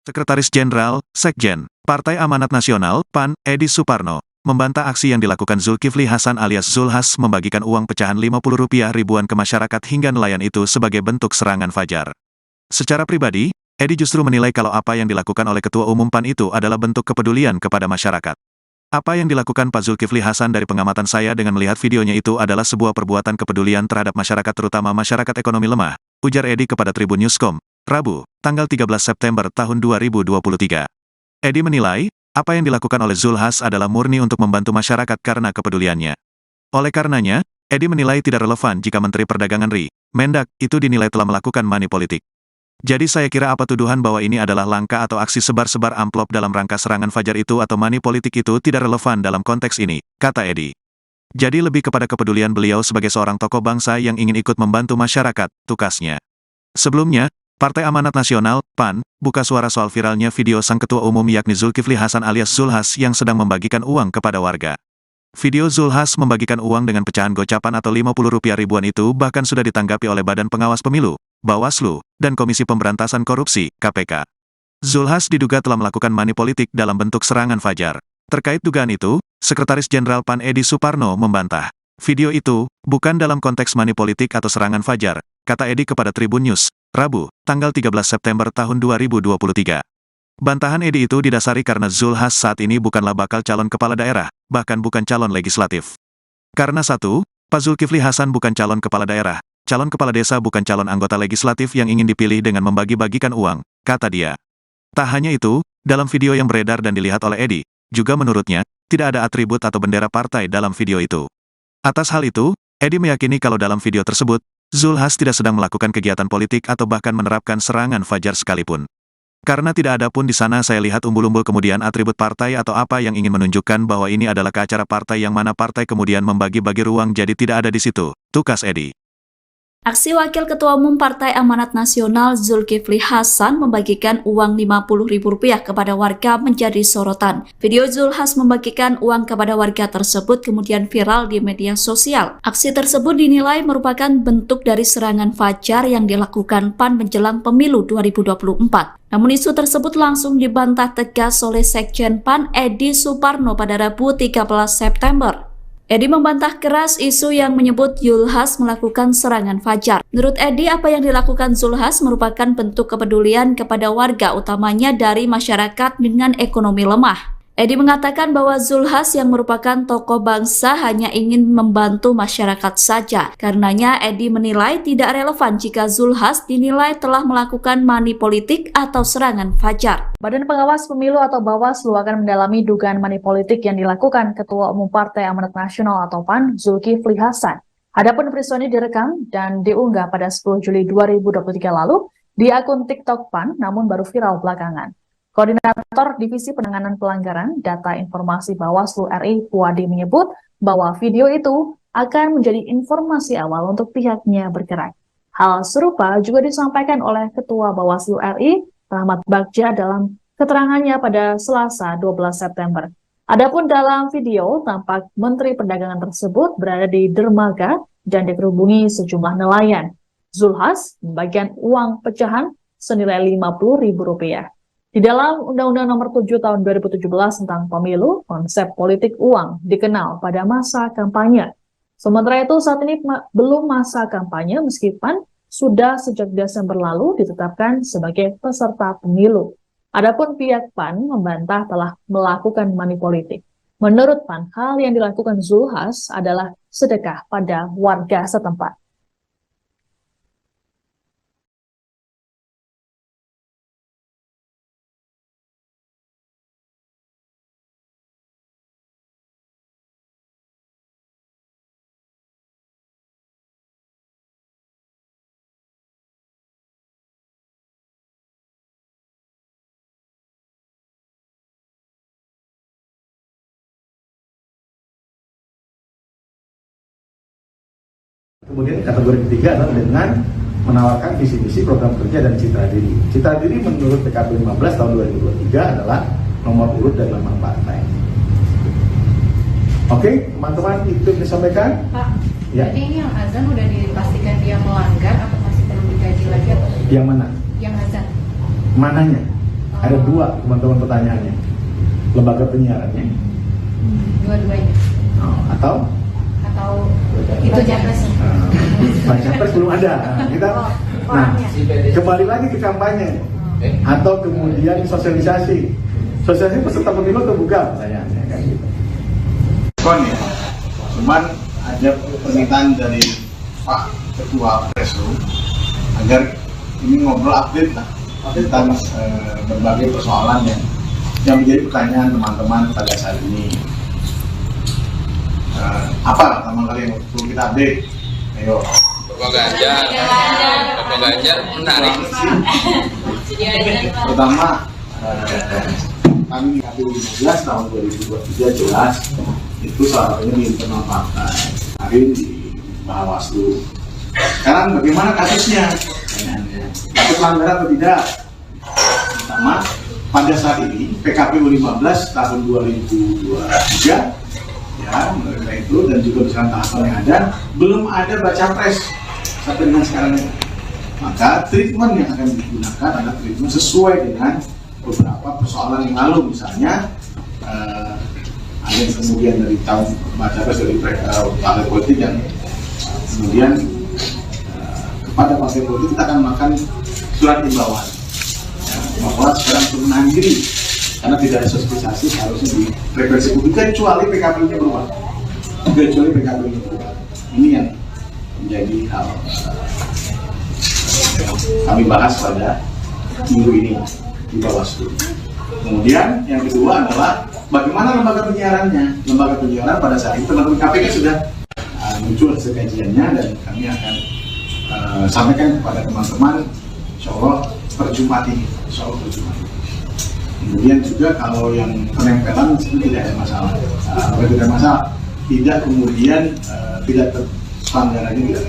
Sekretaris Jenderal, Sekjen, Partai Amanat Nasional, PAN, Edi Suparno, membantah aksi yang dilakukan Zulkifli Hasan alias Zulhas membagikan uang pecahan Rp50 ribuan ke masyarakat hingga nelayan itu sebagai bentuk serangan fajar. Secara pribadi, Edi justru menilai kalau apa yang dilakukan oleh Ketua Umum PAN itu adalah bentuk kepedulian kepada masyarakat. Apa yang dilakukan Pak Zulkifli Hasan dari pengamatan saya dengan melihat videonya itu adalah sebuah perbuatan kepedulian terhadap masyarakat terutama masyarakat ekonomi lemah, ujar Edi kepada Tribun Newscom, Rabu, tanggal 13 September tahun 2023. Edi menilai, apa yang dilakukan oleh Zulhas adalah murni untuk membantu masyarakat karena kepeduliannya. Oleh karenanya, Edi menilai tidak relevan jika Menteri Perdagangan RI, Mendak, itu dinilai telah melakukan money politik. Jadi saya kira apa tuduhan bahwa ini adalah langkah atau aksi sebar-sebar amplop dalam rangka serangan fajar itu atau money politik itu tidak relevan dalam konteks ini, kata Edi. Jadi lebih kepada kepedulian beliau sebagai seorang tokoh bangsa yang ingin ikut membantu masyarakat, tukasnya. Sebelumnya, Partai Amanat Nasional, PAN, buka suara soal viralnya video sang ketua umum yakni Zulkifli Hasan alias Zulhas yang sedang membagikan uang kepada warga. Video Zulhas membagikan uang dengan pecahan gocapan atau Rp50 ribuan itu bahkan sudah ditanggapi oleh Badan Pengawas Pemilu, Bawaslu, dan Komisi Pemberantasan Korupsi, KPK. Zulhas diduga telah melakukan money politik dalam bentuk serangan fajar. Terkait dugaan itu, Sekretaris Jenderal PAN Edi Suparno membantah. Video itu bukan dalam konteks money politik atau serangan fajar, kata Edi kepada Tribun News, Rabu, tanggal 13 September tahun 2023. Bantahan Edi itu didasari karena Zulhas saat ini bukanlah bakal calon kepala daerah, bahkan bukan calon legislatif. Karena satu, Pak Zulkifli Hasan bukan calon kepala daerah, calon kepala desa bukan calon anggota legislatif yang ingin dipilih dengan membagi-bagikan uang, kata dia. Tak hanya itu, dalam video yang beredar dan dilihat oleh Edi, juga menurutnya, tidak ada atribut atau bendera partai dalam video itu. Atas hal itu, Edi meyakini kalau dalam video tersebut, Zulhas tidak sedang melakukan kegiatan politik atau bahkan menerapkan serangan fajar sekalipun. Karena tidak ada pun di sana saya lihat umbul-umbul kemudian atribut partai atau apa yang ingin menunjukkan bahwa ini adalah ke acara partai yang mana partai kemudian membagi-bagi ruang jadi tidak ada di situ, tukas Edi. Aksi Wakil Ketua Umum Partai Amanat Nasional Zulkifli Hasan membagikan uang Rp50.000 kepada warga menjadi sorotan. Video Zulhas membagikan uang kepada warga tersebut kemudian viral di media sosial. Aksi tersebut dinilai merupakan bentuk dari serangan fajar yang dilakukan PAN menjelang pemilu 2024. Namun isu tersebut langsung dibantah tegas oleh Sekjen PAN Edi Suparno pada Rabu 13 September. Edi membantah keras isu yang menyebut Zulhas melakukan serangan fajar. Menurut Edi, apa yang dilakukan Zulhas merupakan bentuk kepedulian kepada warga, utamanya dari masyarakat dengan ekonomi lemah. Edi mengatakan bahwa Zulhas yang merupakan tokoh bangsa hanya ingin membantu masyarakat saja. Karenanya Edi menilai tidak relevan jika Zulhas dinilai telah melakukan money politik atau serangan fajar. Badan Pengawas Pemilu atau Bawaslu akan mendalami dugaan money politik yang dilakukan Ketua Umum Partai Amanat Nasional atau PAN, Zulkifli Hasan. Adapun peristiwa ini direkam dan diunggah pada 10 Juli 2023 lalu di akun TikTok PAN, namun baru viral belakangan. Koordinator Divisi Penanganan Pelanggaran Data Informasi Bawaslu RI, Puadi, menyebut bahwa video itu akan menjadi informasi awal untuk pihaknya bergerak. Hal serupa juga disampaikan oleh Ketua Bawaslu RI, Rahmat Bagja, dalam keterangannya pada Selasa 12 September. Adapun dalam video, tampak Menteri Perdagangan tersebut berada di dermaga dan dikerubungi sejumlah nelayan. Zulhas membagikan uang pecahan senilai Rp50.000. Di dalam Undang-Undang Nomor 7 Tahun 2017 tentang Pemilu, konsep politik uang dikenal pada masa kampanye. Sementara itu saat ini belum masa kampanye meskipun sudah sejak Desember lalu ditetapkan sebagai peserta pemilu. Adapun pihak PAN membantah telah melakukan money politik. Menurut PAN, hal yang dilakukan Zulhas adalah sedekah pada warga setempat. Kemudian kategori ketiga adalah dengan menawarkan visi-misi program kerja dan citra diri. Citra diri menurut PKP 15 tahun 2023 adalah nomor urut dan nama partai. Oke, teman-teman, itu yang disampaikan. Pak, ya. Jadi ini yang azan udah dipastikan dia melanggar atau masih perlu dikaji lagi? Atau yang mana? Yang azan. Mananya? Ada dua teman-teman pertanyaannya. Lembaga penyiarannya. Dua-duanya. Atau Itu capresnya. baca pres belum ada. Nah, kembali lagi ke kampanye atau kemudian sosialisasi peserta pemilu terbuka pertanyaannya kan gitu. Ya, cuman ada permintaan dari Pak Ketua Preslu agar ini ngobrol update lah tentang berbagai persoalan yang menjadi pertanyaan teman-teman pada saat ini. Apa pertama kali yang perlu kita update? Ayo. Bapak Ganjar menarik. Pertama, kami di KPU 15 tahun 2023 jelas itu salah satunya di internal partai, kemarin di Bawaslu. Sekarang bagaimana kasusnya? Kasus pelanggaran atau tidak? Pertama, pada saat ini PKPU 15 tahun 2023 ya, mereka itu dan juga bersama tahapan yang ada belum ada baca pres sampai dengan sekarang ini. Maka treatment yang akan digunakan adalah treatment sesuai dengan beberapa persoalan yang lalu, misalnya ada yang kemudian dari tahun baca pres dari partai politik yang kemudian kepada partai politik kita akan melakukan surat himbauan ya, bahwa sekarang untuk menahan diri karena tidak ada sosialisasi harusnya di frekuensi publik kecuali PKP-nya berubah. Ini yang menjadi hal kami bahas pada minggu ini di Bawaslu. Kemudian yang kedua adalah bagaimana lembaga penyiarannya. Lembaga penyiaran pada saat itu teman-teman KPK sudah muncul hasil kajiannya dan kami akan sampaikan kepada teman-teman insya Allah per Jumat ini. Kemudian juga kalau yang penempelan itu tidak ada masalah. Tidak kemudian tidak pelanggarannya tidak.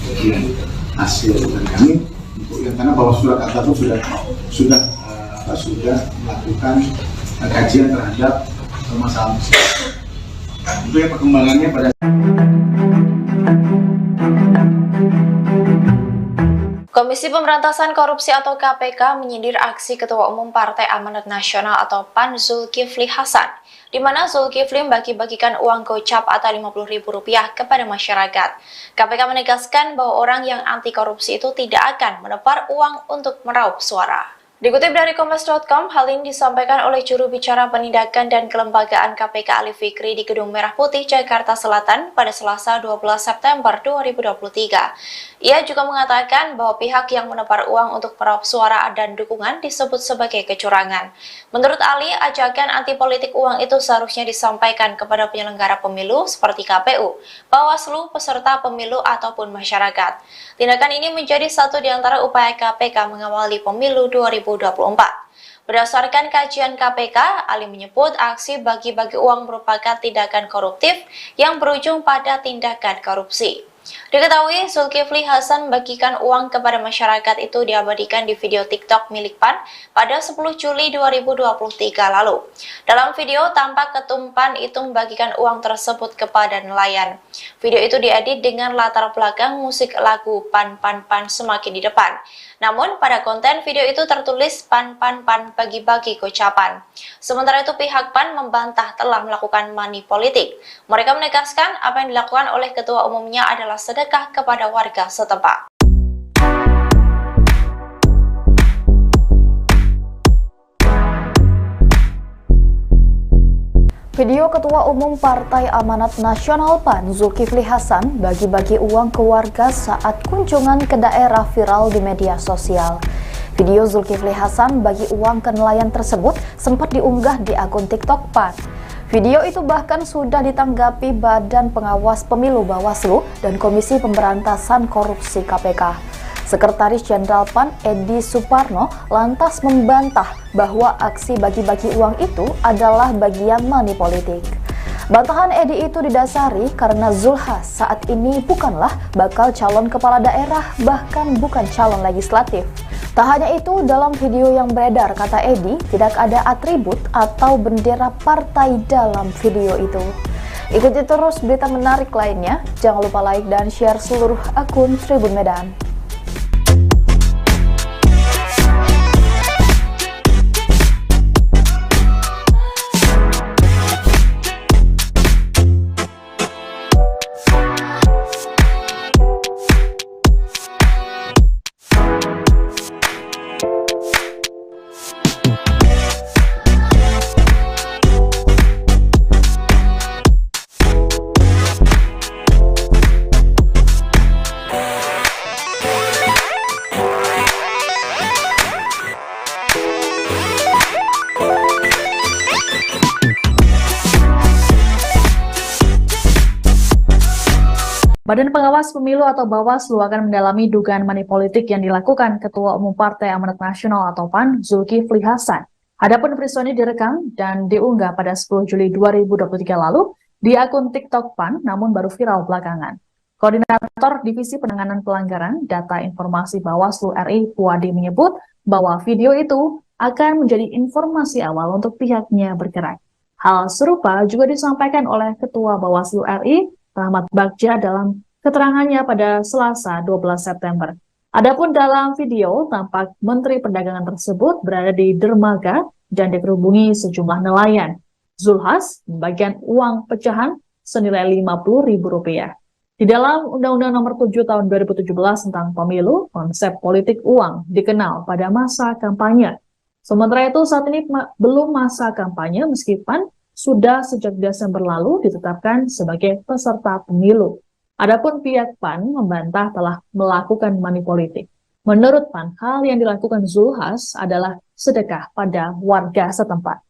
Kemudian hasil dari kami untuk yang karena bahwa surat al sudah melakukan kajian terhadap permasalahan tersebut. Itu yang perkembangannya pada Komisi Pemberantasan Korupsi atau KPK menyindir aksi Ketua Umum Partai Amanat Nasional atau PAN Zulkifli Hasan, di mana Zulkifli membagi-bagikan uang gocap atau Rp50.000 kepada masyarakat. KPK menegaskan bahwa orang yang anti korupsi itu tidak akan menebar uang untuk meraup suara. Dikutip dari Kompas.com, hal ini disampaikan oleh juru bicara penindakan dan kelembagaan KPK Ali Fikri di Gedung Merah Putih, Jakarta Selatan pada Selasa 12 September 2023. Ia juga mengatakan bahwa pihak yang menebar uang untuk meraup suara dan dukungan disebut sebagai kecurangan. Menurut Ali, ajakan anti politik uang itu seharusnya disampaikan kepada penyelenggara pemilu seperti KPU, Bawaslu, peserta pemilu ataupun masyarakat. Tindakan ini menjadi satu di antara upaya KPK mengawali pemilu 2024. Berdasarkan kajian KPK, Ali menyebut aksi bagi-bagi uang merupakan tindakan koruptif yang berujung pada tindakan korupsi. Diketahui Zulkifli Hasan membagikan uang kepada masyarakat itu diabadikan di video TikTok milik PAN pada 10 Juli 2023 lalu. Dalam video tampak Ketum PAN itu membagikan uang tersebut kepada nelayan. Video itu diedit dengan latar belakang musik lagu PAN semakin di depan. Namun pada konten video itu tertulis PAN bagi-bagi gocapan. Sementara itu pihak PAN membantah telah melakukan money politik. Mereka menegaskan apa yang dilakukan oleh ketua umumnya adalah sedekah kepada warga setempat. Video Ketua Umum Partai Amanat Nasional PAN Zulkifli Hasan bagi-bagi uang ke warga saat kunjungan ke daerah viral di media sosial. Video Zulkifli Hasan bagi uang ke nelayan tersebut sempat diunggah di akun TikTok PAN. Video itu bahkan sudah ditanggapi Badan Pengawas Pemilu Bawaslu dan Komisi Pemberantasan Korupsi KPK. Sekretaris Jenderal PAN Edi Suparno lantas membantah bahwa aksi bagi-bagi uang itu adalah bagian money politik. Bantahan Edi itu didasari karena Zulhas saat ini bukanlah bakal calon kepala daerah, bahkan bukan calon legislatif. Tak hanya itu, dalam video yang beredar, kata Edi, tidak ada atribut atau bendera partai dalam video itu. Ikuti terus berita menarik lainnya, jangan lupa like dan share seluruh akun Tribun Medan. Badan Pengawas Pemilu atau Bawaslu akan mendalami dugaan money politik yang dilakukan Ketua Umum Partai Amanat Nasional atau PAN, Zulkifli Hasan. Adapun peristiwa ini direkam dan diunggah pada 10 Juli 2023 lalu di akun TikTok PAN, namun baru viral belakangan. Koordinator Divisi Penanganan Pelanggaran Data Informasi Bawaslu RI, Puadi, menyebut bahwa video itu akan menjadi informasi awal untuk pihaknya bergerak. Hal serupa juga disampaikan oleh Ketua Bawaslu RI, Rahmat Bagja, dalam keterangannya pada Selasa 12 September. Adapun dalam video, tampak Menteri Perdagangan tersebut berada di dermaga dan dikerubungi sejumlah nelayan. Zulhas membagikan uang pecahan senilai Rp50.000. Di dalam Undang-Undang Nomor 7 Tahun 2017 tentang Pemilu, konsep politik uang dikenal pada masa kampanye. Sementara itu saat ini belum masa kampanye meskipun sudah sejak Desember lalu ditetapkan sebagai peserta pemilu. Adapun pihak PAN membantah telah melakukan money politik. Menurut PAN, hal yang dilakukan Zulhas adalah sedekah pada warga setempat.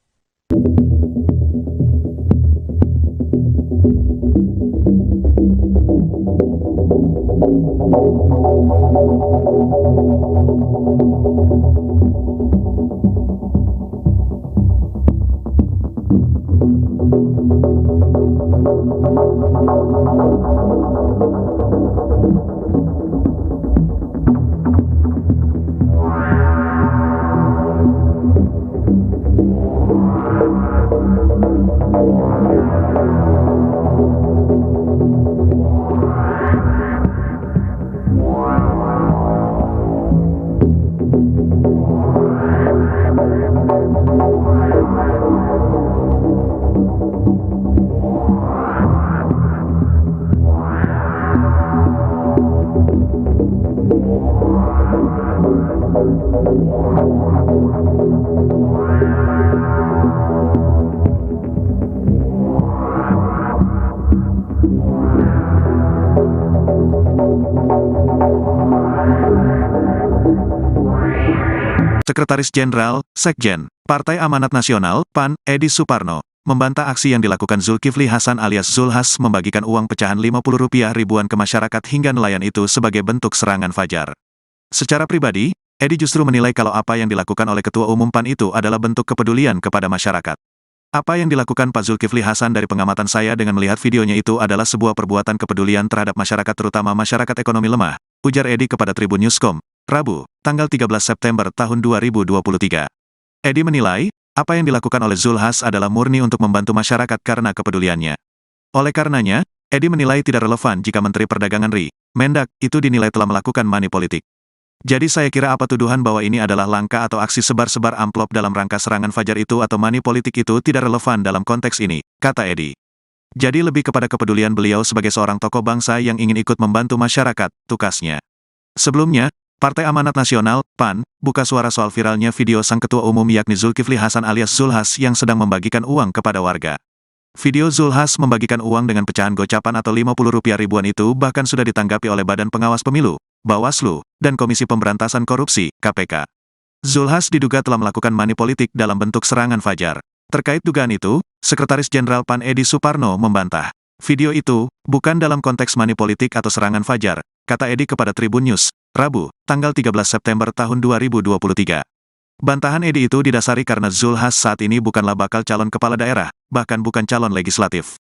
Sekretaris Jenderal, Sekjen, Partai Amanat Nasional, PAN, Edi Suparno, membantah aksi yang dilakukan Zulkifli Hasan alias Zulhas membagikan uang pecahan Rp50 ribuan ke masyarakat hingga nelayan itu sebagai bentuk serangan fajar. Secara pribadi, Edi justru menilai kalau apa yang dilakukan oleh Ketua Umum PAN itu adalah bentuk kepedulian kepada masyarakat. Apa yang dilakukan Pak Zulkifli Hasan dari pengamatan saya dengan melihat videonya itu adalah sebuah perbuatan kepedulian terhadap masyarakat terutama masyarakat ekonomi lemah, ujar Edi kepada Tribun Newscom, Rabu, tanggal 13 September tahun 2023. Edi menilai, apa yang dilakukan oleh Zulhas adalah murni untuk membantu masyarakat karena kepeduliannya. Oleh karenanya, Edi menilai tidak relevan jika Menteri Perdagangan RI, Mendak, itu dinilai telah melakukan money politik. Jadi saya kira apa tuduhan bahwa ini adalah langkah atau aksi sebar-sebar amplop dalam rangka serangan fajar itu atau money politik itu tidak relevan dalam konteks ini, kata Edi. Jadi lebih kepada kepedulian beliau sebagai seorang tokoh bangsa yang ingin ikut membantu masyarakat, tukasnya. Sebelumnya, Partai Amanat Nasional, PAN, buka suara soal viralnya video sang ketua umum yakni Zulkifli Hasan alias Zulhas yang sedang membagikan uang kepada warga. Video Zulhas membagikan uang dengan pecahan gocapan atau Rp50 ribuan itu bahkan sudah ditanggapi oleh Badan Pengawas Pemilu, Bawaslu, dan Komisi Pemberantasan Korupsi, KPK. Zulhas diduga telah melakukan money politik dalam bentuk serangan fajar. Terkait dugaan itu, Sekretaris Jenderal PAN Edi Suparno membantah. Video itu bukan dalam konteks money politik atau serangan fajar, kata Edi kepada Tribun News, Rabu, tanggal 13 September tahun 2023. Bantahan Edi itu didasari karena Zulhas saat ini bukanlah bakal calon kepala daerah, bahkan bukan calon legislatif.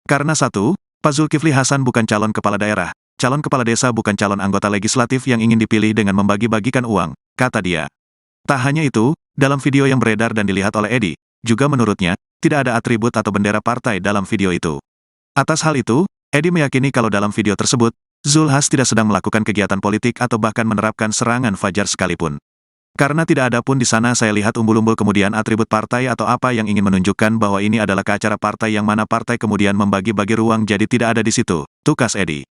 Karena satu, Pak Zulkifli Hasan bukan calon kepala daerah, calon kepala desa bukan calon anggota legislatif yang ingin dipilih dengan membagi-bagikan uang, kata dia. Tak hanya itu, dalam video yang beredar dan dilihat oleh Edi, juga menurutnya, tidak ada atribut atau bendera partai dalam video itu. Atas hal itu, Edi meyakini kalau dalam video tersebut, Zulhas tidak sedang melakukan kegiatan politik atau bahkan menerapkan serangan fajar sekalipun. Karena tidak ada pun di sana saya lihat umbul-umbul kemudian atribut partai atau apa yang ingin menunjukkan bahwa ini adalah ke acara partai yang mana partai kemudian membagi-bagi ruang jadi tidak ada di situ, tukas Edi.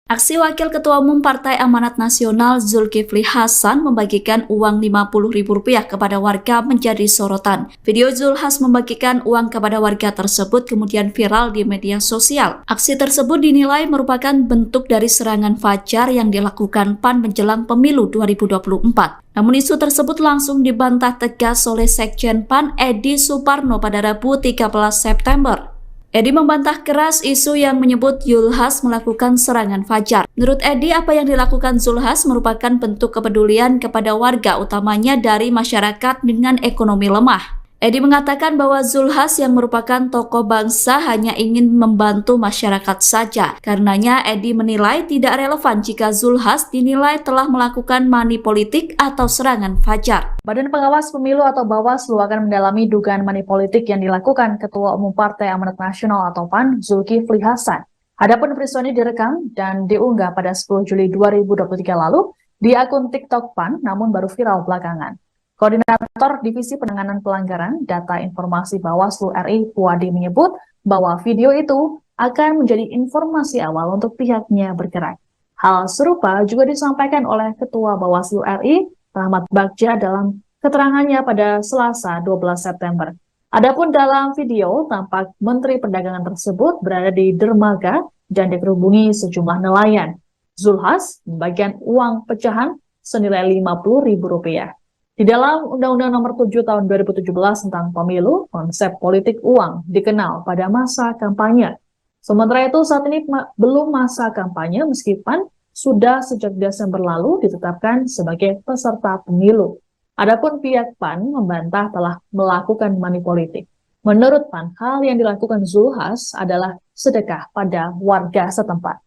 Aksi Wakil Ketua Umum Partai Amanat Nasional Zulkifli Hasan membagikan uang Rp50.000 kepada warga menjadi sorotan. Video Zulhas membagikan uang kepada warga tersebut kemudian viral di media sosial. Aksi tersebut dinilai merupakan bentuk dari serangan fajar yang dilakukan PAN menjelang pemilu 2024. Namun isu tersebut langsung dibantah tegas oleh Sekjen PAN Edi Suparno pada Rabu 13 September. Edi membantah keras isu yang menyebut Zulhas melakukan serangan fajar. Menurut Edi, apa yang dilakukan Zulhas merupakan bentuk kepedulian kepada warga, utamanya dari masyarakat dengan ekonomi lemah. Edi mengatakan bahwa Zulhas yang merupakan tokoh bangsa hanya ingin membantu masyarakat saja. Karenanya Edi menilai tidak relevan jika Zulhas dinilai telah melakukan money politik atau serangan fajar. Badan Pengawas Pemilu atau Bawaslu akan mendalami dugaan money politik yang dilakukan Ketua Umum Partai Amanat Nasional atau PAN, Zulkifli Hasan. Adapun peristiwa ini direkam dan diunggah pada 10 Juli 2023 lalu di akun TikTok PAN, namun baru viral belakangan. Koordinator Divisi Penanganan Pelanggaran Data Informasi Bawaslu RI, Puadi, menyebut bahwa video itu akan menjadi informasi awal untuk pihaknya bergerak. Hal serupa juga disampaikan oleh Ketua Bawaslu RI, Rahmat Bagja, dalam keterangannya pada Selasa 12 September. Adapun dalam video, tampak Menteri Perdagangan tersebut berada di dermaga dan dikerubungi sejumlah nelayan. Zulhas membagikan uang pecahan senilai Rp50.000. Di dalam Undang-Undang Nomor 7 Tahun 2017 tentang Pemilu, konsep politik uang dikenal pada masa kampanye. Sementara itu saat ini belum masa kampanye meskipun sudah sejak Desember lalu ditetapkan sebagai peserta pemilu. Adapun pihak PAN membantah telah melakukan money politik. Menurut PAN, hal yang dilakukan Zulhas adalah sedekah pada warga setempat.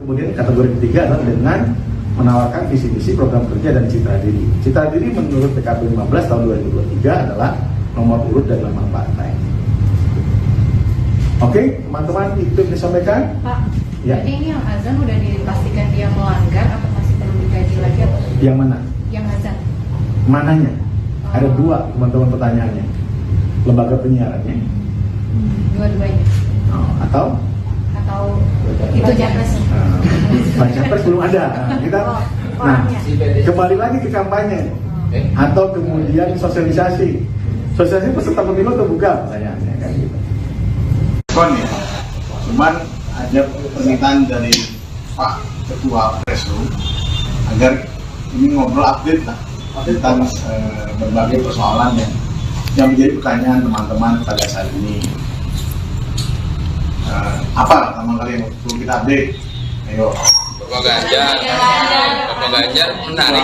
Kemudian kategori ketiga adalah dengan menawarkan visi-misi program kerja dan citra diri. Citra diri menurut PKP 15 tahun 2023 adalah nomor urut dan nama partai. Oke, teman-teman, itu yang disampaikan. Pak, ya. Jadi ini yang azan udah dipastikan dia melanggar atau masih perlu dikaji lagi? Atau Yang mana? yang azan? Mananya? Ada dua, teman-teman, pertanyaannya. Lembaga penyiarannya. Dua-duanya. Atau itu capres? Baca pres belum ada. Kembali lagi ke kampanye atau kemudian sosialisasi. Sosialisasi peserta pemilu terbuka pertanyaannya kayak gitu. Ya, cuman ada permintaan dari Pak Ketua Preslu agar ini ngobrol update lah tentang berbagai persoalan yang menjadi pertanyaan teman-teman pada saat ini. Apa pertama kali yang perlu kita update? Ayo. Bapak Ganjar menarik.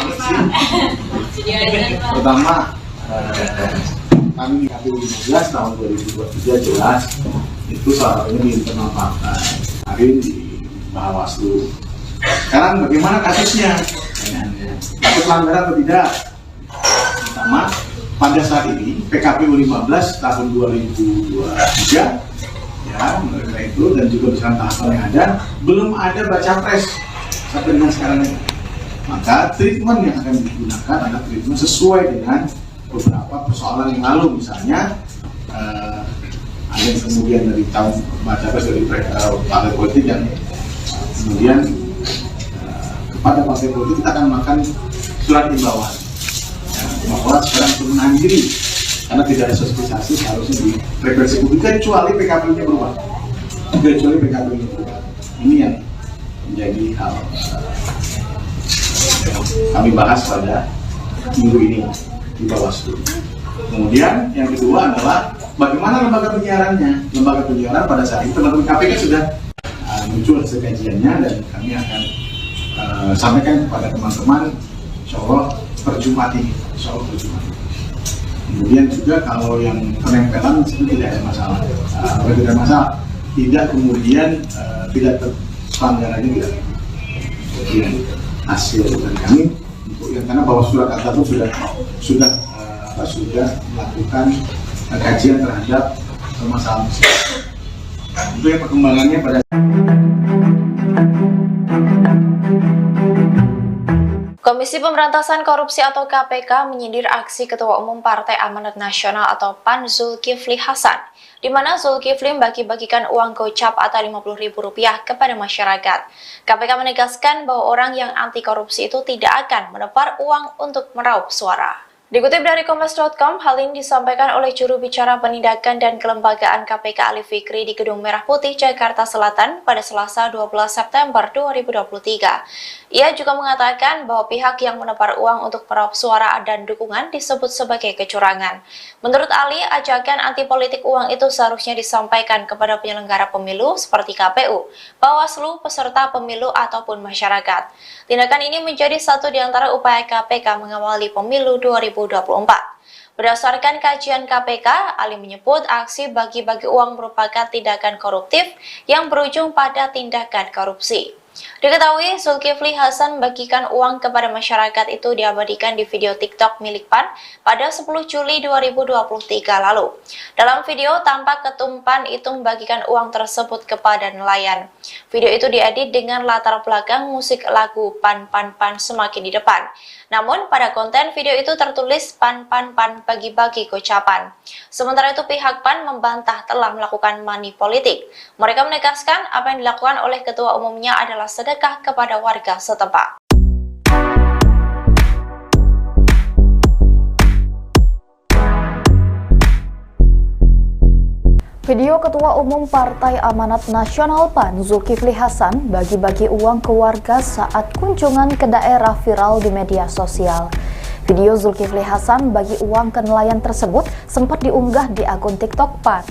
Pertama, kami di KPU 15 tahun 2023 jelas itu salah satunya di internal partai, kemarin di Bawaslu. Sekarang bagaimana kasusnya? Ada pelanggaran atau tidak? Pertama, pada saat ini PKPU 15 tahun 2023 ya, mereka itu dan juga bersama tahapan yang ada belum ada baca pres sampai dengan sekarang ini. Maka treatment yang akan digunakan adalah treatment sesuai dengan beberapa persoalan yang lalu, misalnya ada yang kemudian dari tahun baca pres dari partai politik yang kemudian kepada partai politik kita akan melakukan surat himbauan bahwa sekarang untuk menahan diri karena tidak ada sosialisasi seharusnya di frekuensi publik kecuali PKP-nya berubah. Ini yang menjadi hal kami bahas pada minggu ini di Bawaslu. Kemudian yang kedua adalah bagaimana lembaga penyiarannya. Lembaga penyiaran pada saat itu teman-teman KPK sudah muncul hasil kajiannya dan kami akan sampaikan kepada teman-teman insya Allah per Jumat ini. Kemudian juga kalau yang penempelan itu tidak ada masalah. Tidak ada masalah. Tidak kemudian tidak pelanggarannya tidak. Kemudian hasil dari kami untuk yang karena bahwa surat kata itu sudah melakukan kajian terhadap permasalahan. Untuk yang perkembangannya pada Komisi Pemberantasan Korupsi atau KPK menyindir aksi Ketua Umum Partai Amanat Nasional atau PAN Zulkifli Hasan, di mana Zulkifli bagi-bagikan uang gocap atau Rp50.000 kepada masyarakat. KPK menegaskan bahwa orang yang anti korupsi itu tidak akan menebar uang untuk meraup suara. Dikutip dari Kompas.com, hal ini disampaikan oleh juru bicara penindakan dan kelembagaan KPK Ali Fikri di Gedung Merah Putih, Jakarta Selatan pada Selasa 12 September 2023. Ia juga mengatakan bahwa pihak yang menebar uang untuk meraup suara dan dukungan disebut sebagai kecurangan. Menurut Ali, ajakan anti politik uang itu seharusnya disampaikan kepada penyelenggara pemilu seperti KPU, Bawaslu, peserta pemilu ataupun masyarakat. Tindakan ini menjadi satu di antara upaya KPK mengawali pemilu 2024. Berdasarkan kajian KPK, Ali menyebut aksi bagi-bagi uang merupakan tindakan koruptif yang berujung pada tindakan korupsi. Diketahui Zulkifli Hasan membagikan uang kepada masyarakat itu diabadikan di video TikTok milik PAN pada 10 Juli 2023 lalu. Dalam video tampak Ketum PAN itu membagikan uang tersebut kepada nelayan. Video itu diedit dengan latar belakang musik lagu PAN semakin di depan. Namun pada konten video itu tertulis PAN bagi-bagi gocapan. Sementara itu pihak PAN membantah telah melakukan money politik. Mereka menegaskan apa yang dilakukan oleh ketua umumnya adalah sedekah kepada warga setempat. Video Ketua Umum Partai Amanat Nasional PAN Zulkifli Hasan bagi-bagi uang ke warga saat kunjungan ke daerah viral di media sosial. Video Zulkifli Hasan bagi uang ke nelayan tersebut sempat diunggah di akun TikTok PAN.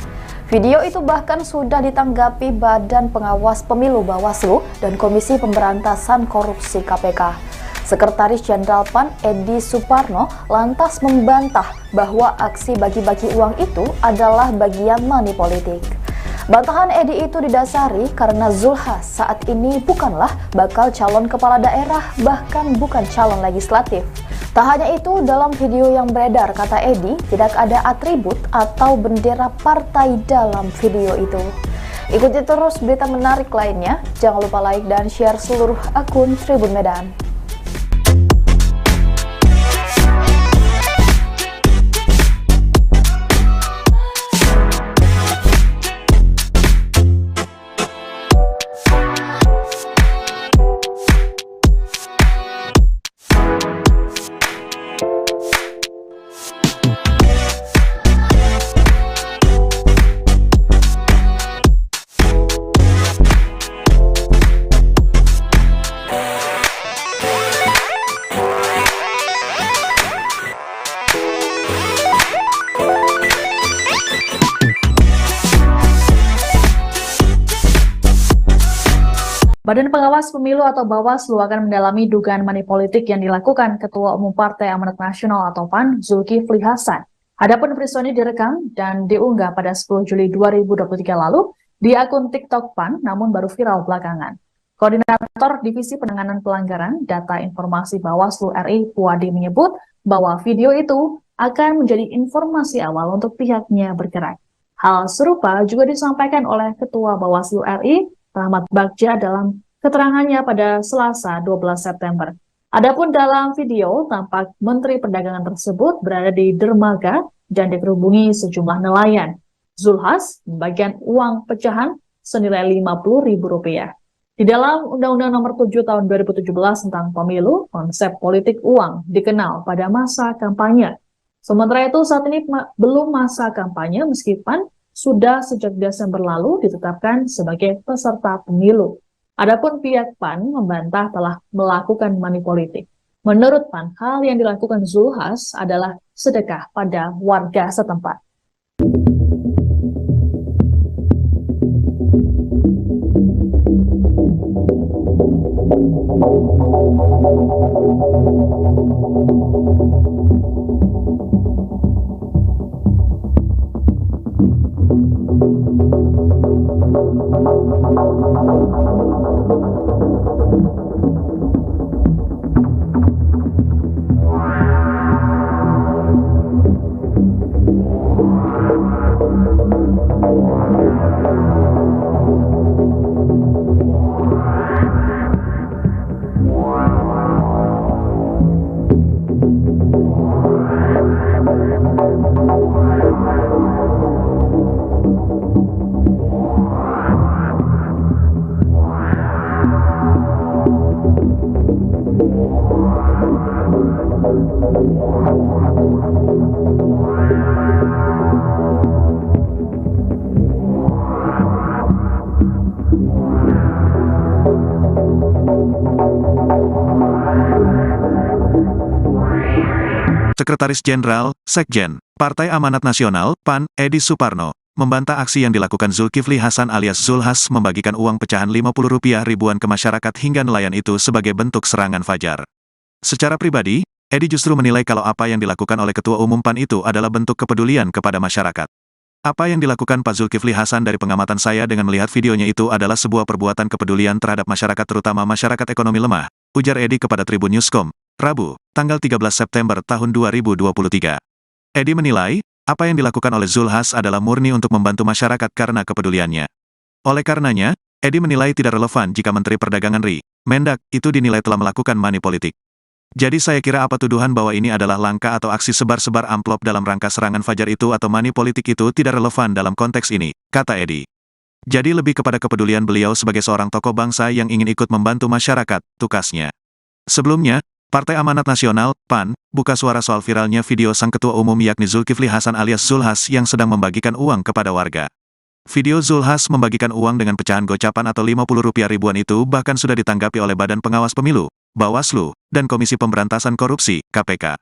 Video itu bahkan sudah ditanggapi Badan Pengawas Pemilu Bawaslu dan Komisi Pemberantasan Korupsi KPK. Sekretaris Jenderal PAN Edi Suparno lantas membantah bahwa aksi bagi-bagi uang itu adalah bagian money politik. Bantahan Edi itu didasari karena Zulhas saat ini bukanlah bakal calon kepala daerah, bahkan bukan calon legislatif. Tak hanya itu, dalam video yang beredar, kata Edi, tidak ada atribut atau bendera partai dalam video itu. Ikuti terus berita menarik lainnya, jangan lupa like dan share seluruh akun Tribun Medan. Badan Pengawas Pemilu atau Bawaslu akan mendalami dugaan money politik yang dilakukan Ketua Umum Partai Amanat Nasional atau PAN Zulkifli Hasan. Adapun peristiwa ini direkam dan diunggah pada 10 Juli 2023 lalu di akun TikTok PAN, namun baru viral belakangan. Koordinator Divisi Penanganan Pelanggaran Data Informasi Bawaslu RI Puadi menyebut bahwa video itu akan menjadi informasi awal untuk pihaknya bergerak. Hal serupa juga disampaikan oleh Ketua Bawaslu RI Rahmat Bagja dalam keterangannya pada Selasa 12 September. Adapun dalam video, tampak Menteri Perdagangan tersebut berada di dermaga dan dikerubungi sejumlah nelayan. Zulhas membagikan uang pecahan senilai Rp50.000. Di dalam Undang-Undang Nomor 7 Tahun 2017 tentang Pemilu, konsep politik uang dikenal pada masa kampanye. Sementara itu saat ini belum masa kampanye meskipun sudah sejak Desember lalu ditetapkan sebagai peserta pemilu. Adapun pihak PAN membantah telah melakukan money politik. Menurut PAN, hal yang dilakukan Zulhas adalah sedekah pada warga setempat. Sekretaris Jenderal, Sekjen, Partai Amanat Nasional, PAN, Edi Suparno, membantah aksi yang dilakukan Zulkifli Hasan alias Zulhas membagikan uang pecahan Rp50 ribuan ke masyarakat hingga nelayan itu sebagai bentuk serangan fajar. Secara pribadi, Edi justru menilai kalau apa yang dilakukan oleh Ketua Umum PAN itu adalah bentuk kepedulian kepada masyarakat. Apa yang dilakukan Pak Zulkifli Hasan dari pengamatan saya dengan melihat videonya itu adalah sebuah perbuatan kepedulian terhadap masyarakat terutama masyarakat ekonomi lemah, ujar Edi kepada Tribun Newscom, Rabu, tanggal 13 September tahun 2023. Edi menilai, apa yang dilakukan oleh Zulhas adalah murni untuk membantu masyarakat karena kepeduliannya. Oleh karenanya, Edi menilai tidak relevan jika Menteri Perdagangan RI, Mendak, itu dinilai telah melakukan money politik. Jadi saya kira apa tuduhan bahwa ini adalah langkah atau aksi sebar-sebar amplop dalam rangka serangan fajar itu atau money politik itu tidak relevan dalam konteks ini, kata Edi. Jadi lebih kepada kepedulian beliau sebagai seorang tokoh bangsa yang ingin ikut membantu masyarakat, tukasnya. Sebelumnya, Partai Amanat Nasional, PAN, buka suara soal viralnya video sang ketua umum yakni Zulkifli Hasan alias Zulhas yang sedang membagikan uang kepada warga. Video Zulhas membagikan uang dengan pecahan gocapan atau Rp50 ribuan itu bahkan sudah ditanggapi oleh Badan Pengawas Pemilu, Bawaslu, dan Komisi Pemberantasan Korupsi, KPK.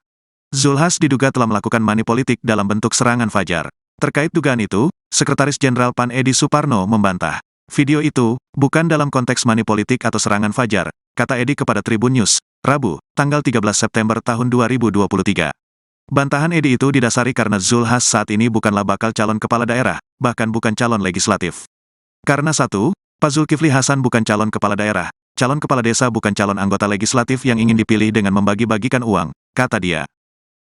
Zulhas diduga telah melakukan money politik dalam bentuk serangan fajar. Terkait dugaan itu, Sekretaris Jenderal PAN Edi Suparno membantah. Video itu bukan dalam konteks money politik atau serangan fajar, kata Edi kepada Tribun News, Rabu, tanggal 13 September tahun 2023. Bantahan Edi itu didasari karena Zulhas saat ini bukanlah bakal calon kepala daerah, bahkan bukan calon legislatif. Karena satu, Pak Zulkifli Hasan bukan calon kepala daerah, calon kepala desa bukan calon anggota legislatif yang ingin dipilih dengan membagi-bagikan uang, kata dia.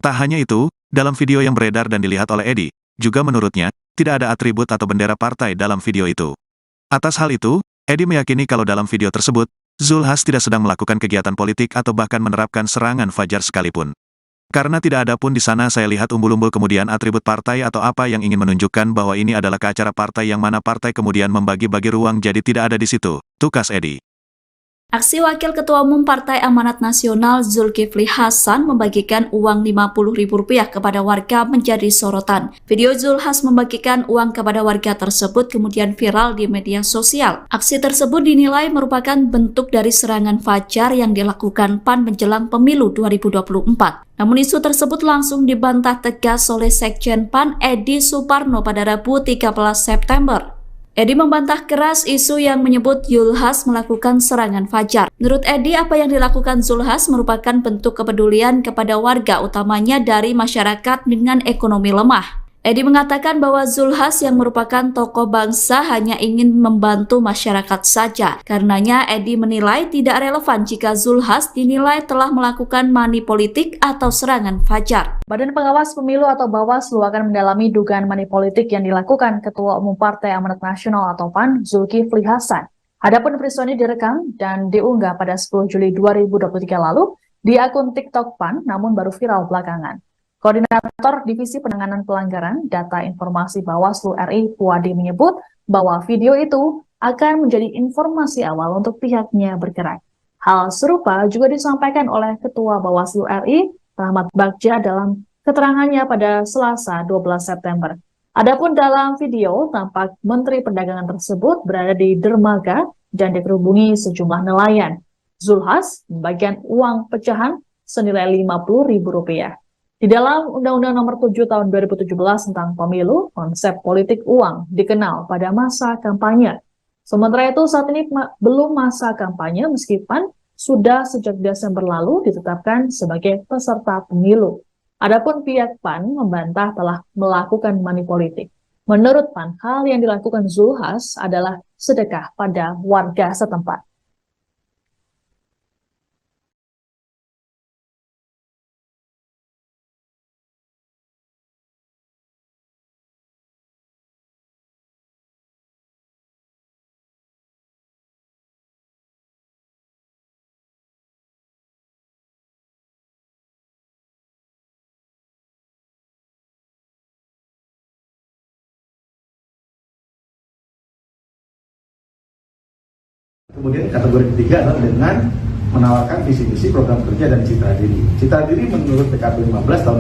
Tak hanya itu, dalam video yang beredar dan dilihat oleh Edi, juga menurutnya, tidak ada atribut atau bendera partai dalam video itu. Atas hal itu, Edi meyakini kalau dalam video tersebut, Zulhas tidak sedang melakukan kegiatan politik atau bahkan menerapkan serangan fajar sekalipun. Karena tidak ada pun di sana saya lihat umbul-umbul kemudian atribut partai atau apa yang ingin menunjukkan bahwa ini adalah ke acara partai yang mana partai kemudian membagi-bagi ruang jadi tidak ada di situ, tukas Edi. Aksi Wakil Ketua Umum Partai Amanat Nasional Zulkifli Hasan membagikan uang Rp50.000 kepada warga menjadi sorotan. Video Zulhas membagikan uang kepada warga tersebut kemudian viral di media sosial. Aksi tersebut dinilai merupakan bentuk dari serangan fajar yang dilakukan PAN menjelang pemilu 2024. Namun isu tersebut langsung dibantah tegas oleh Sekjen PAN Edi Suparno pada Rabu 13 September. Edi membantah keras isu yang menyebut Zulhas melakukan serangan fajar. Menurut Edi, apa yang dilakukan Zulhas merupakan bentuk kepedulian kepada warga, utamanya dari masyarakat dengan ekonomi lemah. Edi mengatakan bahwa Zulhas yang merupakan tokoh bangsa hanya ingin membantu masyarakat saja. Karenanya Edi menilai tidak relevan jika Zulhas dinilai telah melakukan money politik atau serangan fajar. Badan Pengawas Pemilu atau Bawaslu akan mendalami dugaan money politik yang dilakukan Ketua Umum Partai Amanat Nasional atau PAN, Zulkifli Hasan. Adapun peristiwa ini direkam dan diunggah pada 10 Juli 2023 lalu di akun TikTok PAN, namun baru viral belakangan. Koordinator Divisi Penanganan Pelanggaran Data Informasi Bawaslu RI, Puadi, menyebut bahwa video itu akan menjadi informasi awal untuk pihaknya bergerak. Hal serupa juga disampaikan oleh Ketua Bawaslu RI, Rahmat Bagja, dalam keterangannya pada Selasa 12 September. Adapun dalam video, tampak Menteri Perdagangan tersebut berada di dermaga dan dikerubungi sejumlah nelayan. Zulhas membagikan uang pecahan senilai Rp50.000. Di dalam Undang-Undang Nomor 7 Tahun 2017 tentang Pemilu, konsep politik uang dikenal pada masa kampanye. Sementara itu saat ini belum masa kampanye meskipun sudah sejak Desember lalu ditetapkan sebagai peserta pemilu. Adapun pihak PAN membantah telah melakukan money politik. Menurut PAN, hal yang dilakukan Zulhas adalah sedekah pada warga setempat. Kemudian kategori ketiga adalah dengan menawarkan visi misi program kerja dan citra diri. Citra diri menurut PKP 15 tahun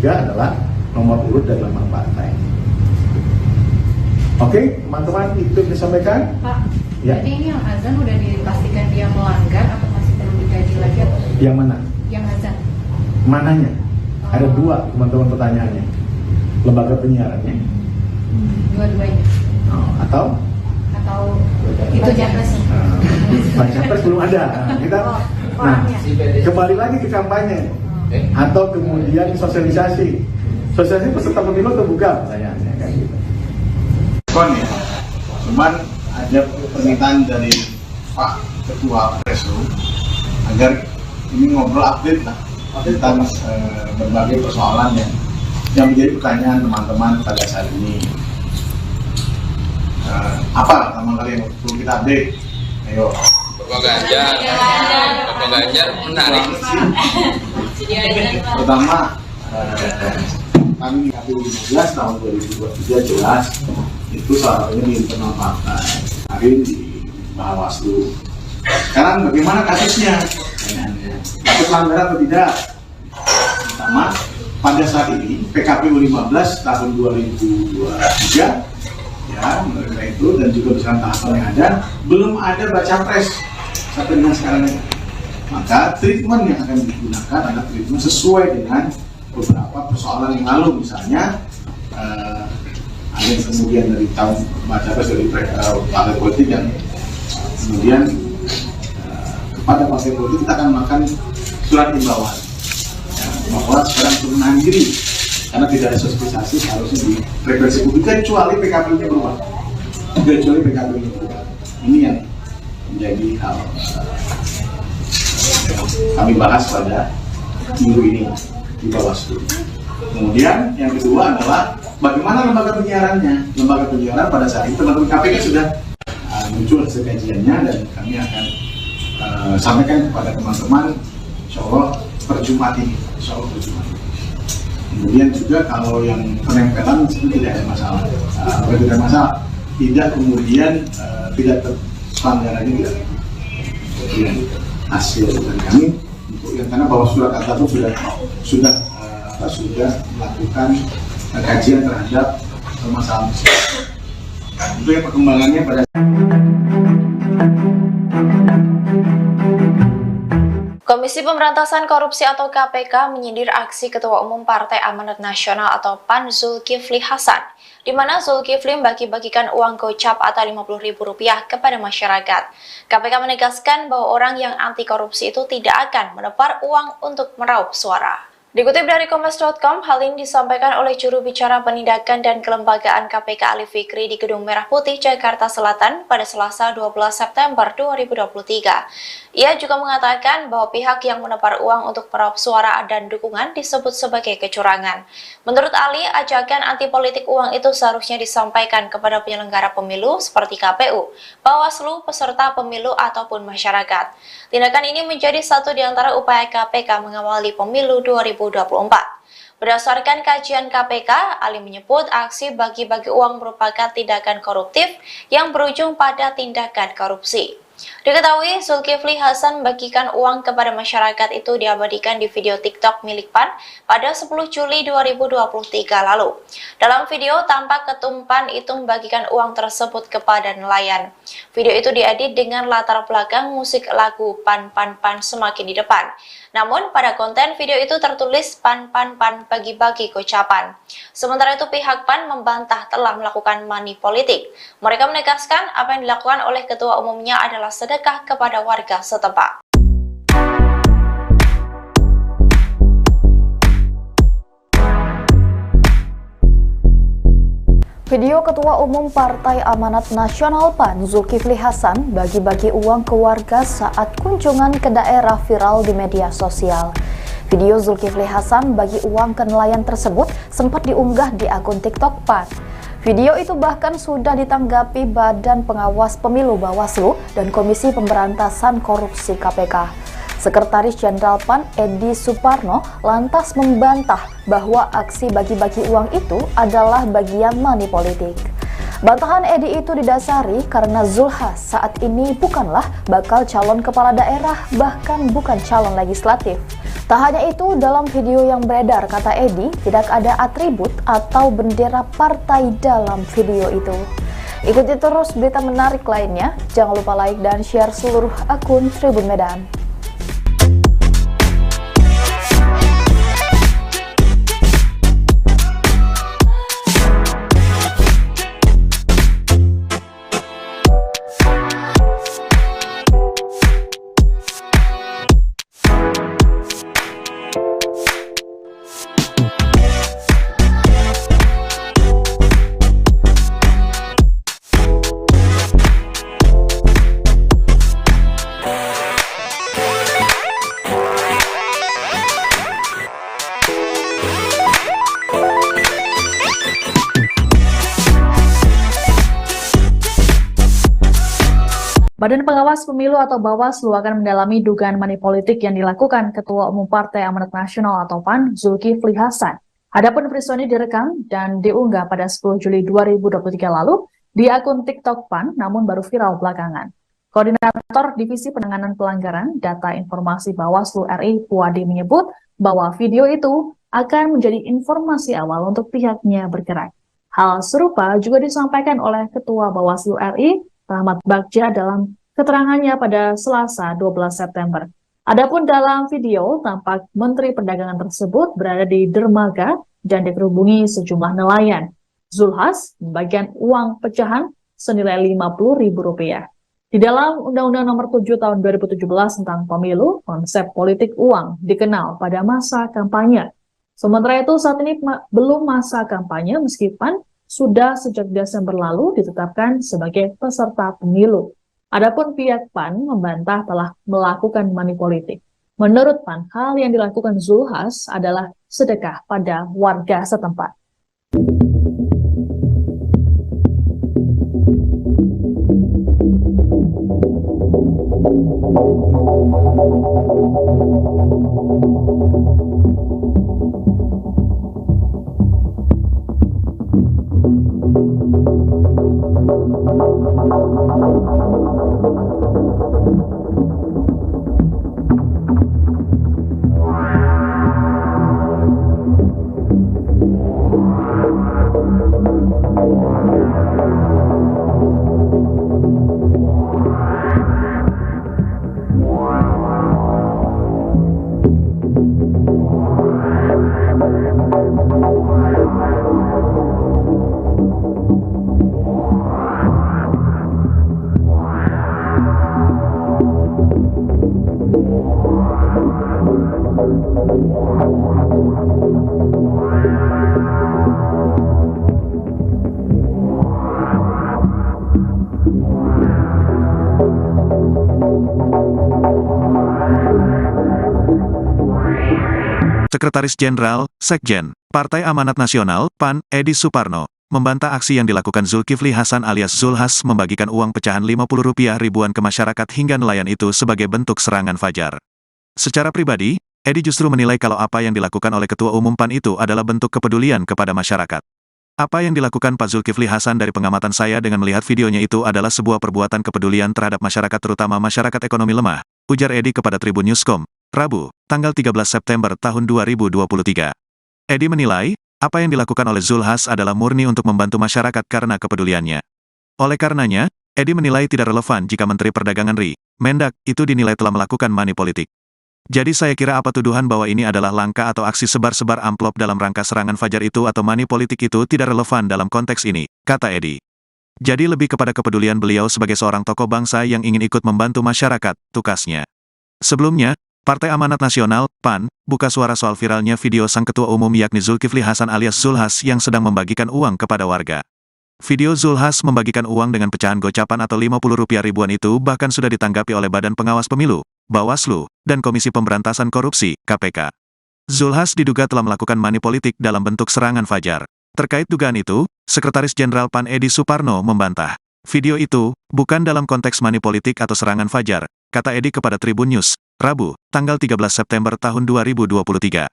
2023 adalah nomor urut dan nama partai. Oke, teman-teman, itu yang disampaikan. Pak, Ya. jadi ini yang azan udah dipastikan dia melanggar atau masih perlu dikaji lagi atau Yang mana? yang azan? Mananya? Ada dua, teman-teman, pertanyaannya. Lembaga penyiarannya Dua-duanya atau itu Japres? baca pres belum ada. Kita kembali lagi ke kampanye atau kemudian sosialisasi. Sosialisasi peserta pemilu terbuka, pertanyaannya kayak gitu. Ya. Cuman ada permintaan dari Pak Ketua Preslu agar ini ngobrol update lah tentang berbagai persoalan yang menjadi pertanyaan teman-teman pada saat ini. Apa pertama kali yang perlu kita update? Ayo. Bapak Ganjar menarik. Pertama, kami KPU 15 tahun 2023 jelas itu salah satunya di internal partai, hari di Bawaslu. Sekarang bagaimana kasusnya? Ada pelanggaran atau tidak? Pertama, pada saat ini PKPU 15 tahun 2023 ya, mereka itu dan juga bersama tahapan yang ada belum ada baca pres sampai dengan sekarang ini. Maka treatment yang akan digunakan adalah treatment sesuai dengan beberapa persoalan yang lalu, misalnya ada yang kemudian dari tahun baca pres dari partai politik yang kemudian kepada partai politik kita akan melakukan surat himbauan ya, bahwa sekarang turun diri karena tidak ada sosialisasi seharusnya di frekuensi publik kecuali PKP-nya berubah. Ini yang menjadi hal kami bahas pada minggu ini di Bawaslu. Kemudian yang kedua adalah bagaimana lembaga penyiarannya. Lembaga penyiaran pada saat itu teman-teman KPK sudah muncul hasil kajiannya dan kami akan sampaikan kepada teman-teman insya Allah per Jumat ini. Kemudian juga kalau yang penempelan itu tidak ada masalah, tidak kemudian tidak pelanggarannya tidak. Kemudian hasil dari kami untuk yang karena bahwa surat al-Tabu sudah melakukan kajian terhadap permasalahan tersebut. Itu yang perkembangannya pada Komisi Pemberantasan Korupsi atau KPK menyindir aksi Ketua Umum Partai Amanat Nasional atau PAN Zulkifli Hasan, di mana Zulkifli bagi-bagikan uang gocap atau Rp50.000 kepada masyarakat. KPK menegaskan bahwa orang yang anti korupsi itu tidak akan menebar uang untuk meraup suara. Dikutip dari Kompas.com, hal ini disampaikan oleh juru bicara penindakan dan kelembagaan KPK Ali Fikri di Gedung Merah Putih, Jakarta Selatan pada Selasa 12 September 2023. Ia juga mengatakan bahwa pihak yang menebar uang untuk meraup suara dan dukungan disebut sebagai kecurangan. Menurut Ali, ajakan anti politik uang itu seharusnya disampaikan kepada penyelenggara pemilu seperti KPU, Bawaslu, peserta pemilu ataupun masyarakat. Tindakan ini menjadi satu di antara upaya KPK mengawali pemilu 2024. Berdasarkan kajian KPK, Ali menyebut aksi bagi-bagi uang merupakan tindakan koruptif yang berujung pada tindakan korupsi. Diketahui Zulkifli Hasan membagikan uang kepada masyarakat itu diabadikan di video TikTok milik PAN pada 10 Juli 2023 lalu. Dalam video tampak Ketum PAN itu membagikan uang tersebut kepada nelayan. Video itu diedit dengan latar belakang musik lagu PAN semakin di depan. Namun pada konten video itu tertulis PAN bagi-bagi gocapan. Sementara itu pihak PAN membantah telah melakukan money politik. Mereka menegaskan apa yang dilakukan oleh ketua umumnya adalah sedekah kepada warga setempat. Video Ketua Umum Partai Amanat Nasional PAN Zulkifli Hasan bagi-bagi uang ke warga saat kunjungan ke daerah viral di media sosial. Video Zulkifli Hasan bagi uang ke nelayan tersebut sempat diunggah di akun TikTok PAN. Video itu bahkan sudah ditanggapi Badan Pengawas Pemilu Bawaslu dan Komisi Pemberantasan Korupsi KPK. Sekretaris Jenderal PAN Edi Suparno lantas membantah bahwa aksi bagi-bagi uang itu adalah bagian money politik. Bantahan Edi itu didasari karena Zulhas saat ini bukanlah bakal calon kepala daerah, bahkan bukan calon legislatif. Tak hanya itu, dalam video yang beredar, kata Edi, tidak ada atribut atau bendera partai dalam video itu. Ikuti terus berita menarik lainnya, jangan lupa like dan share seluruh akun Tribun Medan. Badan Pengawas Pemilu atau Bawaslu akan mendalami dugaan money politik yang dilakukan Ketua Umum Partai Amanat Nasional atau PAN, Zulkifli Hasan. Adapun peristiwa ini direkam dan diunggah pada 10 Juli 2023 lalu di akun TikTok PAN, namun baru viral belakangan. Koordinator Divisi Penanganan Pelanggaran Data Informasi Bawaslu RI, Puadi, menyebut bahwa video itu akan menjadi informasi awal untuk pihaknya bergerak. Hal serupa juga disampaikan oleh Ketua Bawaslu RI, Rahmat Bagja, dalam keterangannya pada Selasa 12 September. Adapun dalam video, tampak Menteri Perdagangan tersebut berada di dermaga dan dikerubungi sejumlah nelayan. Zulhas membagikan uang pecahan senilai Rp50.000. Di dalam Undang-Undang Nomor 7 Tahun 2017 tentang Pemilu, konsep politik uang dikenal pada masa kampanye. Sementara itu saat ini belum masa kampanye meskipun sudah sejak Desember lalu ditetapkan sebagai peserta pemilu. Adapun pihak PAN membantah telah melakukan money politik. Menurut PAN, hal yang dilakukan Zulhas adalah sedekah pada warga setempat. Sekretaris Jenderal, Sekjen, Partai Amanat Nasional, PAN, Edi Suparno, membantah aksi yang dilakukan Zulkifli Hasan alias Zulhas membagikan uang pecahan Rp50 ribuan ke masyarakat hingga nelayan itu sebagai bentuk serangan fajar. Secara pribadi, Edi justru menilai kalau apa yang dilakukan oleh Ketua Umum PAN itu adalah bentuk kepedulian kepada masyarakat. Apa yang dilakukan Pak Zulkifli Hasan dari pengamatan saya dengan melihat videonya itu adalah sebuah perbuatan kepedulian terhadap masyarakat terutama masyarakat ekonomi lemah, ujar Edi kepada Tribun Newscom, Rabu, tanggal 13 September tahun 2023. Edi menilai, apa yang dilakukan oleh Zulhas adalah murni untuk membantu masyarakat karena kepeduliannya. Oleh karenanya, Edi menilai tidak relevan jika Menteri Perdagangan RI, Mendak, itu dinilai telah melakukan money politik. Jadi saya kira apa tuduhan bahwa ini adalah langkah atau aksi sebar-sebar amplop dalam rangka serangan fajar itu atau money politik itu tidak relevan dalam konteks ini, kata Edi. Jadi lebih kepada kepedulian beliau sebagai seorang tokoh bangsa yang ingin ikut membantu masyarakat, tukasnya. Sebelumnya, Partai Amanat Nasional, PAN, buka suara soal viralnya video sang ketua umum yakni Zulkifli Hasan alias Zulhas yang sedang membagikan uang kepada warga. Video Zulhas membagikan uang dengan pecahan gocapan atau Rp50 ribuan itu bahkan sudah ditanggapi oleh Badan Pengawas Pemilu, Bawaslu, dan Komisi Pemberantasan Korupsi, KPK. Zulhas diduga telah melakukan money politik dalam bentuk serangan fajar. Terkait dugaan itu, Sekretaris Jenderal PAN Edi Suparno membantah. Video itu bukan dalam konteks money politik atau serangan fajar, kata Edi kepada Tribun News, Rabu, tanggal 13 September tahun 2023.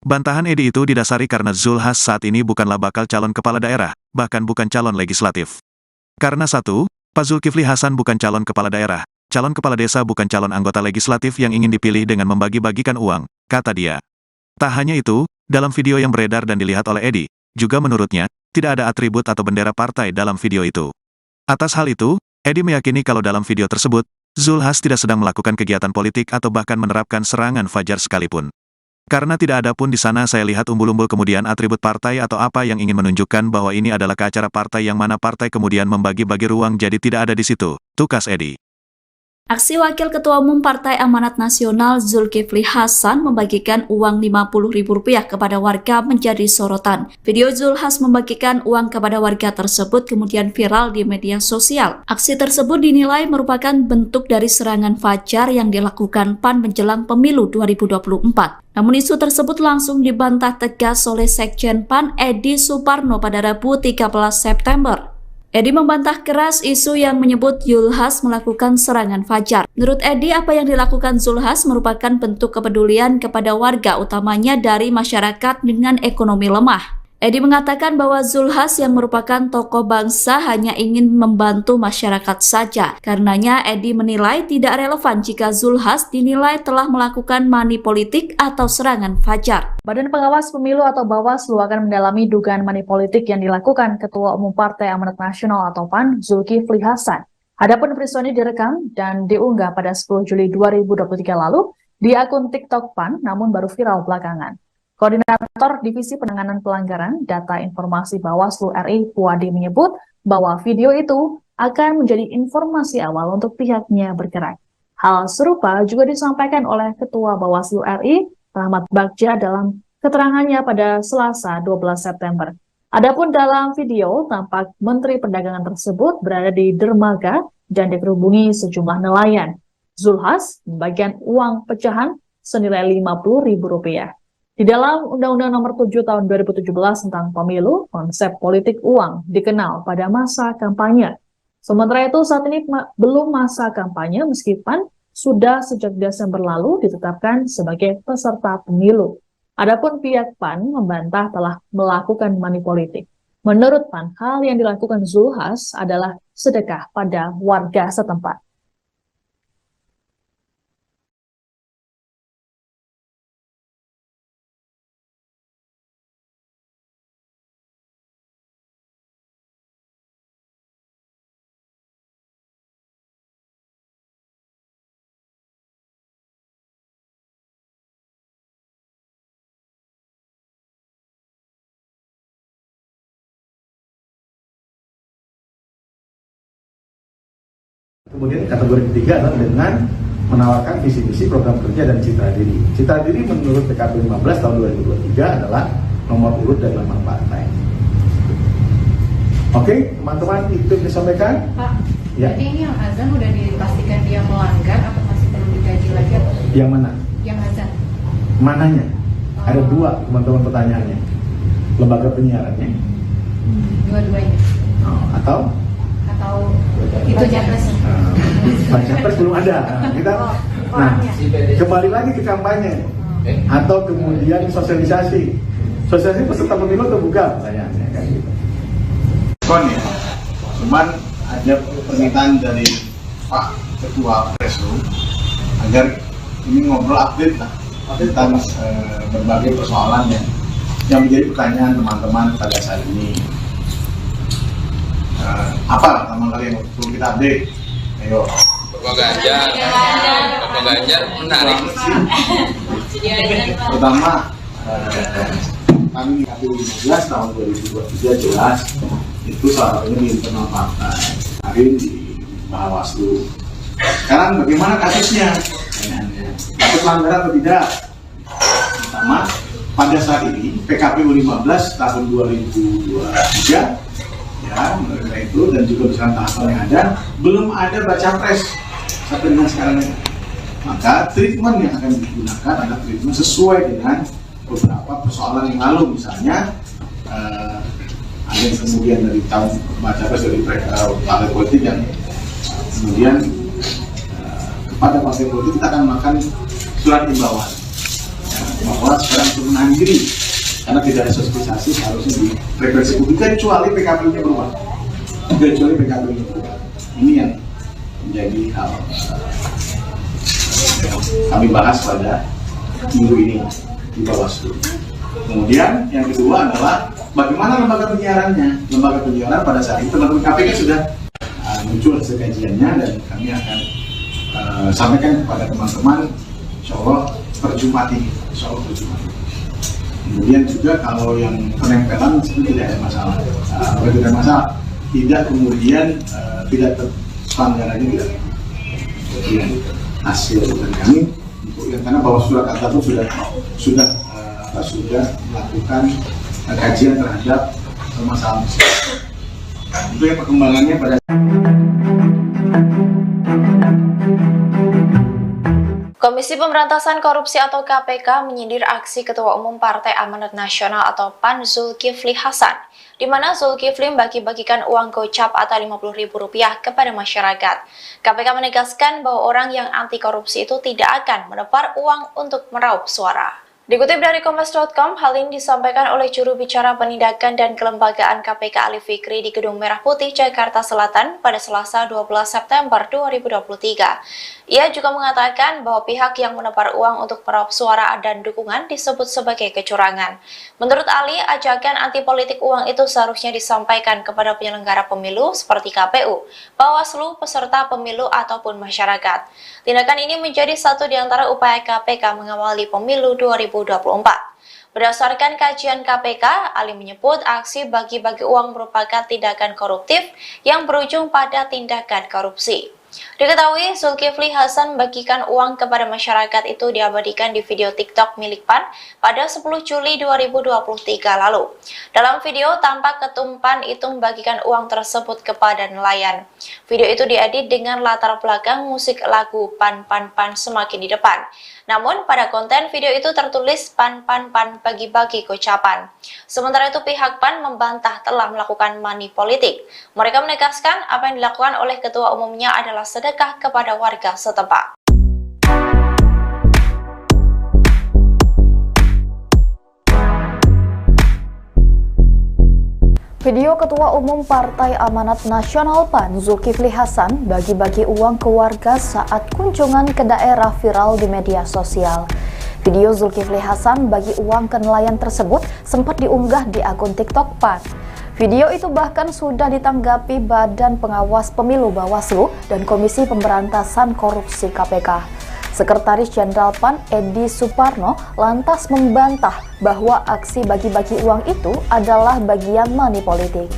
Bantahan Edi itu didasari karena Zulhas saat ini bukanlah bakal calon kepala daerah, bahkan bukan calon legislatif. Karena satu, Pak Zulkifli Hasan bukan calon kepala daerah, calon kepala desa bukan calon anggota legislatif yang ingin dipilih dengan membagi-bagikan uang, kata dia. Tak hanya itu, dalam video yang beredar dan dilihat oleh Edi, juga menurutnya, tidak ada atribut atau bendera partai dalam video itu. Atas hal itu, Edi meyakini kalau dalam video tersebut, Zulhas tidak sedang melakukan kegiatan politik atau bahkan menerapkan serangan fajar sekalipun. Karena tidak ada pun di sana saya lihat umbul-umbul kemudian atribut partai atau apa yang ingin menunjukkan bahwa ini adalah ke acara partai yang mana partai kemudian membagi-bagi ruang jadi tidak ada di situ, tukas Edi. Aksi Wakil Ketua Umum Partai Amanat Nasional Zulkifli Hasan membagikan uang Rp50.000 kepada warga menjadi sorotan. Video Zulhas membagikan uang kepada warga tersebut kemudian viral di media sosial. Aksi tersebut dinilai merupakan bentuk dari serangan fajar yang dilakukan PAN menjelang pemilu 2024. Namun isu tersebut langsung dibantah tegas oleh Sekjen PAN Edi Suparno pada Rabu 13 September. Edi membantah keras isu yang menyebut Zulhas melakukan serangan fajar. Menurut Edi, apa yang dilakukan Zulhas merupakan bentuk kepedulian kepada warga, utamanya dari masyarakat dengan ekonomi lemah. Edi mengatakan bahwa Zulhas yang merupakan tokoh bangsa hanya ingin membantu masyarakat saja. Karenanya Edi menilai tidak relevan jika Zulhas dinilai telah melakukan money politik atau serangan fajar. Badan Pengawas Pemilu atau Bawaslu akan mendalami dugaan money politik yang dilakukan Ketua Umum Partai Amanat Nasional atau PAN, Zulkifli Hasan. Adapun peristiwa ini direkam dan diunggah pada 10 Juli 2023 lalu di akun TikTok PAN, namun baru viral belakangan. Koordinator Divisi Penanganan Pelanggaran Data Informasi Bawaslu RI, Puadi, menyebut bahwa video itu akan menjadi informasi awal untuk pihaknya bergerak. Hal serupa juga disampaikan oleh Ketua Bawaslu RI, Rahmat Bagja, dalam keterangannya pada Selasa 12 September. Adapun dalam video, tampak Menteri Perdagangan tersebut berada di dermaga dan dikerubungi sejumlah nelayan. Zulhas membagikan uang pecahan senilai Rp50.000. Di dalam Undang-Undang Nomor 7 Tahun 2017 tentang Pemilu, konsep politik uang dikenal pada masa kampanye. Sementara itu saat ini belum masa kampanye meskipun sudah sejak Desember lalu ditetapkan sebagai peserta pemilu. Adapun pihak PAN membantah telah melakukan money politik. Menurut PAN, hal yang dilakukan Zulhas adalah sedekah pada warga setempat. Kemudian kategori ketiga adalah dengan menawarkan visi-misi program kerja dan citra diri. Citra diri menurut PKP 15 tahun 2023 adalah nomor urut dan nama partai. Oke, teman-teman, itu yang disampaikan. Pak, ya. Jadi ini yang azan udah dipastikan dia melanggar atau masih perlu dikaji lagi? Atau? Yang mana? Yang azan. Mananya? Ada dua, teman-teman, pertanyaannya. Lembaga penyiarannya. Dua-duanya. Atau itu Japres. Japres belum ada. Kita kembali lagi ke kampanye atau kemudian sosialisasi. Sosialisasi peserta pemilu terbuka pertanyaannya kan gitu. Ya. Cuman ada permintaan dari Pak Ketua Preslu agar ini ngobrol update lah tentang berbagai persoalan yang menjadi pertanyaan teman-teman pada saat ini. Apa teman kali yang perlu kita update? Ayo. Bapak Ganjar menarik. Pertama, kami KPU 15 tahun 2023 jelas itu salah satunya di internal partai, kemarin di Bawaslu. Sekarang bagaimana kasusnya? Ada pelanggaran atau tidak? Pertama, pada saat ini PKPU 15 tahun 2023 ya, mereka itu dan juga bersama tahapan yang ada belum ada baca pres sampai dengan sekarang ini. Maka treatment yang akan digunakan adalah treatment sesuai dengan beberapa persoalan yang lalu, misalnya ada yang kemudian dari tahun baca pres dari partai politik yang kemudian kepada partai politik kita akan melakukan surat imbauan bahwa sekarang untuk menahan diri karena tidak ada sosialisasi seharusnya di frekuensi publik kecuali PKPU-nya berubah. Kecuali PKPU-nya berubah. Ini yang menjadi hal kami bahas pada minggu ini di Bawaslu. Kemudian yang kedua adalah bagaimana lembaga penyiarannya. Lembaga penyiaran pada saat itu teman-teman KPK sudah muncul hasil kajiannya dan kami akan sampaikan kepada teman-teman, insya Allah per Jumat ini. Kemudian juga kalau yang penempelan itu tidak ada masalah. Tidak ada masalah. Tidak kemudian tidak pelanggarannya tidak. Kemudian hasil dari kami untuk yang karena bahwa surat kata itu sudah melakukan kajian terhadap permasalahan itu yang perkembangannya pada Komisi Pemberantasan Korupsi atau KPK menyindir aksi Ketua Umum Partai Amanat Nasional atau PAN Zulkifli Hasan, di mana Zulkifli bagi-bagikan uang gocap atau Rp50.000 kepada masyarakat. KPK menegaskan bahwa orang yang anti korupsi itu tidak akan menepar uang untuk meraup suara. Dikutip dari Kompas.com, hal ini disampaikan oleh juru bicara penindakan dan kelembagaan KPK Ali Fikri di Gedung Merah Putih, Jakarta Selatan pada Selasa 12 September 2023. Ia juga mengatakan bahwa pihak yang menepar uang untuk meraup suara dan dukungan disebut sebagai kecurangan. Menurut Ali, ajakan anti politik uang itu seharusnya disampaikan kepada penyelenggara pemilu seperti KPU, Bawaslu, peserta pemilu ataupun masyarakat. Tindakan ini menjadi satu di antara upaya KPK mengawali pemilu 2024. Berdasarkan kajian KPK, Ali menyebut aksi bagi-bagi uang merupakan tindakan koruptif yang berujung pada tindakan korupsi. Diketahui Zulkifli Hasan membagikan uang kepada masyarakat itu diabadikan di video TikTok milik PAN pada 10 Juli 2023 lalu. Dalam video tampak Ketum PAN itu membagikan uang tersebut kepada nelayan. Video itu diedit dengan latar belakang musik lagu PAN semakin di depan. Namun pada konten video itu tertulis PAN bagi-bagi gocapan. Sementara itu pihak PAN membantah telah melakukan money politik. Mereka menegaskan apa yang dilakukan oleh ketua umumnya adalah sedekah kepada warga setempat. Video Ketua Umum Partai Amanat Nasional PAN Zulkifli Hasan bagi-bagi uang ke warga saat kunjungan ke daerah viral di media sosial. Video Zulkifli Hasan bagi uang ke nelayan tersebut sempat diunggah di akun TikTok PAN. Video itu bahkan sudah ditanggapi Badan Pengawas Pemilu Bawaslu dan Komisi Pemberantasan Korupsi KPK. Sekretaris Jenderal PAN Edi Suparno lantas membantah bahwa aksi bagi-bagi uang itu adalah bagian money politik.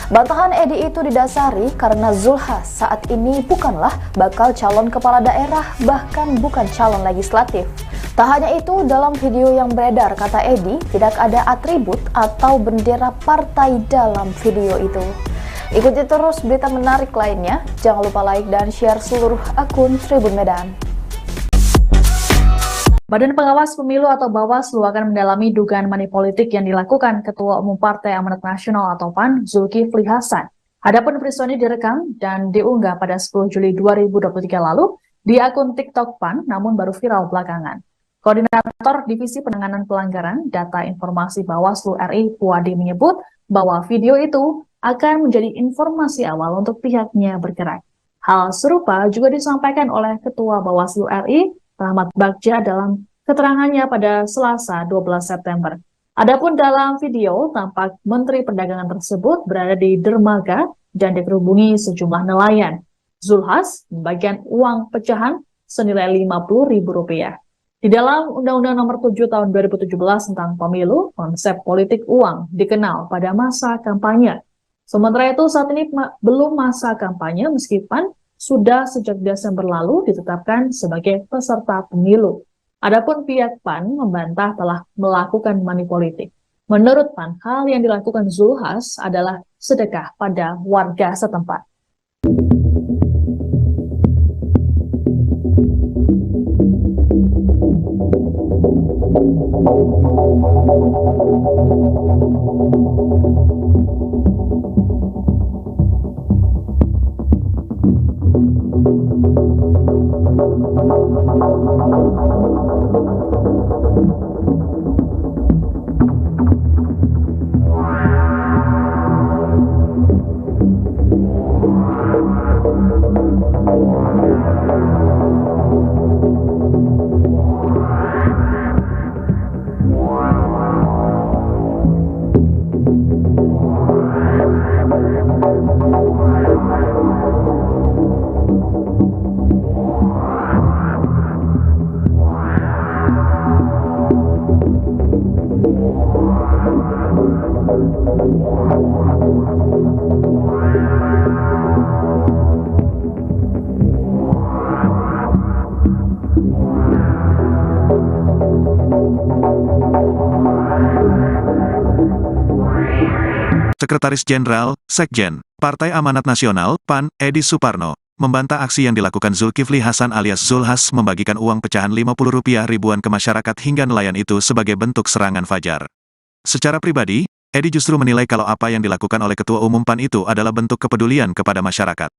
Bantahan Edi itu didasari karena Zulhas saat ini bukanlah bakal calon kepala daerah, bahkan bukan calon legislatif. Tak hanya itu, dalam video yang beredar, kata Edi, tidak ada atribut atau bendera partai dalam video itu. Ikuti terus berita menarik lainnya, jangan lupa like dan share seluruh akun Tribun Medan. Badan Pengawas Pemilu atau Bawaslu akan mendalami dugaan money politik yang dilakukan Ketua Umum Partai Amanat Nasional atau PAN Zulkifli Hasan. Adapun peristiwa ini direkam dan diunggah pada 10 Juli 2023 lalu di akun TikTok PAN, namun baru viral belakangan. Koordinator Divisi Penanganan Pelanggaran Data Informasi Bawaslu RI Puadi menyebut bahwa video itu akan menjadi informasi awal untuk pihaknya bergerak. Hal serupa juga disampaikan oleh Ketua Bawaslu RI Rahmat Bagja dalam keterangannya pada Selasa 12 September. Adapun dalam video, tampak Menteri Perdagangan tersebut berada di dermaga dan dikerubungi sejumlah nelayan. Zulhas membagikan uang pecahan senilai Rp50.000. Di dalam Undang-Undang Nomor 7 Tahun 2017 tentang Pemilu, konsep politik uang dikenal pada masa kampanye. Sementara itu saat ini belum masa kampanye meskipun sudah sejak Desember lalu ditetapkan sebagai peserta pemilu. Adapun pihak PAN membantah telah melakukan money politik. Menurut PAN, hal yang dilakukan Zulhas adalah sedekah pada warga setempat. Sekretaris Jenderal, Sekjen, Partai Amanat Nasional, PAN, Edi Suparno, membantah aksi yang dilakukan Zulkifli Hasan alias Zulhas membagikan uang pecahan Rp50 ribuan ke masyarakat hingga nelayan itu sebagai bentuk serangan fajar. Secara pribadi, Edi justru menilai kalau apa yang dilakukan oleh Ketua Umum PAN itu adalah bentuk kepedulian kepada masyarakat.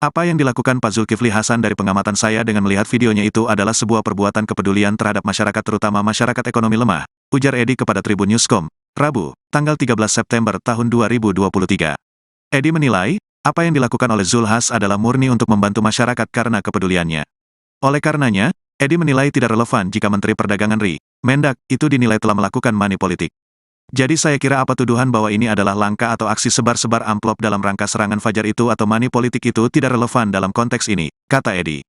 Apa yang dilakukan Pak Zulkifli Hasan dari pengamatan saya dengan melihat videonya itu adalah sebuah perbuatan kepedulian terhadap masyarakat terutama masyarakat ekonomi lemah, ujar Edi kepada Tribun Newscom, Rabu, tanggal 13 September tahun 2023. Edi menilai, apa yang dilakukan oleh Zulhas adalah murni untuk membantu masyarakat karena kepeduliannya. Oleh karenanya, Edi menilai tidak relevan jika Menteri Perdagangan RI, Mendak, itu dinilai telah melakukan money politik. Jadi saya kira apa tuduhan bahwa ini adalah langkah atau aksi sebar-sebar amplop dalam rangka serangan fajar itu atau money politik itu tidak relevan dalam konteks ini, kata Edi.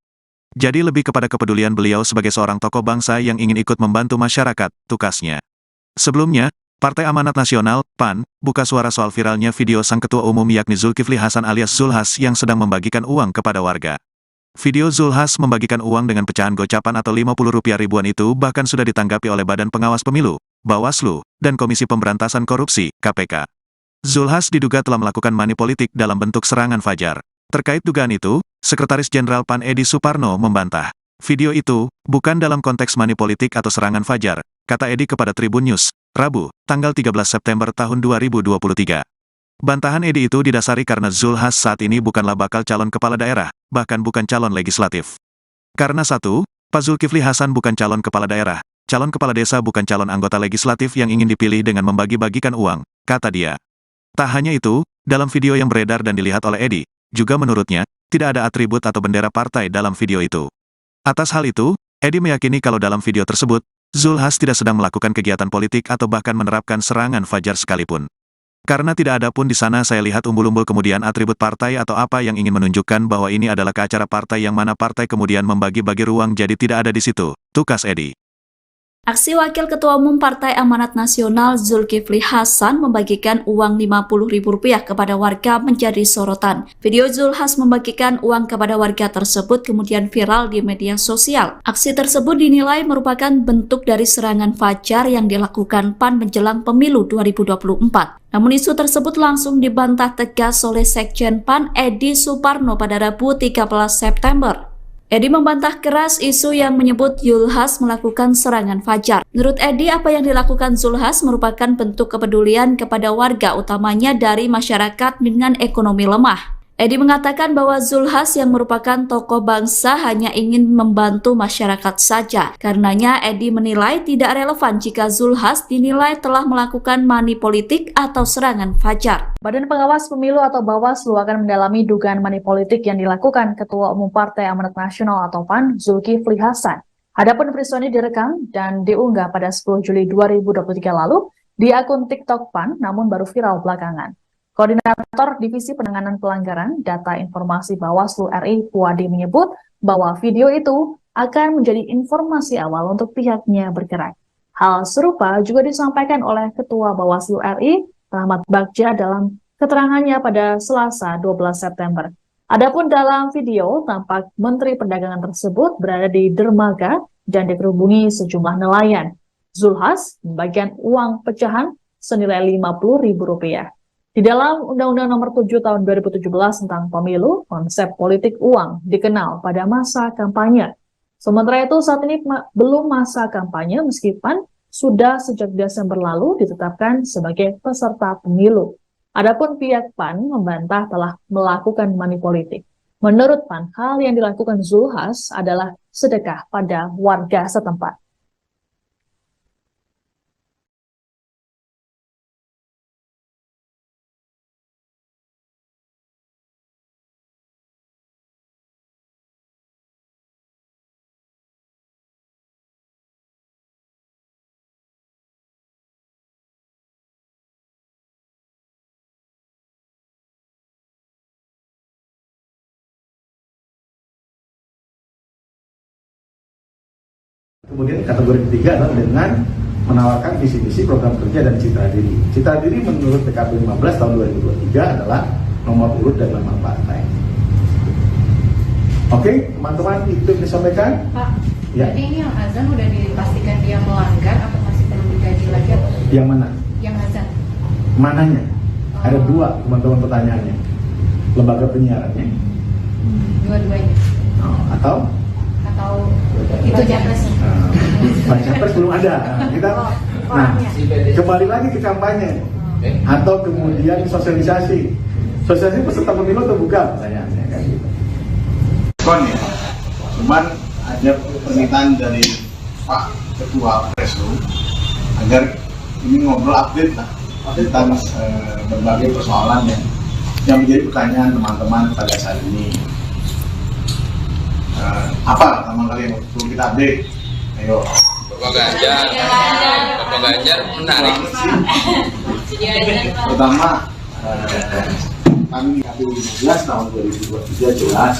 Jadi lebih kepada kepedulian beliau sebagai seorang tokoh bangsa yang ingin ikut membantu masyarakat, tukasnya. Sebelumnya, Partai Amanat Nasional, PAN, buka suara soal viralnya video sang ketua umum yakni Zulkifli Hasan alias Zulhas yang sedang membagikan uang kepada warga. Video Zulhas membagikan uang dengan pecahan gocapan atau Rp50 ribuan itu bahkan sudah ditanggapi oleh Badan Pengawas Pemilu, Bawaslu, dan Komisi Pemberantasan Korupsi, KPK. Zulhas diduga telah melakukan money politik dalam bentuk serangan fajar. Terkait dugaan itu, Sekretaris Jenderal PAN Edi Suparno membantah. Video itu bukan dalam konteks money politik atau serangan fajar, kata Edi kepada Tribun News, Rabu, tanggal 13 September tahun 2023. Bantahan Edi itu didasari karena Zulhas saat ini bukanlah bakal calon kepala daerah, bahkan bukan calon legislatif. Karena satu, Pak Zulkifli Hasan bukan calon kepala daerah, calon kepala desa bukan calon anggota legislatif yang ingin dipilih dengan membagi-bagikan uang, kata dia. Tak hanya itu, dalam video yang beredar dan dilihat oleh Edi, juga menurutnya, tidak ada atribut atau bendera partai dalam video itu. Atas hal itu, Edi meyakini kalau dalam video tersebut, Zulhas tidak sedang melakukan kegiatan politik atau bahkan menerapkan serangan fajar sekalipun. Karena tidak ada pun di sana saya lihat umbul-umbul kemudian atribut partai atau apa yang ingin menunjukkan bahwa ini adalah ke acara partai yang mana partai kemudian membagi-bagi ruang jadi tidak ada di situ, tukas Edi. Aksi Wakil Ketua Umum Partai Amanat Nasional Zulkifli Hasan membagikan uang Rp50.000 kepada warga menjadi sorotan. Video Zulhas membagikan uang kepada warga tersebut kemudian viral di media sosial. Aksi tersebut dinilai merupakan bentuk dari serangan fajar yang dilakukan PAN menjelang pemilu 2024. Namun isu tersebut langsung dibantah tegas oleh Sekjen PAN Edi Suparno pada Rabu 13 September. Edi membantah keras isu yang menyebut Zulhas melakukan serangan fajar. Menurut Edi, apa yang dilakukan Zulhas merupakan bentuk kepedulian kepada warga, utamanya dari masyarakat dengan ekonomi lemah. Edi mengatakan bahwa Zulhas yang merupakan tokoh bangsa hanya ingin membantu masyarakat saja. Karenanya Edi menilai tidak relevan jika Zulhas dinilai telah melakukan money politik atau serangan fajar. Badan Pengawas Pemilu atau Bawaslu akan mendalami dugaan money politik yang dilakukan Ketua Umum Partai Amanat Nasional atau PAN, Zulkifli Hasan. Adapun peristiwa ini direkam dan diunggah pada 10 Juli 2023 lalu di akun TikTok PAN, namun baru viral belakangan. Koordinator Divisi Penanganan Pelanggaran Data Informasi Bawaslu RI, Puadi, menyebut bahwa video itu akan menjadi informasi awal untuk pihaknya bergerak. Hal serupa juga disampaikan oleh Ketua Bawaslu RI, Rahmat Bagja, dalam keterangannya pada Selasa 12 September. Adapun dalam video, tampak Menteri Perdagangan tersebut berada di dermaga dan dikerubungi sejumlah nelayan. Zulhas membagikan uang pecahan senilai Rp50.000. Di dalam Undang-Undang Nomor 7 Tahun 2017 tentang Pemilu, konsep politik uang dikenal pada masa kampanye. Sementara itu saat ini belum masa kampanye meskipun sudah sejak Desember lalu ditetapkan sebagai peserta pemilu. Adapun pihak PAN membantah telah melakukan money politik. Menurut PAN, hal yang dilakukan Zulhas adalah sedekah pada warga setempat. Kemudian kategori ketiga adalah dengan menawarkan visi-misi program kerja dan citra diri. Citra diri menurut PKP 15 tahun 2023 adalah nomor urut dan nama partai. Oke, teman-teman, itu yang disampaikan. Pak, Ya. jadi ini yang azan udah dipastikan dia melanggar atau masih perlu dikaji lagi atau Yang mana? yang azan? Mananya? Ada dua, teman-teman, pertanyaannya. Lembaga penyiarannya. Dua-duanya Atau itu capres? baca pres belum ada. Nah, kembali lagi ke kampanye atau kemudian sosialisasi. Sosialisasi peserta pemilu atau bukan? Pertanyaannya kayak gitu. Ya, cuman ada permintaan dari Pak Ketua Preslu agar ini ngobrol update lah tentang berbagai persoalan yang menjadi pertanyaan teman-teman pada saat ini. Apa pertama kali yang perlu kita update? Ayo. Bapak Ganjar menarik. Pertama, kami di KPU 15 tahun 2023 jelas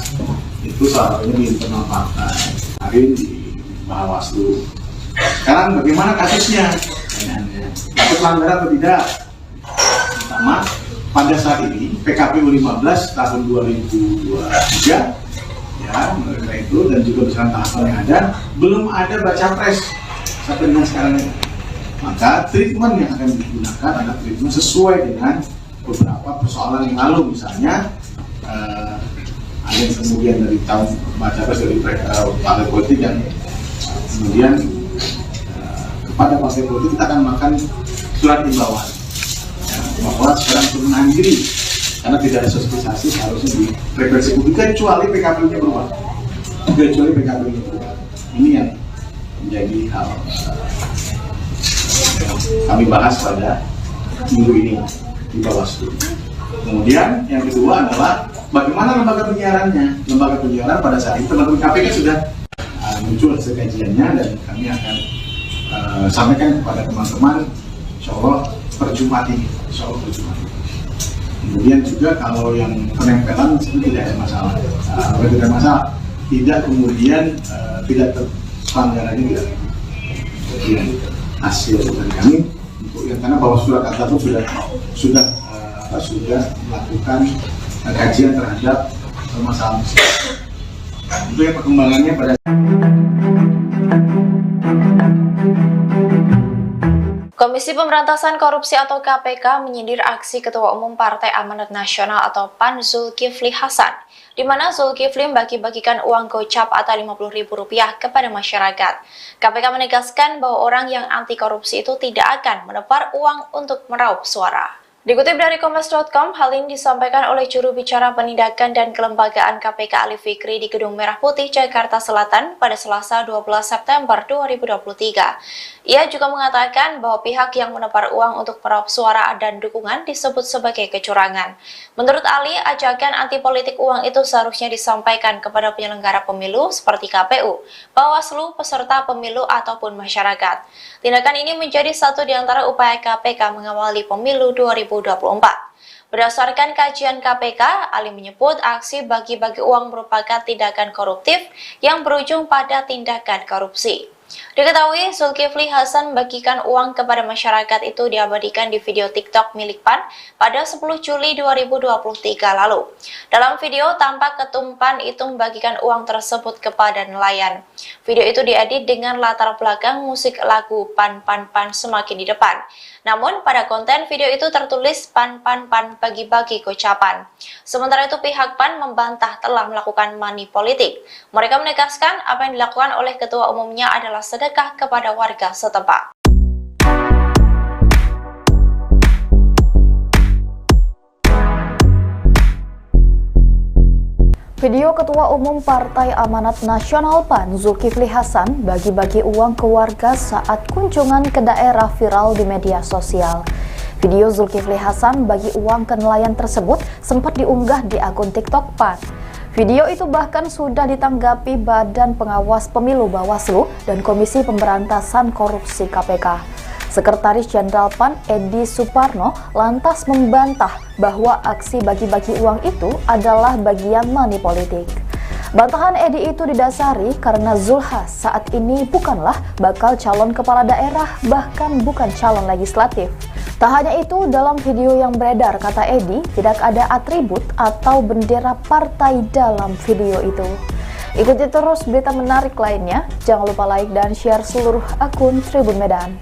itu salah satunya di internal partai, hari di Bawaslu. Sekarang bagaimana kasusnya? Kasus pelanggaran atau tidak? Pertama, pada saat ini PKPU 15 tahun 2023 ya, mengenai itu dan juga besaran tahapan yang ada, belum ada baca pres sampai dengan sekarang ini. Maka treatment yang akan digunakan adalah treatment sesuai dengan beberapa persoalan yang lalu, misalnya ada yang kemudian dari tahun baca pres dari partai politik dan kemudian kepada partai politik kita akan makan surat imbauan bahwa sekarang untuk menahan diri karena tidak ada sosialisasi harusnya di frekuensi publik kecuali PKP-nya berubah. Ini yang menjadi hal kami bahas pada minggu ini di Bawaslu. Kemudian yang kedua adalah bagaimana lembaga penyiarannya. Lembaga penyiaran pada saat itu teman-teman KPK sudah muncul hasil kajiannya dan kami akan sampaikan kepada teman-teman insya Allah per Jumat ini. Kemudian juga kalau yang penempelan sebenarnya tidak ada masalah. Tidak masalah, tidak kemudian tidak pelanggarannya tidak. Kemudian hasil dari kami untuk yang karena bahwa surat kata itu sudah melakukan kajian terhadap permasalahan. Itu yang perkembangannya pada. Komisi Pemberantasan Korupsi atau KPK menyindir aksi Ketua Umum Partai Amanat Nasional atau PAN Zulkifli Hasan, di mana Zulkifli membagi-bagikan uang gocap atau Rp50.000 kepada masyarakat. KPK menegaskan bahwa orang yang anti korupsi itu tidak akan menepar uang untuk meraup suara. Dikutip dari Kompas.com, hal ini disampaikan oleh juru bicara penindakan dan kelembagaan KPK Ali Fikri di Gedung Merah Putih, Jakarta Selatan pada Selasa 12 September 2023. Ia juga mengatakan bahwa pihak yang menepar uang untuk meraup suara dan dukungan disebut sebagai kecurangan. Menurut Ali, ajakan anti politik uang itu seharusnya disampaikan kepada penyelenggara pemilu seperti KPU, Bawaslu, peserta pemilu ataupun masyarakat. Tindakan ini menjadi satu di antara upaya KPK mengawali pemilu 2024. Berdasarkan kajian KPK, Ali menyebut aksi bagi-bagi uang merupakan tindakan koruptif yang berujung pada tindakan korupsi. Diketahui Zulkifli Hasan membagikan uang kepada masyarakat itu diabadikan di video TikTok milik PAN pada 10 Juli 2023 lalu. Dalam video tampak ketum PAN itu membagikan uang tersebut kepada nelayan. Video itu diedit dengan latar belakang musik lagu PAN semakin di depan. Namun pada konten video itu tertulis PAN bagi-bagi gocapan. Sementara itu pihak PAN membantah telah melakukan money politik. Mereka menegaskan apa yang dilakukan oleh ketua umumnya adalah sedekah kepada warga setempat. Video Ketua Umum Partai Amanat Nasional PAN Zulkifli Hasan bagi-bagi uang ke warga saat kunjungan ke daerah viral di media sosial. Video Zulkifli Hasan bagi uang ke nelayan tersebut sempat diunggah di akun TikTok PAN. Video itu bahkan sudah ditanggapi Badan Pengawas Pemilu Bawaslu dan Komisi Pemberantasan Korupsi KPK. Sekretaris Jenderal PAN Edi Suparno lantas membantah bahwa aksi bagi-bagi uang itu adalah bagian money politik. Bantahan Edi itu didasari karena Zulkifli saat ini bukanlah bakal calon kepala daerah, bahkan bukan calon legislatif. Tak hanya itu, dalam video yang beredar, kata Edi, tidak ada atribut atau bendera partai dalam video itu. Ikuti terus berita menarik lainnya. Jangan lupa like dan share seluruh akun Tribun Medan.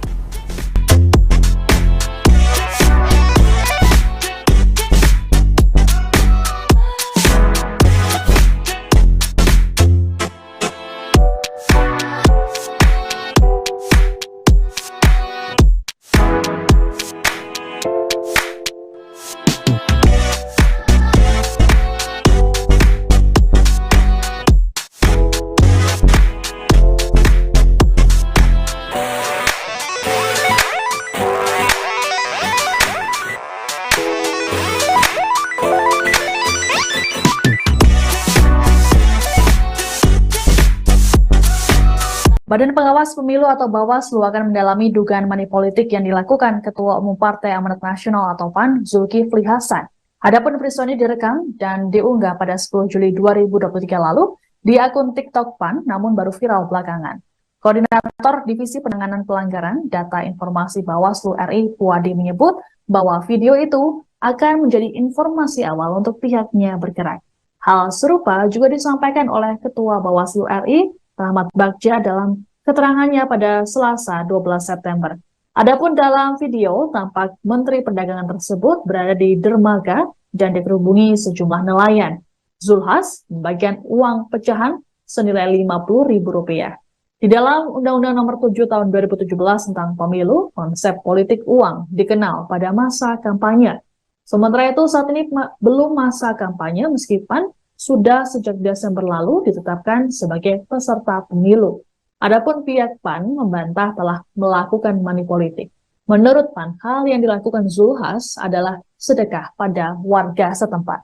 Badan Pengawas Pemilu atau Bawaslu akan mendalami dugaan money politik yang dilakukan Ketua Umum Partai Amanat Nasional atau PAN, Zulkifli Hasan. Adapun peristiwa ini direkam dan diunggah pada 10 Juli 2023 lalu di akun TikTok PAN, namun baru viral belakangan. Koordinator Divisi Penanganan Pelanggaran Data Informasi Bawaslu RI, Puadi, menyebut bahwa video itu akan menjadi informasi awal untuk pihaknya bergerak. Hal serupa juga disampaikan oleh Ketua Bawaslu RI, Rahmat Bagja, dalam keterangannya pada Selasa 12 September. Adapun dalam video, tampak Menteri Perdagangan tersebut berada di dermaga dan dikerubungi sejumlah nelayan. Zulkifli membagikan uang pecahan senilai Rp50.000. Di dalam Undang-Undang Nomor 7 Tahun 2017 tentang Pemilu, konsep politik uang dikenal pada masa kampanye. Sementara itu, saat ini belum masa kampanye meskipun sudah sejak Desember lalu ditetapkan sebagai peserta pemilu. Adapun pihak PAN membantah telah melakukan money politik. Menurut PAN, hal yang dilakukan Zulkifli adalah sedekah pada warga setempat.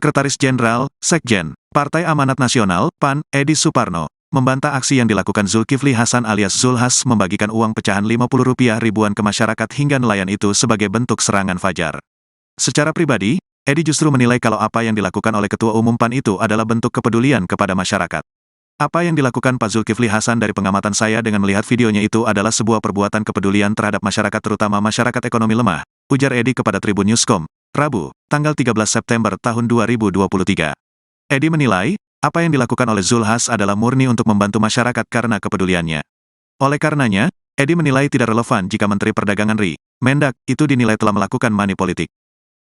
Sekretaris Jenderal, Sekjen, Partai Amanat Nasional, PAN, Edi Suparno, membantah aksi yang dilakukan Zulkifli Hasan alias Zulhas membagikan uang pecahan Rp50 ribuan ke masyarakat hingga nelayan itu sebagai bentuk serangan fajar. Secara pribadi, Edi justru menilai kalau apa yang dilakukan oleh Ketua Umum PAN itu adalah bentuk kepedulian kepada masyarakat. Apa yang dilakukan Pak Zulkifli Hasan dari pengamatan saya dengan melihat videonya itu adalah sebuah perbuatan kepedulian terhadap masyarakat terutama masyarakat ekonomi lemah, ujar Edi kepada Tribun Newscom, Rabu, tanggal 13 September tahun 2023. Edi menilai, apa yang dilakukan oleh Zulhas adalah murni untuk membantu masyarakat karena kepeduliannya. Oleh karenanya, Edi menilai tidak relevan jika Menteri Perdagangan RI, Mendak, itu dinilai telah melakukan money politik.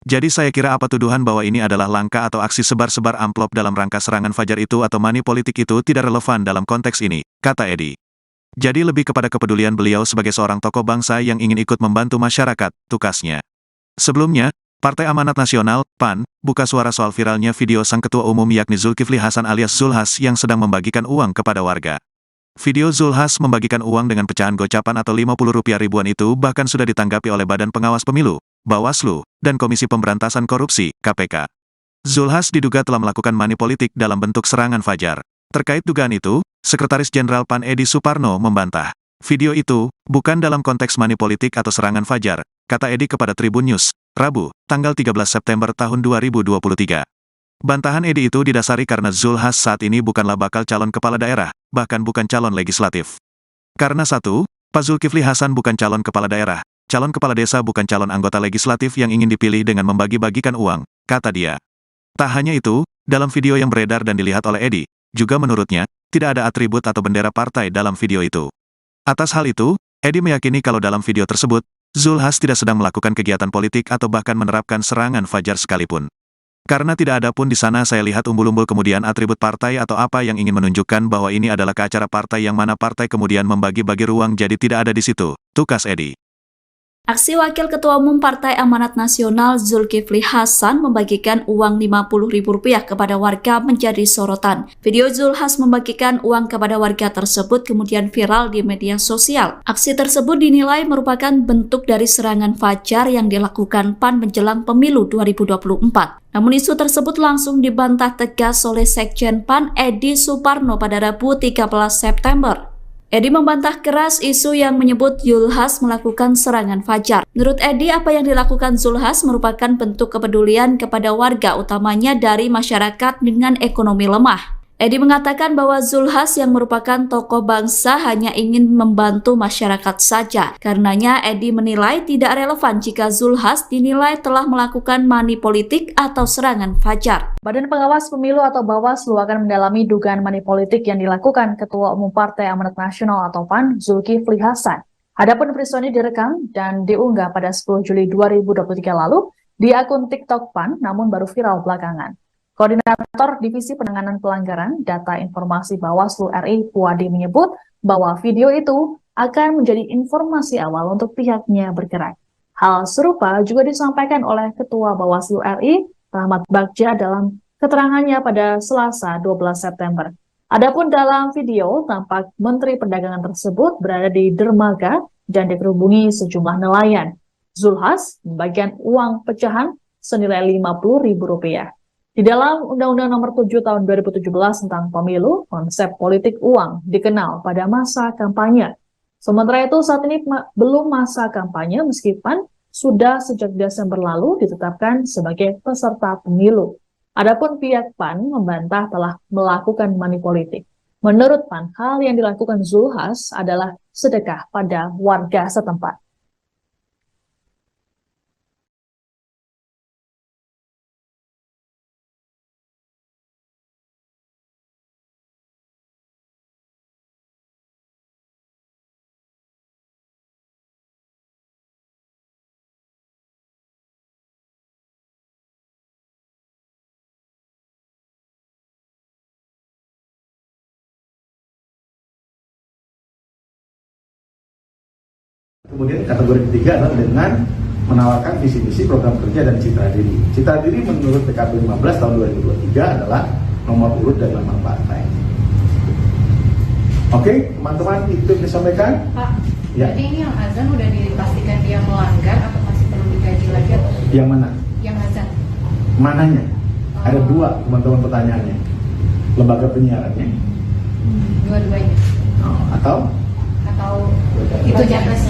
Jadi saya kira apa tuduhan bahwa ini adalah langkah atau aksi sebar-sebar amplop dalam rangka serangan fajar itu atau money politik itu tidak relevan dalam konteks ini, kata Edi. Jadi lebih kepada kepedulian beliau sebagai seorang tokoh bangsa yang ingin ikut membantu masyarakat, tukasnya. Sebelumnya, Partai Amanat Nasional, PAN, buka suara soal viralnya video sang ketua umum yakni Zulkifli Hasan alias Zulhas yang sedang membagikan uang kepada warga. Video Zulhas membagikan uang dengan pecahan gocapan atau Rp50 ribuan itu bahkan sudah ditanggapi oleh Badan Pengawas Pemilu, Bawaslu, dan Komisi Pemberantasan Korupsi, KPK. Zulhas diduga telah melakukan money politik dalam bentuk serangan fajar. Terkait dugaan itu, Sekretaris Jenderal PAN Edi Suparno membantah. Video itu bukan dalam konteks money politik atau serangan fajar, kata Edi kepada Tribun News, Rabu, tanggal 13 September tahun 2023. Bantahan Edi itu didasari karena Zulhas saat ini bukanlah bakal calon kepala daerah, bahkan bukan calon legislatif. Karena satu, Pak Zulkifli Hasan bukan calon kepala daerah, calon kepala desa bukan calon anggota legislatif yang ingin dipilih dengan membagi-bagikan uang, kata dia. Tak hanya itu, dalam video yang beredar dan dilihat oleh Edi, juga menurutnya, tidak ada atribut atau bendera partai dalam video itu. Atas hal itu, Edi meyakini kalau dalam video tersebut, Zulhas tidak sedang melakukan kegiatan politik atau bahkan menerapkan serangan fajar sekalipun. Karena tidak ada pun di sana saya lihat umbul-umbul kemudian atribut partai atau apa yang ingin menunjukkan bahwa ini adalah ke acara partai yang mana partai kemudian membagi-bagi ruang jadi tidak ada di situ, tukas Edi. Aksi Wakil Ketua Umum Partai Amanat Nasional Zulkifli Hasan membagikan uang Rp50.000 kepada warga menjadi sorotan. Video Zulhas membagikan uang kepada warga tersebut kemudian viral di media sosial. Aksi tersebut dinilai merupakan bentuk dari serangan fajar yang dilakukan PAN menjelang pemilu 2024. Namun isu tersebut langsung dibantah tegas oleh Sekjen PAN Edi Suparno pada Rabu 13 September. Edi membantah keras isu yang menyebut Zulhas melakukan serangan fajar. Menurut Edi, apa yang dilakukan Zulhas merupakan bentuk kepedulian kepada warga, utamanya dari masyarakat dengan ekonomi lemah. Edi mengatakan bahwa Zulhas yang merupakan tokoh bangsa hanya ingin membantu masyarakat saja. Karenanya Edi menilai tidak relevan jika Zulhas dinilai telah melakukan money politik atau serangan fajar. Badan Pengawas Pemilu atau Bawaslu akan mendalami dugaan money politik yang dilakukan Ketua Umum Partai Amanat Nasional atau PAN, Zulkifli Hasan. Adapun peristiwa ini direkam dan diunggah pada 10 Juli 2023 lalu di akun TikTok PAN, namun baru viral belakangan. Koordinator Divisi Penanganan Pelanggaran Data Informasi Bawaslu RI, Puadi, menyebut bahwa video itu akan menjadi informasi awal untuk pihaknya bergerak. Hal serupa juga disampaikan oleh Ketua Bawaslu RI, Rahmat Bagja, dalam keterangannya pada Selasa 12 September. Adapun dalam video, tampak Menteri Perdagangan tersebut berada di dermaga dan dikerubungi sejumlah nelayan. Zulhas membagikan uang pecahan senilai Rp50.000. Di dalam Undang-Undang Nomor 7 Tahun 2017 tentang Pemilu, konsep politik uang dikenal pada masa kampanye. Sementara itu saat ini belum masa kampanye meskipun sudah sejak Desember lalu ditetapkan sebagai peserta pemilu. Adapun pihak PAN membantah telah melakukan money politik. Menurut PAN, hal yang dilakukan Zulhas adalah sedekah pada warga setempat. Kemudian kategori ketiga adalah dengan menawarkan visi-misi program kerja dan citra diri. Citra diri menurut PKP 15 tahun 2023 adalah nomor urut dan nama partai. Oke, teman-teman, itu yang disampaikan. Pak, ya. Jadi ini yang azan udah dipastikan dia melanggar atau masih perlu dikaji lagi atau? Yang mana? Yang azan. Mananya? Ada dua, teman-teman, pertanyaannya. Lembaga penyiarannya. Dua-duanya. Atau itu capres.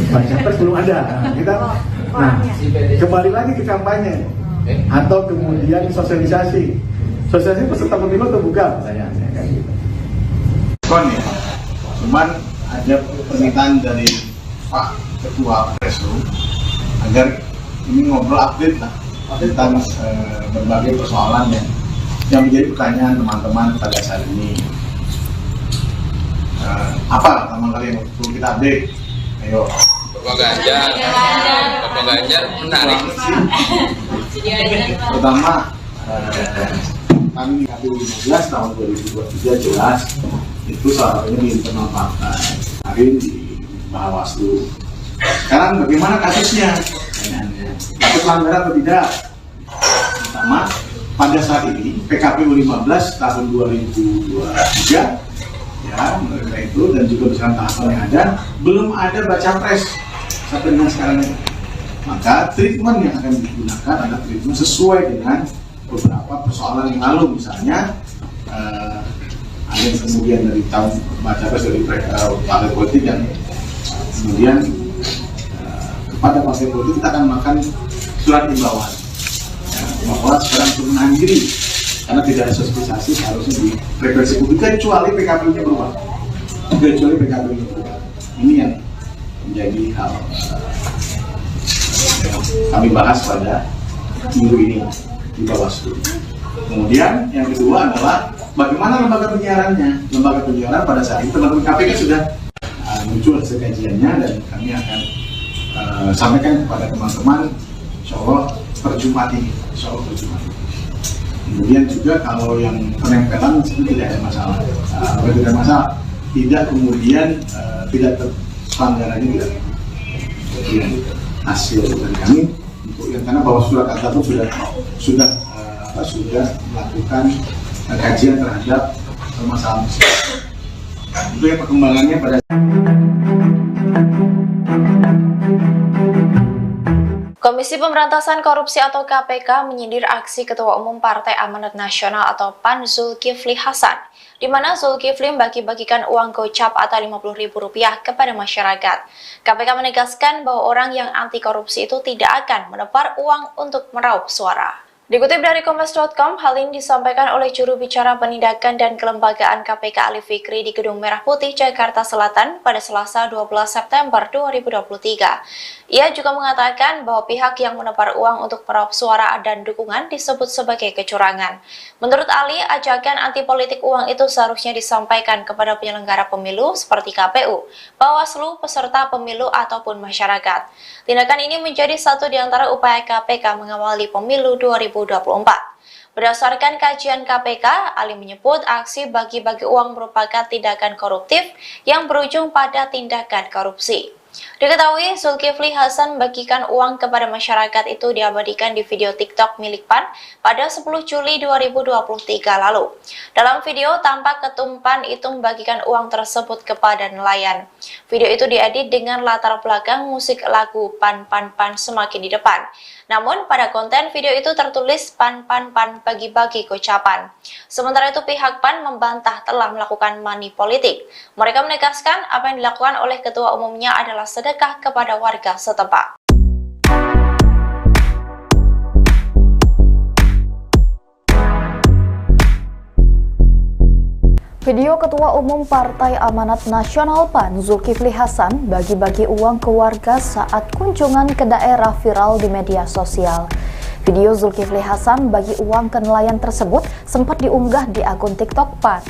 Baca pres belum ada. Kembali lagi ke kampanye atau kemudian sosialisasi. Sosialisasi peserta pemilu terbuka pertanyaannya kayak gitu. Ya, cuman ada permintaan dari Pak Ketua Preslu agar ini ngobrol update lah tentang berbagai persoalan yang menjadi pertanyaan teman-teman pada saat ini. Apa pertama kali yang perlu kita update? Ayo. Bapak Ganjar menarik. Pertama, kami di KPU 15 tahun 2023 jelas itu salah satunya di internal partai, hari di Bawaslu. Sekarang bagaimana kasusnya? Ada pelanggaran atau tidak? Pertama, pada saat ini PKPU 15 tahun 2023 ya, mereka itu dan juga bersama tahapan yang ada belum ada baca pres sampai dengan sekarang ini. Maka treatment yang akan digunakan adalah treatment sesuai dengan beberapa persoalan yang lalu, misalnya ada yang kemudian dari tahun baca pres dari partai politik yang kemudian kepada partai politik kita akan melakukan surat imbauan bahwa sekarang turunkan diri karena tidak ada sosialisasi seharusnya di frekuensi publik kecuali PKP-nya berubah. kecuali PKB itu. Ini yang menjadi hal kami bahas pada minggu ini di Bawaslu. Kemudian yang kedua adalah bagaimana lembaga penyiarannya. Lembaga penyiaran pada saat itu teman-teman KPK sudah muncul hasil kajiannya dan kami akan sampaikan kepada teman-teman insya Allah per Jumat ini. Kemudian juga kalau yang penempelan itu tidak ada masalah. Tidak ada masalah. Tidak kemudian tidak pelanggarannya tidak. Kemudian hasil dari kami untuk yang karena Bawaslu Surakarta itu sudah melakukan kajian terhadap permasalahan itu yang perkembangannya pada Komisi Pemberantasan Korupsi atau KPK menyindir aksi Ketua Umum Partai Amanat Nasional atau PAN Zulkifli Hasan, di mana Zulkifli bagi-bagikan uang gocap atau Rp50.000 kepada masyarakat. KPK menegaskan bahwa orang yang anti korupsi itu tidak akan menebar uang untuk meraup suara. Dikutip dari Kompas.com, hal ini disampaikan oleh juru bicara penindakan dan kelembagaan KPK Ali Fikri di Gedung Merah Putih, Jakarta Selatan pada Selasa 12 September 2023. Ia juga mengatakan bahwa pihak yang menebar uang untuk meraup suara dan dukungan disebut sebagai kecurangan. Menurut Ali, ajakan anti politik uang itu seharusnya disampaikan kepada penyelenggara pemilu seperti KPU, Bawaslu, peserta pemilu ataupun masyarakat. Tindakan ini menjadi satu di antara upaya KPK mengawali pemilu 2024. Berdasarkan kajian KPK, Ali menyebut aksi bagi-bagi uang merupakan tindakan koruptif yang berujung pada tindakan korupsi. Diketahui Zulkifli Hasan membagikan uang kepada masyarakat itu diabadikan di video TikTok milik PAN pada 10 Juli 2023 lalu. Dalam video tampak Ketum PAN itu membagikan uang tersebut kepada nelayan. Video itu diedit dengan latar belakang musik lagu PAN semakin di depan. Namun pada konten video itu tertulis PAN bagi-bagi gocapan. Sementara itu pihak PAN membantah telah melakukan money politik. Mereka menegaskan apa yang dilakukan oleh ketua umumnya adalah sedekah kepada warga setempat. Video Ketua Umum Partai Amanat Nasional PAN Zulkifli Hasan bagi-bagi uang ke warga saat kunjungan ke daerah viral di media sosial. Video Zulkifli Hasan bagi uang ke nelayan tersebut sempat diunggah di akun TikTok PAN.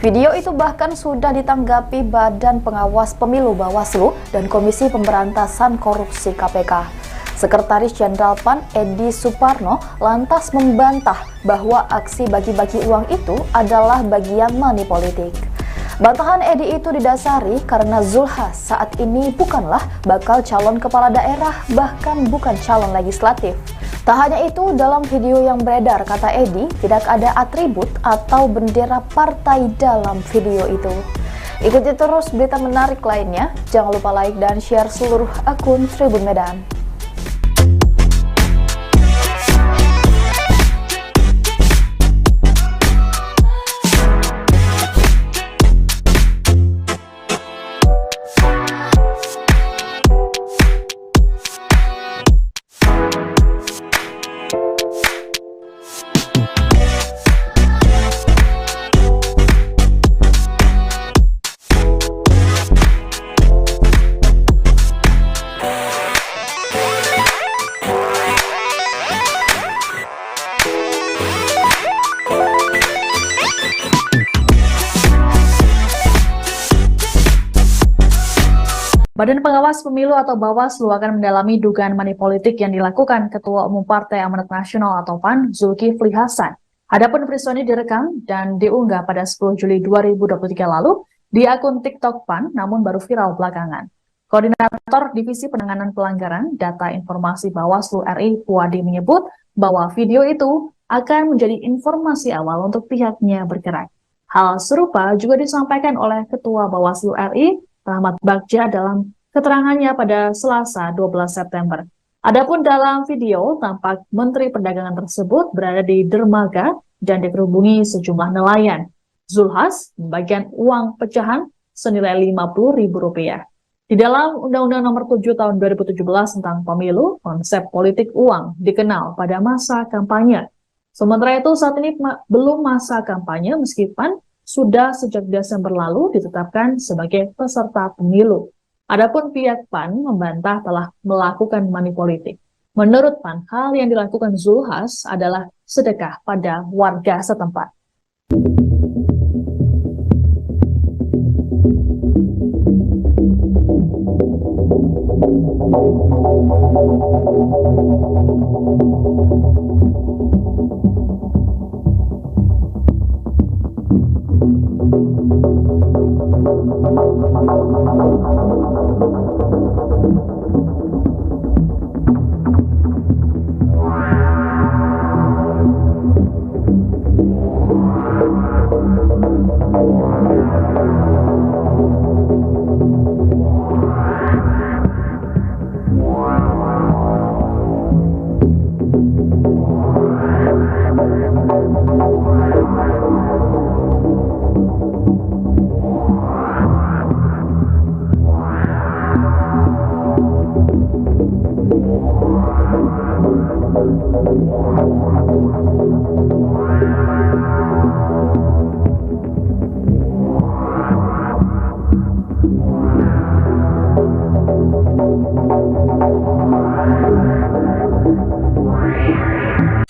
Video itu bahkan sudah ditanggapi Badan Pengawas Pemilu Bawaslu dan Komisi Pemberantasan Korupsi KPK. Sekretaris Jenderal PAN Edi Suparno lantas membantah bahwa aksi bagi-bagi uang itu adalah bagian money politik. Bantahan Edi itu didasari karena Zulhas saat ini bukanlah bakal calon kepala daerah, bahkan bukan calon legislatif. Tak hanya itu, dalam video yang beredar, kata Edi, tidak ada atribut atau bendera partai dalam video itu. Ikuti terus berita menarik lainnya, jangan lupa like dan share seluruh akun Tribun Medan. Badan Pengawas Pemilu atau Bawaslu akan mendalami dugaan money politik yang dilakukan Ketua Umum Partai Amanat Nasional atau PAN Zulkifli Hasan. Adapun peristiwa ini direkam dan diunggah pada 10 Juli 2023 lalu di akun TikTok PAN, namun baru viral belakangan. Koordinator Divisi Penanganan Pelanggaran Data Informasi Bawaslu RI Puadi menyebut bahwa video itu akan menjadi informasi awal untuk pihaknya bergerak. Hal serupa juga disampaikan oleh Ketua Bawaslu RI Rahmat Bagja dalam keterangannya pada Selasa 12 September. Adapun dalam video, tampak Menteri Perdagangan tersebut berada di dermaga dan dikerubungi sejumlah nelayan. Zulhas membagikan uang pecahan senilai Rp50.000. Di dalam Undang-Undang Nomor 7 Tahun 2017 tentang Pemilu, konsep politik uang dikenal pada masa kampanye. Sementara itu saat ini belum masa kampanye meskipun sudah sejak Desember lalu ditetapkan sebagai peserta pemilu. Adapun pihak PAN membantah telah melakukan money politik. Menurut PAN, hal yang dilakukan Zulkifli Hasan adalah sedekah pada warga setempat.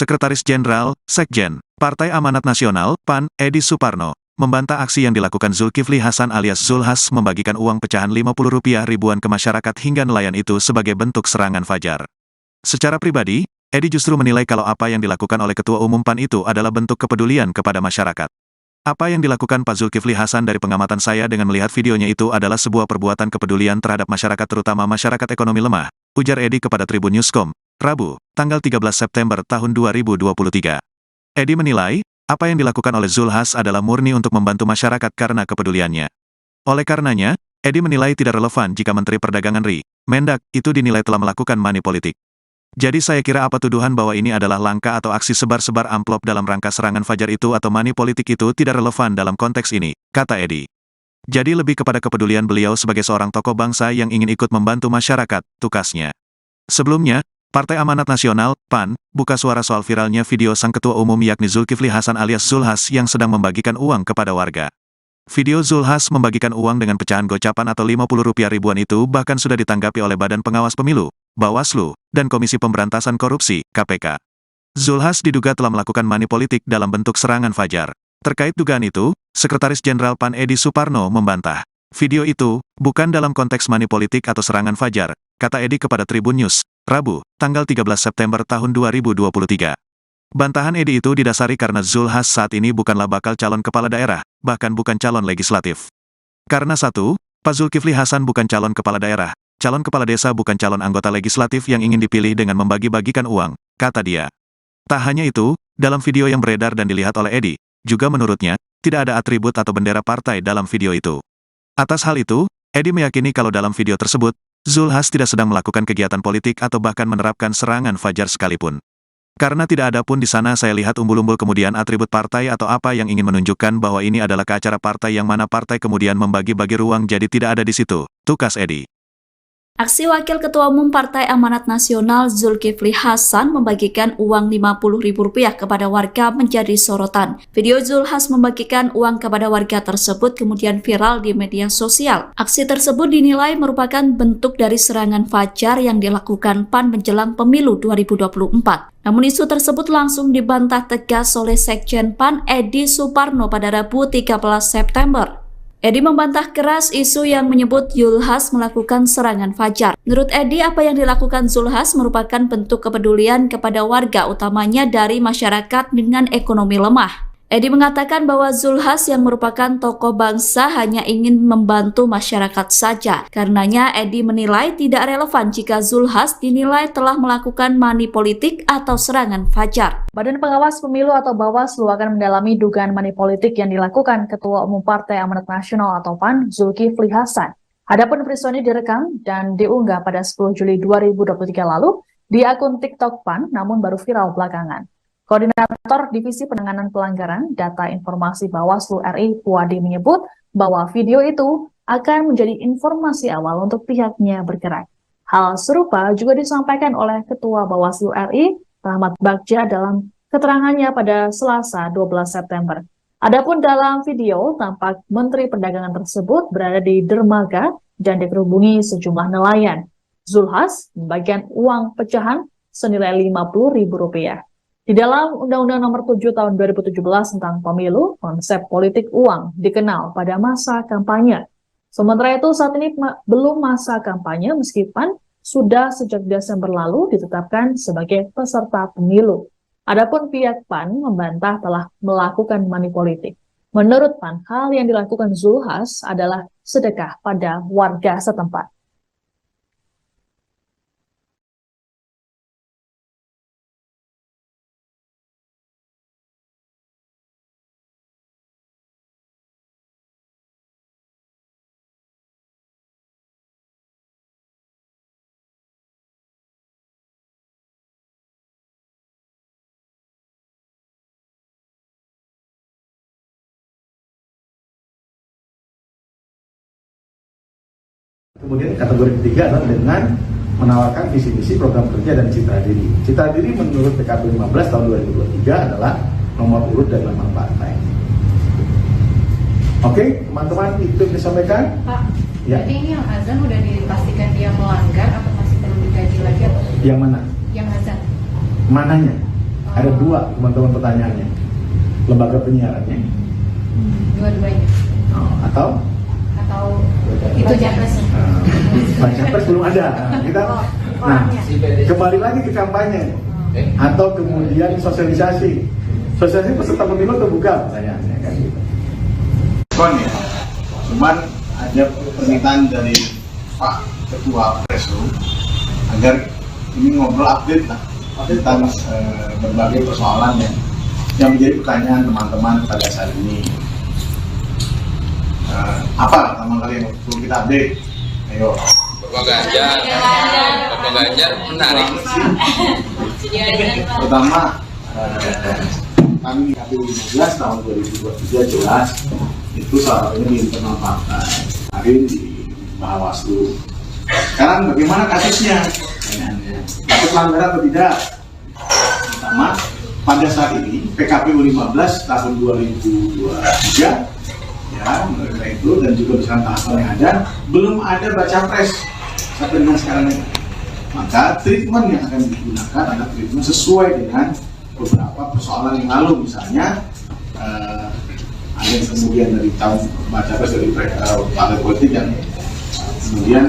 Sekretaris Jenderal, Sekjen, Partai Amanat Nasional, PAN, Edi Suparno, membantah aksi yang dilakukan Zulkifli Hasan alias Zulhas membagikan uang pecahan Rp50 ribuan ke masyarakat hingga nelayan itu sebagai bentuk serangan fajar. Secara pribadi, Edi justru menilai kalau apa yang dilakukan oleh Ketua Umum PAN itu adalah bentuk kepedulian kepada masyarakat. Apa yang dilakukan Pak Zulkifli Hasan dari pengamatan saya dengan melihat videonya itu adalah sebuah perbuatan kepedulian terhadap masyarakat terutama masyarakat ekonomi lemah, ujar Edi kepada Tribun Newscom, Rabu, tanggal 13 September tahun 2023. Edi menilai, apa yang dilakukan oleh Zulhas adalah murni untuk membantu masyarakat karena kepeduliannya. Oleh karenanya, Edi menilai tidak relevan jika Menteri Perdagangan RI, Mendak, itu dinilai telah melakukan money politik. Jadi saya kira apa tuduhan bahwa ini adalah langkah atau aksi sebar-sebar amplop dalam rangka serangan fajar itu atau money politik itu tidak relevan dalam konteks ini, kata Edi. Jadi lebih kepada kepedulian beliau sebagai seorang tokoh bangsa yang ingin ikut membantu masyarakat, tukasnya. Sebelumnya, Partai Amanat Nasional, PAN, buka suara soal viralnya video sang ketua umum yakni Zulkifli Hasan alias Zulhas yang sedang membagikan uang kepada warga. Video Zulhas membagikan uang dengan pecahan gocapan atau Rp50 ribuan itu bahkan sudah ditanggapi oleh Badan Pengawas Pemilu, Bawaslu, dan Komisi Pemberantasan Korupsi, KPK. Zulhas diduga telah melakukan money politik dalam bentuk serangan fajar. Terkait dugaan itu, Sekretaris Jenderal PAN Edi Suparno membantah. Video itu bukan dalam konteks money politik atau serangan fajar, kata Edi kepada Tribun News, Rabu, tanggal 13 September tahun 2023. Bantahan Edi itu didasari karena Zulhas saat ini bukanlah bakal calon kepala daerah, bahkan bukan calon legislatif. Karena satu, Pak Zulkifli Hasan bukan calon kepala daerah, calon kepala desa bukan calon anggota legislatif yang ingin dipilih dengan membagi-bagikan uang, kata dia. Tak hanya itu, dalam video yang beredar dan dilihat oleh Edi, juga menurutnya, tidak ada atribut atau bendera partai dalam video itu. Atas hal itu, Edi meyakini kalau dalam video tersebut, Zulhas tidak sedang melakukan kegiatan politik atau bahkan menerapkan serangan fajar sekalipun. Karena tidak ada pun di sana saya lihat umbul-umbul kemudian atribut partai atau apa yang ingin menunjukkan bahwa ini adalah ke acara partai yang mana partai kemudian membagi-bagi ruang jadi tidak ada di situ, tukas Edi. Aksi Wakil Ketua Umum Partai Amanat Nasional Zulkifli Hasan membagikan uang Rp50.000 kepada warga menjadi sorotan. Video Zulhas membagikan uang kepada warga tersebut kemudian viral di media sosial. Aksi tersebut dinilai merupakan bentuk dari serangan fajar yang dilakukan PAN menjelang pemilu 2024. Namun isu tersebut langsung dibantah tegas oleh Sekjen PAN Edi Suparno pada Rabu 13 September. Edi membantah keras isu yang menyebut Zulhas melakukan serangan fajar. Menurut Edi, apa yang dilakukan Zulhas merupakan bentuk kepedulian kepada warga, utamanya dari masyarakat dengan ekonomi lemah. Edi mengatakan bahwa Zulhas yang merupakan tokoh bangsa hanya ingin membantu masyarakat saja. Karenanya Edi menilai tidak relevan jika Zulhas dinilai telah melakukan money politik atau serangan fajar. Badan Pengawas Pemilu atau Bawaslu akan mendalami dugaan money politik yang dilakukan Ketua Umum Partai Amanat Nasional atau PAN, Zulkifli Hasan. Adapun peristiwa ini direkam dan diunggah pada 10 Juli 2023 lalu di akun TikTok PAN, namun baru viral belakangan. Koordinator Divisi Penanganan Pelanggaran Data Informasi Bawaslu RI, Puadi, menyebut bahwa video itu akan menjadi informasi awal untuk pihaknya bergerak. Hal serupa juga disampaikan oleh Ketua Bawaslu RI, Rahmat Bagja, dalam keterangannya pada Selasa 12 September. Adapun dalam video, tampak Menteri Perdagangan tersebut berada di dermaga dan dikerubungi sejumlah nelayan. Zulhas membagikan uang pecahan senilai Rp50.000. Di dalam Undang-Undang Nomor 7 Tahun 2017 tentang Pemilu, konsep politik uang dikenal pada masa kampanye. Sementara itu saat ini belum masa kampanye meskipun sudah sejak Desember lalu ditetapkan sebagai peserta pemilu. Adapun pihak PAN membantah telah melakukan money politik. Menurut PAN, hal yang dilakukan Zulhas adalah sedekah pada warga setempat. Kemudian kategori ketiga adalah dengan menawarkan visi-misi program kerja dan citra diri. Citra diri menurut PKP 15 tahun 2023 adalah nomor urut dan nama partai. Oke, teman-teman, itu yang disampaikan. Pak, Ya. jadi ini yang azan udah dipastikan dia melanggar atau masih perlu dikaji lagi atau Yang mana? yang azan? Mananya? Ada dua, teman-teman, pertanyaannya. Lembaga penyiarannya. Dua-duanya Atau itu capres? baca pres belum ada. Nah, kembali lagi ke kampanye atau kemudian sosialisasi. Sosialisasi peserta pemilu terbuka pertanyaannya kan gitu. Ya, cuman ada permintaan dari Pak Ketua Preslu agar ini ngobrol update lah tentang berbagai persoalan yang menjadi pertanyaan teman-teman pada saat ini. Apa teman kali yang perlu kita update? Ayo. Bapak Ganjar menarik. Pertama, kami di KPU 15 tahun 2023 jelas itu salah satunya di internal partai, hari di Bawaslu. Sekarang bagaimana kasusnya? Itu pelanggaran atau tidak? Pertama, pada saat ini PKPU 15 tahun 2023 ya, mereka itu dan juga misalkan tahapan yang ada belum ada baca pres sampai dengan sekarang ini. Maka treatment yang akan digunakan adalah treatment sesuai dengan beberapa persoalan yang lalu, misalnya ada yang kemudian dari tahun baca pres dari partai politik yang kemudian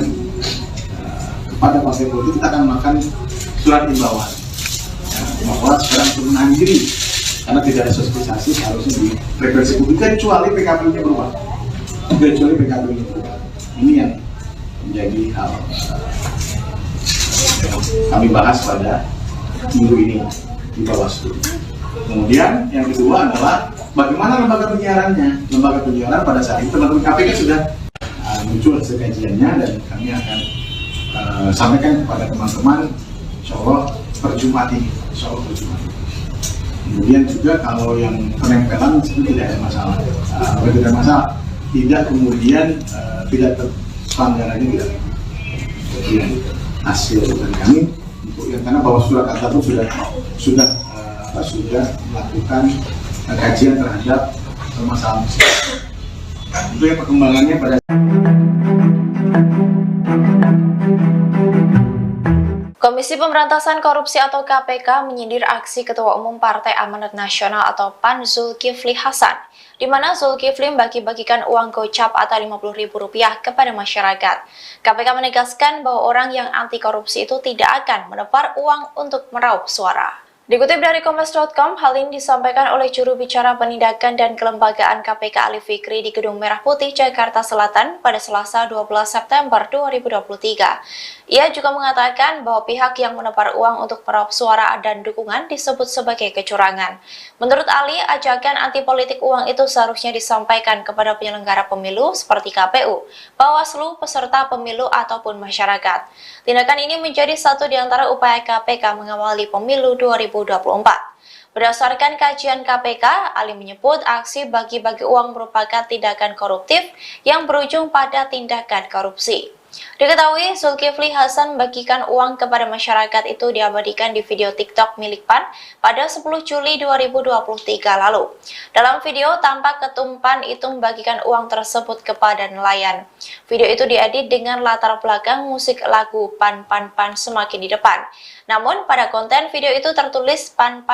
kepada partai politik kita akan melakukan surat himbauan bahwa sekarang menahan diri karena tidak ada sosialisasi seharusnya di frekuensi publik kecuali PKPU-nya berubah. Ini yang menjadi hal kami bahas pada minggu ini di Bawaslu. Kemudian yang kedua adalah bagaimana lembaga penyiarannya. Lembaga penyiaran pada saat itu teman-teman KPK sudah muncul hasil kajiannya dan kami akan sampaikan kepada teman-teman insya Allah per Jumat ini. Kemudian juga kalau yang penempelan itu tidak ada masalah. Tidak ada masalah. Tidak kemudian tidak pelanggarannya tidak. Kemudian hasil dari kami untuk yang karena bahwa surat kata itu sudah melakukan kajian terhadap permasalahan. Itu yang perkembangannya pada Komisi Pemberantasan Korupsi atau KPK menyindir aksi Ketua Umum Partai Amanat Nasional atau PAN Zulkifli Hasan, di mana Zulkifli bagi-bagikan uang gocap atau Rp50.000 kepada masyarakat. KPK menegaskan bahwa orang yang anti korupsi itu tidak akan menepar uang untuk meraup suara. Dikutip dari Kompas.com, hal ini disampaikan oleh juru bicara penindakan dan kelembagaan KPK Ali Fikri di Gedung Merah Putih, Jakarta Selatan pada Selasa 12 September 2023. Ia juga mengatakan bahwa pihak yang menepar uang untuk meraup suara dan dukungan disebut sebagai kecurangan. Menurut Ali, ajakan anti politik uang itu seharusnya disampaikan kepada penyelenggara pemilu seperti KPU, Bawaslu, peserta pemilu ataupun masyarakat. Tindakan ini menjadi satu di antara upaya KPK mengawali pemilu 2024. Berdasarkan kajian KPK, Ali menyebut aksi bagi-bagi uang merupakan tindakan koruptif yang berujung pada tindakan korupsi. Diketahui Zulkifli Hasan membagikan uang kepada masyarakat itu diabadikan di video TikTok milik PAN pada 10 Juli 2023 lalu. Dalam video tampak Ketum PAN itu membagikan uang tersebut kepada nelayan. Video itu diedit dengan latar belakang musik lagu PAN semakin di depan. Namun pada konten video itu tertulis PAN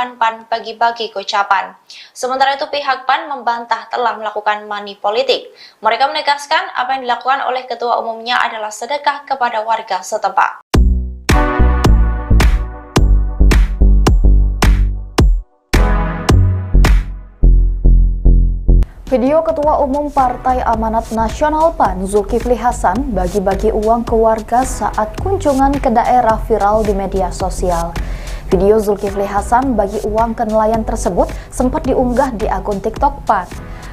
bagi-bagi gocapan. Sementara itu pihak PAN membantah telah melakukan money politik. Mereka menegaskan apa yang dilakukan oleh ketua umumnya adalah sedekah kepada warga setempat. Video Ketua Umum Partai Amanat Nasional PAN Zulkifli Hasan bagi-bagi uang ke warga saat kunjungan ke daerah viral di media sosial. Video Zulkifli Hasan bagi uang ke nelayan tersebut sempat diunggah di akun TikTok PAN.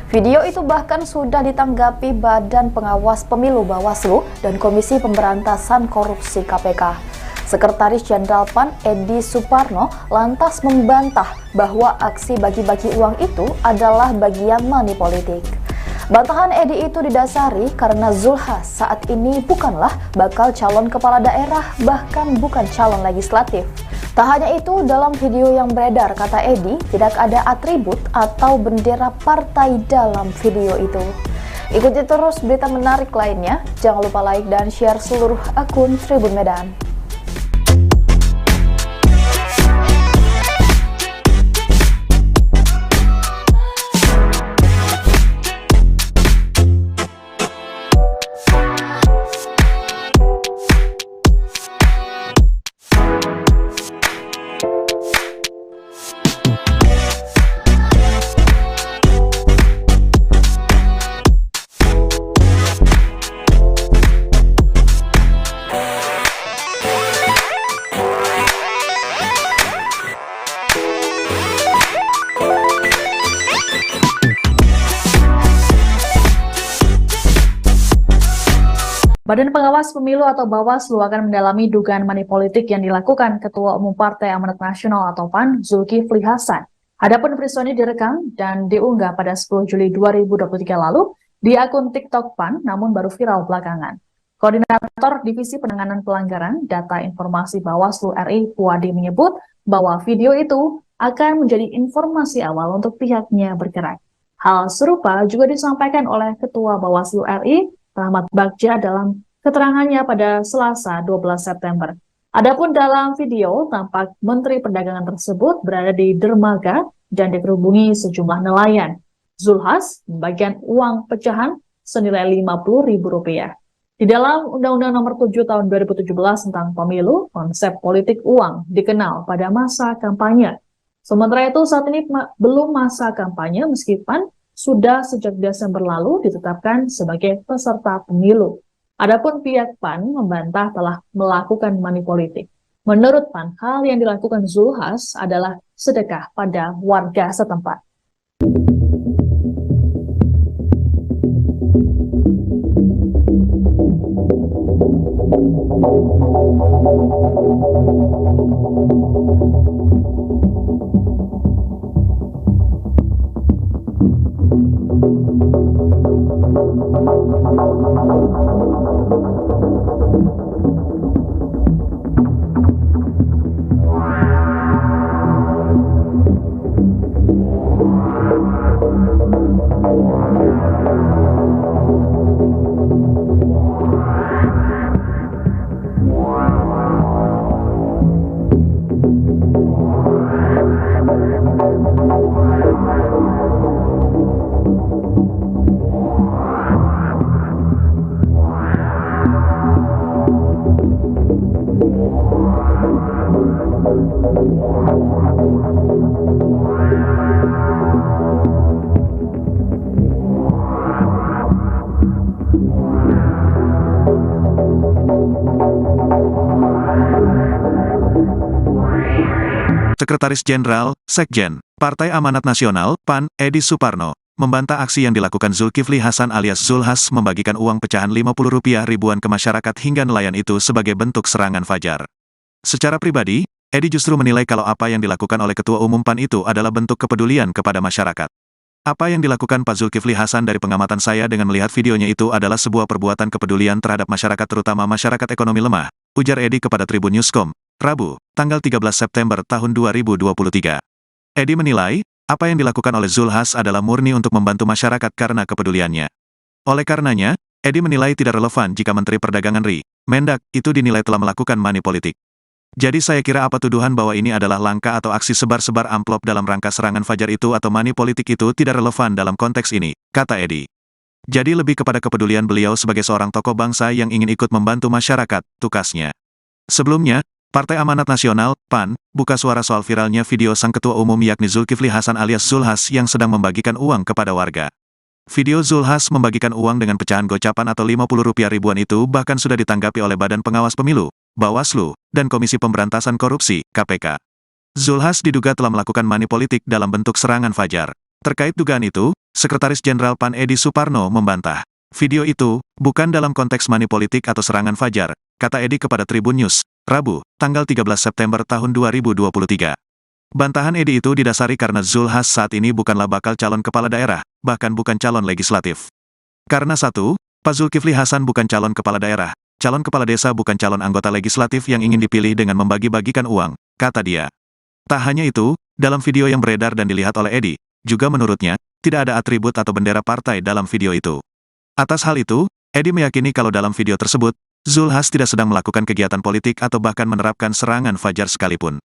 Video itu bahkan sudah ditanggapi Badan Pengawas Pemilu Bawaslu dan Komisi Pemberantasan Korupsi KPK. Sekretaris Jenderal PAN Edi Suparno lantas membantah bahwa aksi bagi-bagi uang itu adalah bagian money politik. Bantahan Edi itu didasari karena Zulhas saat ini bukanlah bakal calon kepala daerah, bahkan bukan calon legislatif. Tak hanya itu, dalam video yang beredar, kata Edi, tidak ada atribut atau bendera partai dalam video itu. Ikuti terus berita menarik lainnya, jangan lupa like dan share seluruh akun Tribun Medan. Badan Pengawas Pemilu atau Bawaslu akan mendalami dugaan money politik yang dilakukan Ketua Umum Partai Amanat Nasional atau PAN, Zulkifli Hasan. Adapun peristiwa ini direkam dan diunggah pada 10 Juli 2023 lalu di akun TikTok PAN, namun baru viral belakangan. Koordinator Divisi Penanganan Pelanggaran Data Informasi Bawaslu RI, Puadi, menyebut bahwa video itu akan menjadi informasi awal untuk pihaknya bergerak. Hal serupa juga disampaikan oleh Ketua Bawaslu RI, Rahmat Bagja, dalam keterangannya pada Selasa 12 September. Adapun dalam video, tampak Menteri Perdagangan tersebut berada di dermaga dan dikerubungi sejumlah nelayan. Zulhas membagikan uang pecahan senilai Rp50.000. Di dalam Undang-Undang Nomor 7 Tahun 2017 tentang Pemilu, konsep politik uang dikenal pada masa kampanye. Sementara itu saat ini belum masa kampanye meskipun sudah sejak Desember lalu ditetapkan sebagai peserta pemilu. Adapun pihak PAN membantah telah melakukan money politik. Menurut PAN, hal yang dilakukan Zulhas adalah sedekah pada warga setempat. Sekretaris Jenderal, Sekjen, Partai Amanat Nasional, PAN, Edi Suparno, membantah aksi yang dilakukan Zulkifli Hasan alias Zulhas membagikan uang pecahan Rp50 ribuan ke masyarakat hingga nelayan itu sebagai bentuk serangan fajar. Secara pribadi, Edi justru menilai kalau apa yang dilakukan oleh Ketua Umum PAN itu adalah bentuk kepedulian kepada masyarakat. Apa yang dilakukan Pak Zulkifli Hasan dari pengamatan saya dengan melihat videonya itu adalah sebuah perbuatan kepedulian terhadap masyarakat terutama masyarakat ekonomi lemah, ujar Edi kepada Tribun Newscom, Rabu, tanggal 13 September tahun 2023. Edi menilai, apa yang dilakukan oleh Zulhas adalah murni untuk membantu masyarakat karena kepeduliannya. Oleh karenanya, Edi menilai tidak relevan jika Menteri Perdagangan RI, Mendak, itu dinilai telah melakukan money politik. Jadi saya kira apa tuduhan bahwa ini adalah langkah atau aksi sebar-sebar amplop dalam rangka serangan fajar itu atau money politik itu tidak relevan dalam konteks ini, kata Edi. Jadi lebih kepada kepedulian beliau sebagai seorang tokoh bangsa yang ingin ikut membantu masyarakat, tukasnya. Sebelumnya, Partai Amanat Nasional, PAN, buka suara soal viralnya video sang ketua umum yakni Zulkifli Hasan alias Zulhas yang sedang membagikan uang kepada warga. Video Zulhas membagikan uang dengan pecahan gocapan atau Rp50 ribuan itu bahkan sudah ditanggapi oleh Badan Pengawas Pemilu, Bawaslu, dan Komisi Pemberantasan Korupsi, KPK. Zulhas diduga telah melakukan money politik dalam bentuk serangan fajar. Terkait dugaan itu, Sekretaris Jenderal PAN Edi Suparno membantah. Video itu bukan dalam konteks money politik atau serangan fajar, kata Edi kepada Tribun News, Rabu, tanggal 13 September tahun 2023. Bantahan Edi itu didasari karena Zulhas saat ini bukanlah bakal calon kepala daerah, bahkan bukan calon legislatif. Karena satu, Pak Zulkifli Hasan bukan calon kepala daerah, calon kepala desa bukan calon anggota legislatif yang ingin dipilih dengan membagi-bagikan uang, kata dia. Tak hanya itu, dalam video yang beredar dan dilihat oleh Edi, juga menurutnya, tidak ada atribut atau bendera partai dalam video itu. Atas hal itu, Edi meyakini kalau dalam video tersebut, Zulhas tidak sedang melakukan kegiatan politik atau bahkan menerapkan serangan fajar sekalipun.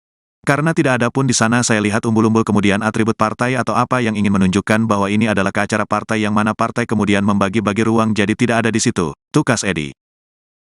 Karena tidak ada pun di sana saya lihat umbul-umbul kemudian atribut partai atau apa yang ingin menunjukkan bahwa ini adalah ke acara partai yang mana partai kemudian membagi-bagi ruang jadi tidak ada di situ, tukas Edi.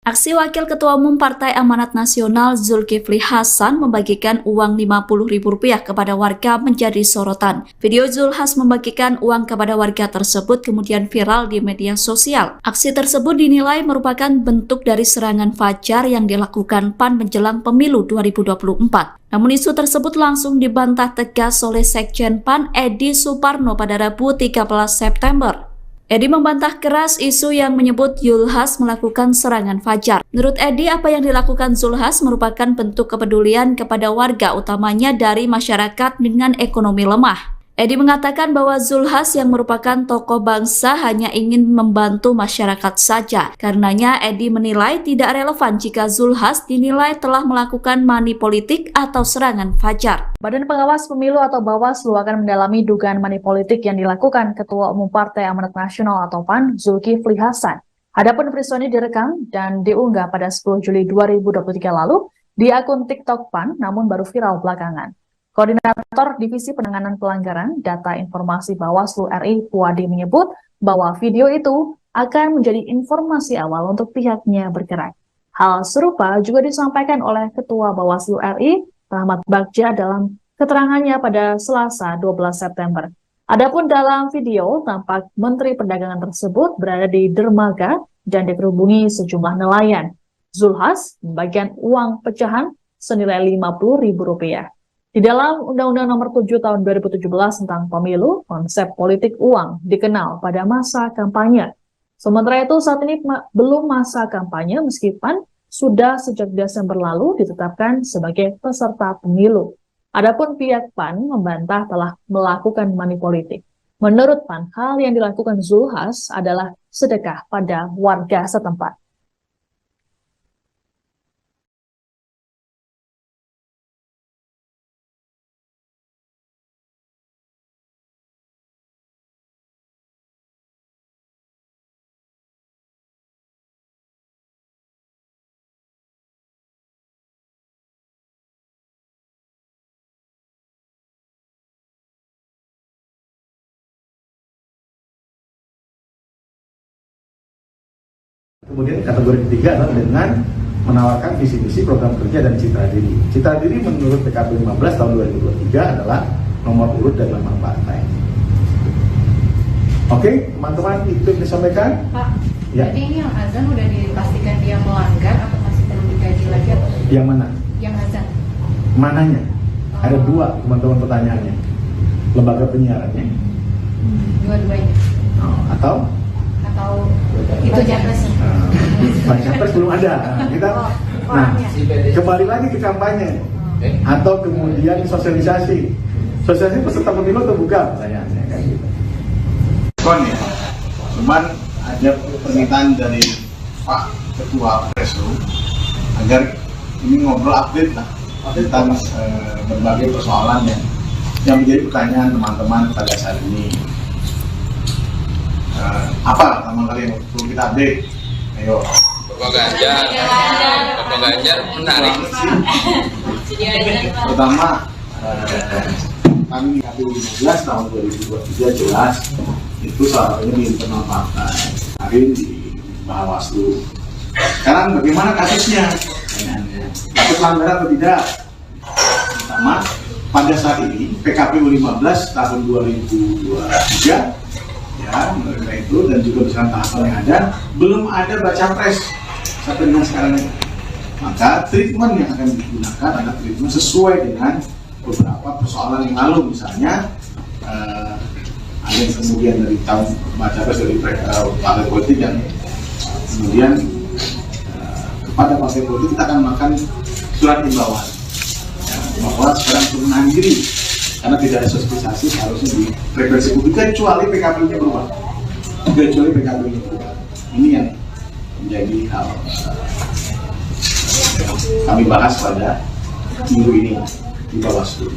Aksi Wakil Ketua Umum Partai Amanat Nasional Zulkifli Hasan membagikan uang Rp50.000 kepada warga menjadi sorotan. Video Zulhas membagikan uang kepada warga tersebut kemudian viral di media sosial. Aksi tersebut dinilai merupakan bentuk dari serangan fajar yang dilakukan PAN menjelang pemilu 2024. Namun isu tersebut langsung dibantah tegas oleh Sekjen PAN Edi Suparno pada Rabu 13 September. Edi membantah keras isu yang menyebut Zulhas melakukan serangan fajar. Menurut Edi, apa yang dilakukan Zulhas merupakan bentuk kepedulian kepada warga, utamanya dari masyarakat dengan ekonomi lemah. Edi mengatakan bahwa Zulhas yang merupakan tokoh bangsa hanya ingin membantu masyarakat saja. Karenanya Edi menilai tidak relevan jika Zulhas dinilai telah melakukan money politik atau serangan fajar. Badan Pengawas Pemilu atau Bawaslu akan mendalami dugaan money politik yang dilakukan Ketua Umum Partai Amanat Nasional atau PAN, Zulkifli Hasan. Adapun peristiwa ini direkam dan diunggah pada 10 Juli 2023 lalu di akun TikTok PAN, namun baru viral belakangan. Koordinator Divisi Penanganan Pelanggaran Data Informasi Bawaslu RI, Puadi, menyebut bahwa video itu akan menjadi informasi awal untuk pihaknya bergerak. Hal serupa juga disampaikan oleh Ketua Bawaslu RI, Rahmat Bagja, dalam keterangannya pada Selasa 12 September. Adapun dalam video, tampak Menteri Perdagangan tersebut berada di dermaga dan dikerubungi sejumlah nelayan. Zulhas membagikan uang pecahan senilai Rp50.000. Di dalam Undang-Undang Nomor 7 Tahun 2017 tentang Pemilu, konsep politik uang dikenal pada masa kampanye. Sementara itu saat ini belum masa kampanye meskipun sudah sejak Desember lalu ditetapkan sebagai peserta pemilu. Adapun pihak PAN membantah telah melakukan money politik. Menurut PAN, hal yang dilakukan Zulhas adalah sedekah pada warga setempat. Kemudian kategori ketiga adalah dengan menawarkan visi misi program kerja dan citra diri. Citra diri menurut PKP 15 tahun 2023 adalah nomor urut dan nama partai. Oke, teman-teman, itu yang disampaikan. Pak, ya. Jadi ini yang azan udah dipastikan dia melanggar atau masih perlu dikaji lagi atau? Yang mana? Yang azan. Mananya? Ada dua, teman-teman, pertanyaannya. Lembaga penyiarannya. Dua-duanya. Atau itu capres. Capres belum ada. Kita kembali lagi ke kampanye atau kemudian sosialisasi peserta pemilu atau bukan? Pertanyaannya kayak gitu. kon ya. Cuman ada permintaan dari Pak Ketua Preslu agar ini ngobrol update lah tentang berbagai persoalan yang menjadi pertanyaan teman-teman pada saat ini. Apa pertama kali yang perlu kita update? Ayo. Bapak Ganjar menarik. Pertama, kami KPU 15 tahun 2023 jelas itu salah satunya di internal partai, hari di Bawaslu. Sekarang bagaimana kasusnya? Kasus pelanggaran atau tidak? Pertama, pada saat ini PKPU 15 tahun 2023 ya, mereka itu dan juga bersama tahapan yang ada belum ada baca pres sampai dengan sekarang ini. Maka treatment yang akan digunakan adalah treatment sesuai dengan beberapa persoalan yang lalu, misalnya ada yang kemudian dari tahun baca pres dari partai politik yang kemudian kepada partai politik kita akan melakukan surat himbauan ya, bahwa sekarang turunan diri karena tidak ada sosialisasi harusnya di frekuensi publik kecuali PKB-nya berubah. Ini yang menjadi hal kami bahas pada minggu ini di Bawaslu.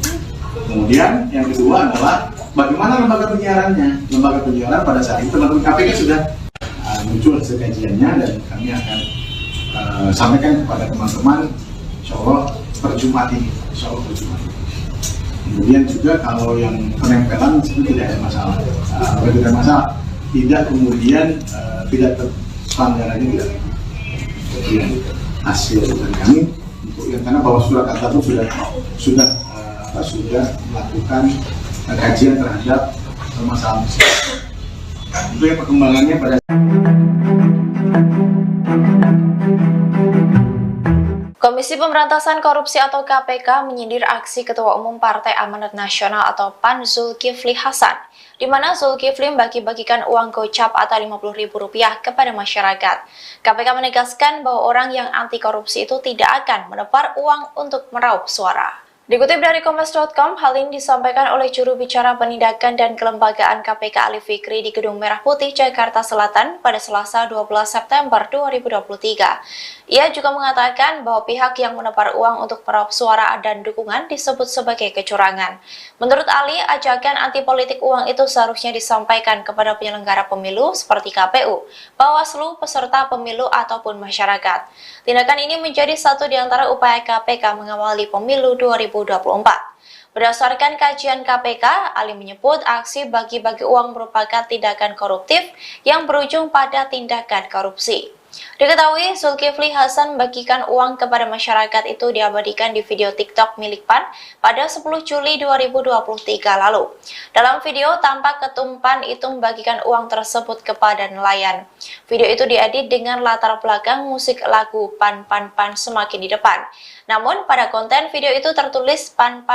Kemudian yang kedua adalah bagaimana lembaga penyiarannya. Lembaga penyiaran pada saat ini teman-teman KPK sudah muncul hasil kajiannya dan kami akan sampaikan kepada teman-teman insya Allah per Jumat ini. Kemudian juga kalau yang penempelan itu tidak ada masalah. Tidak kemudian tidak pelanggarannya tidak. Kemudian hasil dari kami untuk yang karena bahwa surat kata itu sudah melakukan kajian terhadap permasalahan tersebut. Itu yang perkembangannya pada Komisi Pemberantasan Korupsi atau KPK menyindir aksi Ketua Umum Partai Amanat Nasional atau PAN Zulkifli Hasan, di mana Zulkifli bagi-bagikan uang gocap atau Rp50.000 kepada masyarakat. KPK menegaskan bahwa orang yang anti korupsi itu tidak akan menebar uang untuk meraup suara. Dikutip dari Kompas.com, hal ini disampaikan oleh juru bicara penindakan dan kelembagaan KPK Ali Fikri di Gedung Merah Putih, Jakarta Selatan pada Selasa 12 September 2023. Ia juga mengatakan bahwa pihak yang menebar uang untuk meraup suara dan dukungan disebut sebagai kecurangan. Menurut Ali, ajakan anti politik uang itu seharusnya disampaikan kepada penyelenggara pemilu seperti KPU, Bawaslu, peserta pemilu ataupun masyarakat. Tindakan ini menjadi satu di antara upaya KPK mengawali pemilu 2024. Berdasarkan kajian KPK, Ali menyebut aksi bagi-bagi uang merupakan tindakan koruptif yang berujung pada tindakan korupsi. Diketahui Zulkifli Hasan membagikan uang kepada masyarakat itu diabadikan di video TikTok milik PAN pada 10 Juli 2023 lalu. Dalam video tampak ketum PAN itu membagikan uang tersebut kepada nelayan. Video itu diedit dengan latar belakang musik lagu PAN semakin di depan. Namun pada konten video itu tertulis PAN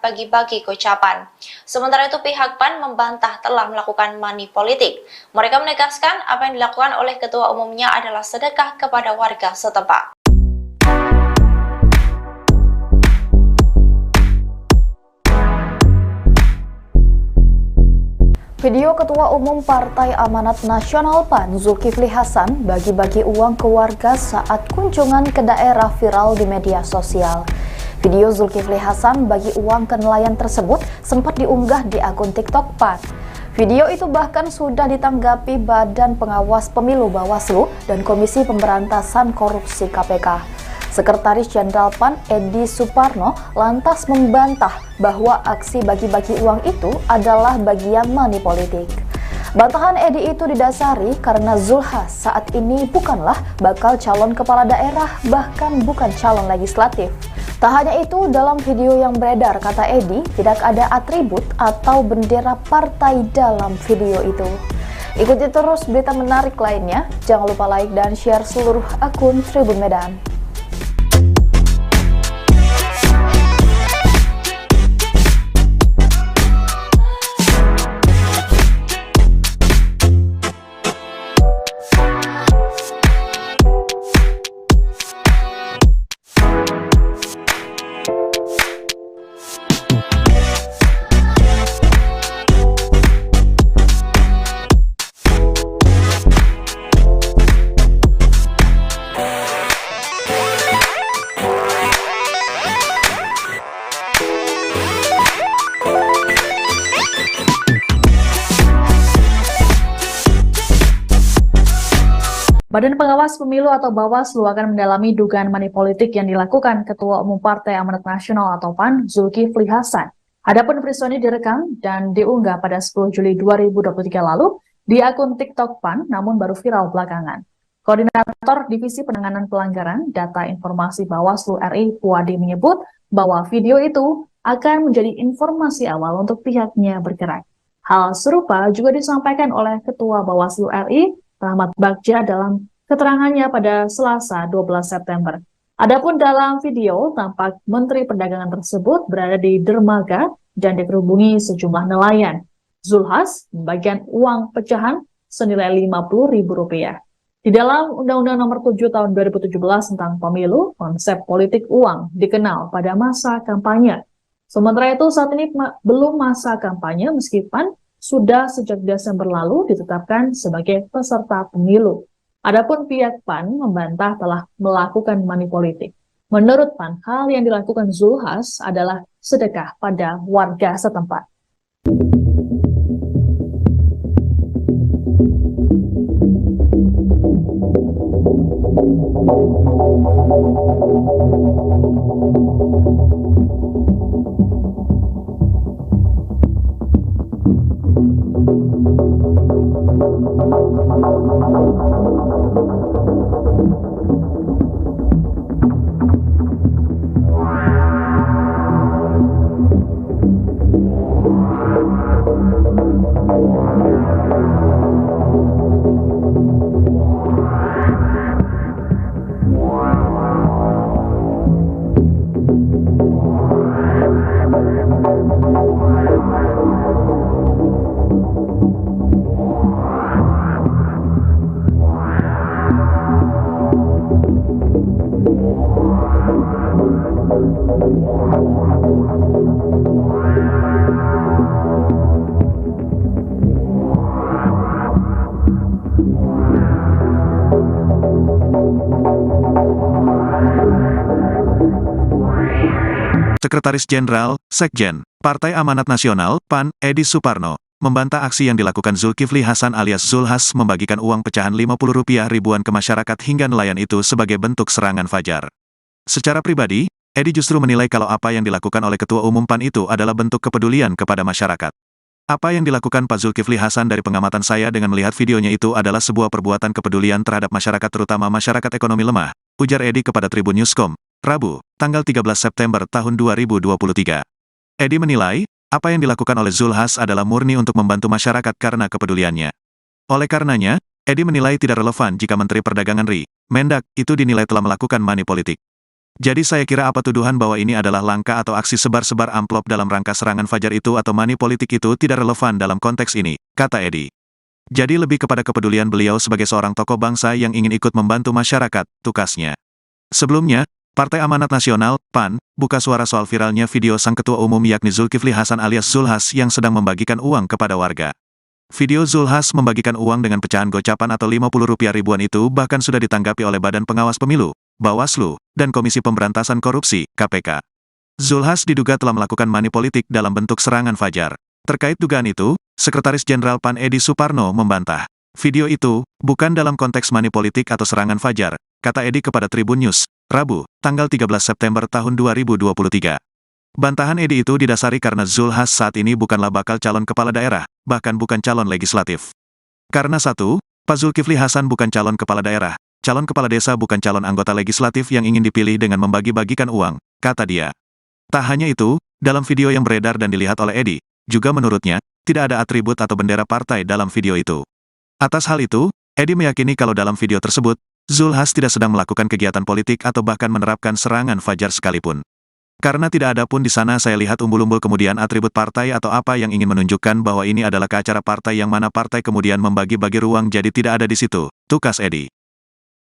bagi-bagi gocapan. Sementara itu pihak PAN membantah telah melakukan money politik. Mereka menegaskan apa yang dilakukan oleh ketua umumnya adalah sedekah kepada warga setempat. Video Ketua Umum Partai Amanat Nasional PAN Zulkifli Hasan bagi-bagi uang ke warga saat kunjungan ke daerah viral di media sosial. Video Zulkifli Hasan bagi uang ke nelayan tersebut sempat diunggah di akun TikTok PAN. Video itu bahkan sudah ditanggapi Badan Pengawas Pemilu Bawaslu dan Komisi Pemberantasan Korupsi KPK. Sekretaris Jenderal PAN Edi Suparno lantas membantah bahwa aksi bagi-bagi uang itu adalah bagian money politik. Bantahan Edi itu didasari karena Zulhas saat ini bukanlah bakal calon kepala daerah, bahkan bukan calon legislatif. Tak hanya itu, dalam video yang beredar, kata Edi, tidak ada atribut atau bendera partai dalam video itu. Ikuti terus berita menarik lainnya, jangan lupa like dan share seluruh akun Tribun Medan. Badan Pengawas Pemilu atau Bawaslu akan mendalami dugaan money politik yang dilakukan Ketua Umum Partai Amanat Nasional atau PAN, Zulkifli Hasan. Adapun peristiwa ini direkam dan diunggah pada 10 Juli 2023 lalu di akun TikTok PAN, namun baru viral belakangan. Koordinator Divisi Penanganan Pelanggaran Data Informasi Bawaslu RI, Puadi, menyebut bahwa video itu akan menjadi informasi awal untuk pihaknya bergerak. Hal serupa juga disampaikan oleh Ketua Bawaslu RI, Rahmat Bagja, dalam keterangannya pada Selasa 12 September. Adapun dalam video, tampak Menteri Perdagangan tersebut berada di dermaga dan dikerubungi sejumlah nelayan. Zulhas membagikan uang pecahan senilai Rp50.000. Di dalam Undang-Undang Nomor 7 Tahun 2017 tentang Pemilu, konsep politik uang dikenal pada masa kampanye. Sementara itu saat ini belum masa kampanye meskipun sudah sejak Desember lalu ditetapkan sebagai peserta pemilu. Adapun pihak PAN membantah telah melakukan money politik. Menurut PAN, hal yang dilakukan Zulhas adalah sedekah pada warga setempat. Sekretaris Jenderal, Sekjen, Partai Amanat Nasional, PAN, Edi Suparno, membantah aksi yang dilakukan Zulkifli Hasan alias Zulhas membagikan uang pecahan Rp50 ribuan ke masyarakat hingga nelayan itu sebagai bentuk serangan fajar. Secara pribadi, Edi justru menilai kalau apa yang dilakukan oleh Ketua Umum PAN itu adalah bentuk kepedulian kepada masyarakat. Apa yang dilakukan Pak Zulkifli Hasan dari pengamatan saya dengan melihat videonya itu adalah sebuah perbuatan kepedulian terhadap masyarakat terutama masyarakat ekonomi lemah, ujar Edi kepada Tribun Newscom, Rabu, tanggal 13 September tahun 2023. Edi menilai, apa yang dilakukan oleh Zulhas adalah murni untuk membantu masyarakat karena kepeduliannya. Oleh karenanya, Edi menilai tidak relevan jika Menteri Perdagangan RI, Mendak, itu dinilai telah melakukan money politik. Jadi saya kira apa tuduhan bahwa ini adalah langkah atau aksi sebar-sebar amplop dalam rangka serangan fajar itu atau money politik itu tidak relevan dalam konteks ini, kata Edi. Jadi lebih kepada kepedulian beliau sebagai seorang tokoh bangsa yang ingin ikut membantu masyarakat, tukasnya. Sebelumnya, Partai Amanat Nasional, PAN, buka suara soal viralnya video sang ketua umum yakni Zulkifli Hasan alias Zulhas yang sedang membagikan uang kepada warga. Video Zulhas membagikan uang dengan pecahan gocapan atau Rp50 ribuan itu bahkan sudah ditanggapi oleh Badan Pengawas Pemilu, Bawaslu, dan Komisi Pemberantasan Korupsi, KPK. Zulhas diduga telah melakukan money politik dalam bentuk serangan fajar. Terkait dugaan itu, Sekretaris Jenderal PAN Edi Suparno membantah. Video itu bukan dalam konteks money politik atau serangan fajar, kata Edi kepada Tribun News, Rabu, tanggal 13 September tahun 2023. Bantahan Edi itu didasari karena Zulhas saat ini bukanlah bakal calon kepala daerah, bahkan bukan calon legislatif. Karena satu, Pak Zulkifli Hasan bukan calon kepala daerah, calon kepala desa bukan calon anggota legislatif yang ingin dipilih dengan membagi-bagikan uang, kata dia. Tak hanya itu, dalam video yang beredar dan dilihat oleh Edi, juga menurutnya, tidak ada atribut atau bendera partai dalam video itu. Atas hal itu, Edi meyakini kalau dalam video tersebut, Zulhas tidak sedang melakukan kegiatan politik atau bahkan menerapkan serangan fajar sekalipun. Karena tidak ada pun di sana saya lihat umbul-umbul kemudian atribut partai atau apa yang ingin menunjukkan bahwa ini adalah ke acara partai yang mana partai kemudian membagi-bagi ruang jadi tidak ada di situ, tukas Edi.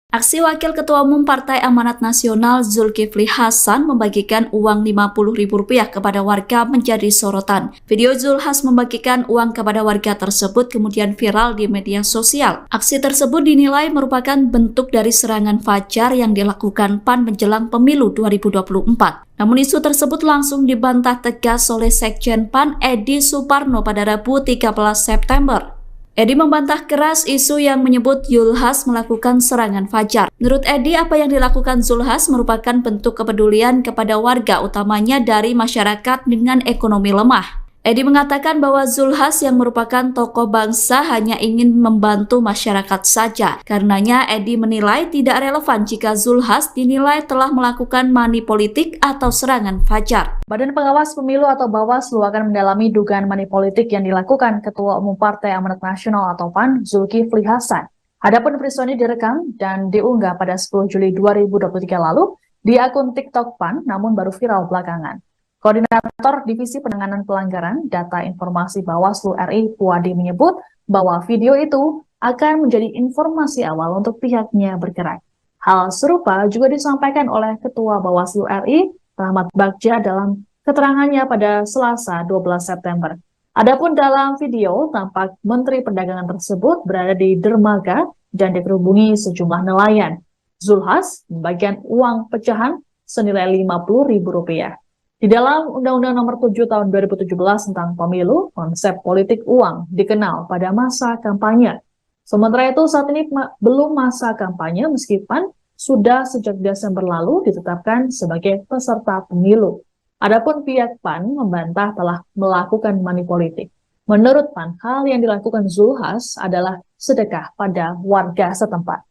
Aksi Wakil Ketua Umum Partai Amanat Nasional Zulkifli Hasan membagikan uang Rp50.000 kepada warga menjadi sorotan. Video Zulhas membagikan uang kepada warga tersebut kemudian viral di media sosial. Aksi tersebut dinilai merupakan bentuk dari serangan fajar yang dilakukan PAN menjelang pemilu 2024. Namun isu tersebut langsung dibantah tegas oleh Sekjen PAN Edi Suparno pada Rabu 13 September. Edi membantah keras isu yang menyebut Zulhas melakukan serangan fajar. Menurut Edi, apa yang dilakukan Zulhas merupakan bentuk kepedulian kepada warga, utamanya dari masyarakat dengan ekonomi lemah. Edi mengatakan bahwa Zulhas yang merupakan tokoh bangsa hanya ingin membantu masyarakat saja. Karenanya Edi menilai tidak relevan jika Zulhas dinilai telah melakukan money politik atau serangan fajar. Badan Pengawas Pemilu atau Bawaslu akan mendalami dugaan money politik yang dilakukan Ketua Umum Partai Amanat Nasional atau PAN, Zulkifli Hasan. Adapun peristiwa ini direkam dan diunggah pada 10 Juli 2023 lalu di akun TikTok PAN, namun baru viral belakangan. Koordinator Divisi Penanganan Pelanggaran Data Informasi Bawaslu RI, Puadi, menyebut bahwa video itu akan menjadi informasi awal untuk pihaknya bergerak. Hal serupa juga disampaikan oleh Ketua Bawaslu RI, Rahmat Bagja, dalam keterangannya pada Selasa 12 September. Adapun dalam video, tampak Menteri Perdagangan tersebut berada di dermaga dan dikerubungi sejumlah nelayan. Zulhas membagikan uang pecahan senilai Rp50.000. Di dalam Undang-Undang Nomor 7 Tahun 2017 tentang Pemilu, konsep politik uang dikenal pada masa kampanye. Sementara itu saat ini belum masa kampanye meskipun sudah sejak Desember lalu ditetapkan sebagai peserta pemilu. Adapun pihak PAN membantah telah melakukan money politik. Menurut PAN, hal yang dilakukan Zulhas adalah sedekah pada warga setempat.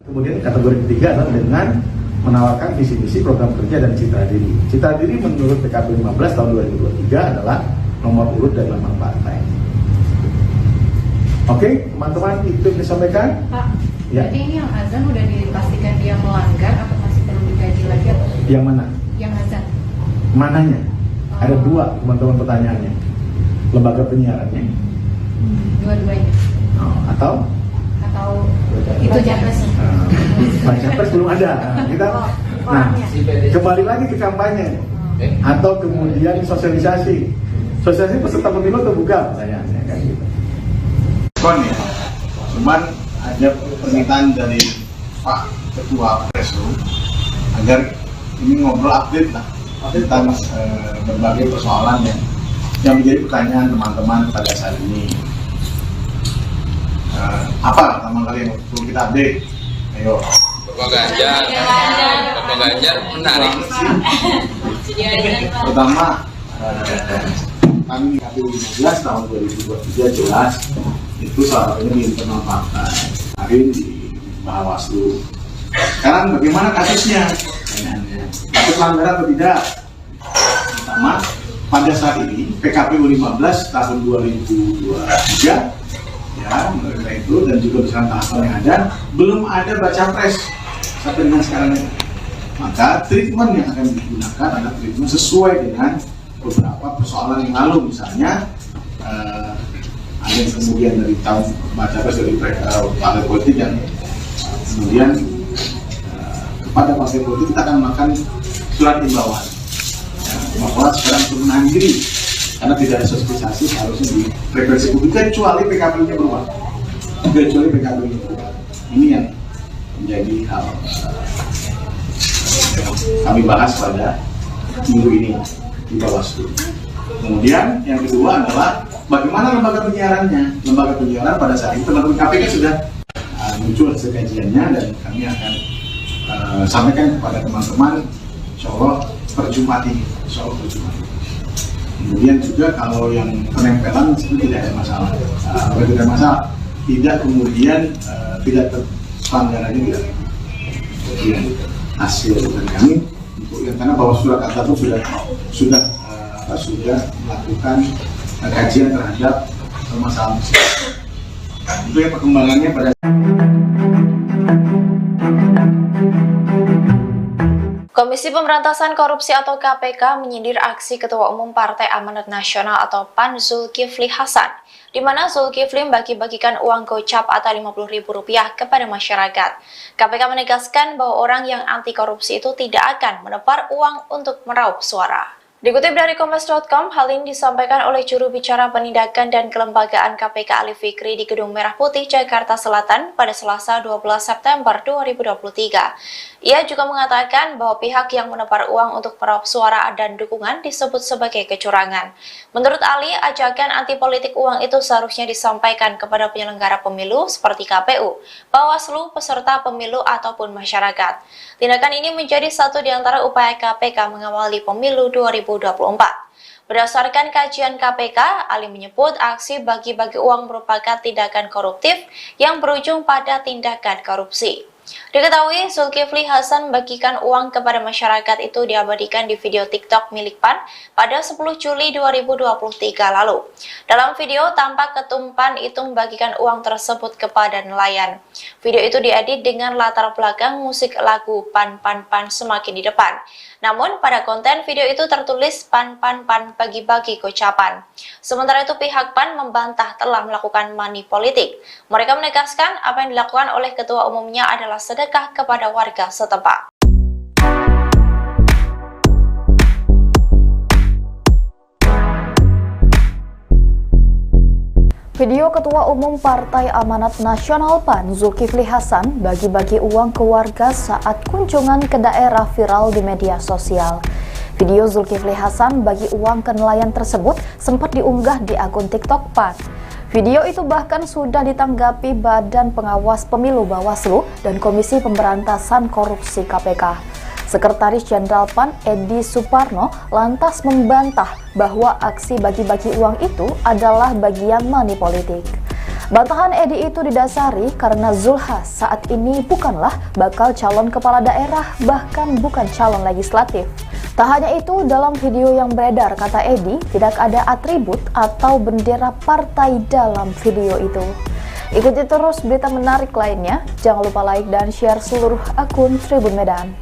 Kemudian kategori ketiga adalah dengan menawarkan visi-misi program kerja dan citra diri. Citra diri menurut PKP 15 tahun 2023 adalah nomor urut dan nama partai. Oke, teman-teman, itu yang disampaikan. Pak, ya. Jadi ini yang azan udah dipastikan dia melanggar atau masih perlu dikaji lagi atau? Yang mana? Yang azan. Mananya? Ada dua, teman-teman, pertanyaannya. Lembaga penyiarannya. Dua-duanya. Atau itu Japres. Japres belum ada. Kembali lagi ke kampanye atau kemudian sosialisasi peserta pemilu terbuka pertanyaannya kan gitu. Ya, cuman ada permintaan dari Pak Ketua Preslu agar ini ngobrol update lah tentang berbagai persoalan yang menjadi pertanyaan teman-teman pada saat ini. Apa pertama kali yang perlu kita update? Ayo. Bapak Ganjar menarik. Pertama, kami KPU 15 tahun 2023 jelas itu salah satunya di internal partai, kemarin di Bawaslu. Sekarang bagaimana kasusnya? Itu pelanggaran atau tidak? Pertama, pada saat ini PKPU 15 tahun 2023 ya, mereka itu dan juga bersama tahapan yang ada belum ada baca pres sampai dengan sekarang ini. Maka treatment yang akan digunakan adalah treatment sesuai dengan beberapa persoalan yang lalu, misalnya ada yang kemudian dari tahun baca pres dari partai politik yang kemudian kepada partai politik kita akan melakukan surat himbauan bahwa sekarang untuk menahan diri karena tidak ada sosialisasi harusnya di frekuensi publik kecuali PKPU-nya berubah. Ini yang menjadi hal kami bahas pada minggu ini di Bawaslu. Kemudian yang kedua adalah bagaimana lembaga penyiarannya. Lembaga penyiaran pada saat itu teman-teman KPK sudah muncul hasil kajiannya dan kami akan sampaikan kepada teman-teman insya Allah per Jumat ini. Kemudian juga kalau yang penempelan itu tidak ada masalah. Tidak ada masalah. Tidak kemudian tidak pelanggarannya tidak. Kemudian hasil dari kami untuk yang karena bahwa surat kata itu sudah melakukan kajian terhadap permasalahan. Itu yang perkembangannya pada Komisi Pemberantasan Korupsi atau KPK menyindir aksi Ketua Umum Partai Amanat Nasional atau PAN Zulkifli Hasan, di mana Zulkifli bagi-bagikan uang gocap atau Rp50.000 kepada masyarakat. KPK menegaskan bahwa orang yang anti korupsi itu tidak akan menebar uang untuk meraup suara. Dikutip dari Kompas.com, hal ini disampaikan oleh juru bicara penindakan dan kelembagaan KPK Ali Fikri di Gedung Merah Putih, Jakarta Selatan pada Selasa 12 September 2023. Ia juga mengatakan bahwa pihak yang menebar uang untuk meraup suara dan dukungan disebut sebagai kecurangan. Menurut Ali, ajakan anti politik uang itu seharusnya disampaikan kepada penyelenggara pemilu seperti KPU, Bawaslu, peserta pemilu ataupun masyarakat. Tindakan ini menjadi satu di antara upaya KPK mengawali pemilu 2024. Berdasarkan kajian KPK, Ali menyebut aksi bagi-bagi uang merupakan tindakan koruptif yang berujung pada tindakan korupsi. Diketahui Zulkifli Hasan membagikan uang kepada masyarakat itu diabadikan di video TikTok milik PAN pada 10 Juli 2023 lalu. Dalam video tampak Ketum PAN itu membagikan uang tersebut kepada nelayan. Video itu diedit dengan latar belakang musik lagu PAN semakin di depan. Namun pada konten video itu tertulis PAN bagi-bagi gocapan. Sementara itu pihak PAN membantah telah melakukan money politik. Mereka menegaskan apa yang dilakukan oleh ketua umumnya adalah sedekah kepada warga setempat. Video Ketua Umum Partai Amanat Nasional PAN Zulkifli Hasan bagi-bagi uang ke warga saat kunjungan ke daerah viral di media sosial. Video Zulkifli Hasan bagi uang ke nelayan tersebut sempat diunggah di akun TikTok PAN. Video itu bahkan sudah ditanggapi Badan Pengawas Pemilu Bawaslu dan Komisi Pemberantasan Korupsi KPK. Sekretaris Jenderal PAN Edi Suparno lantas membantah bahwa aksi bagi-bagi uang itu adalah bagian money politik. Bantahan Edi itu didasari karena Zulhas saat ini bukanlah bakal calon kepala daerah, bahkan bukan calon legislatif. Tak hanya itu, dalam video yang beredar, kata Edi, tidak ada atribut atau bendera partai dalam video itu. Ikuti terus berita menarik lainnya, jangan lupa like dan share seluruh akun Tribun Medan.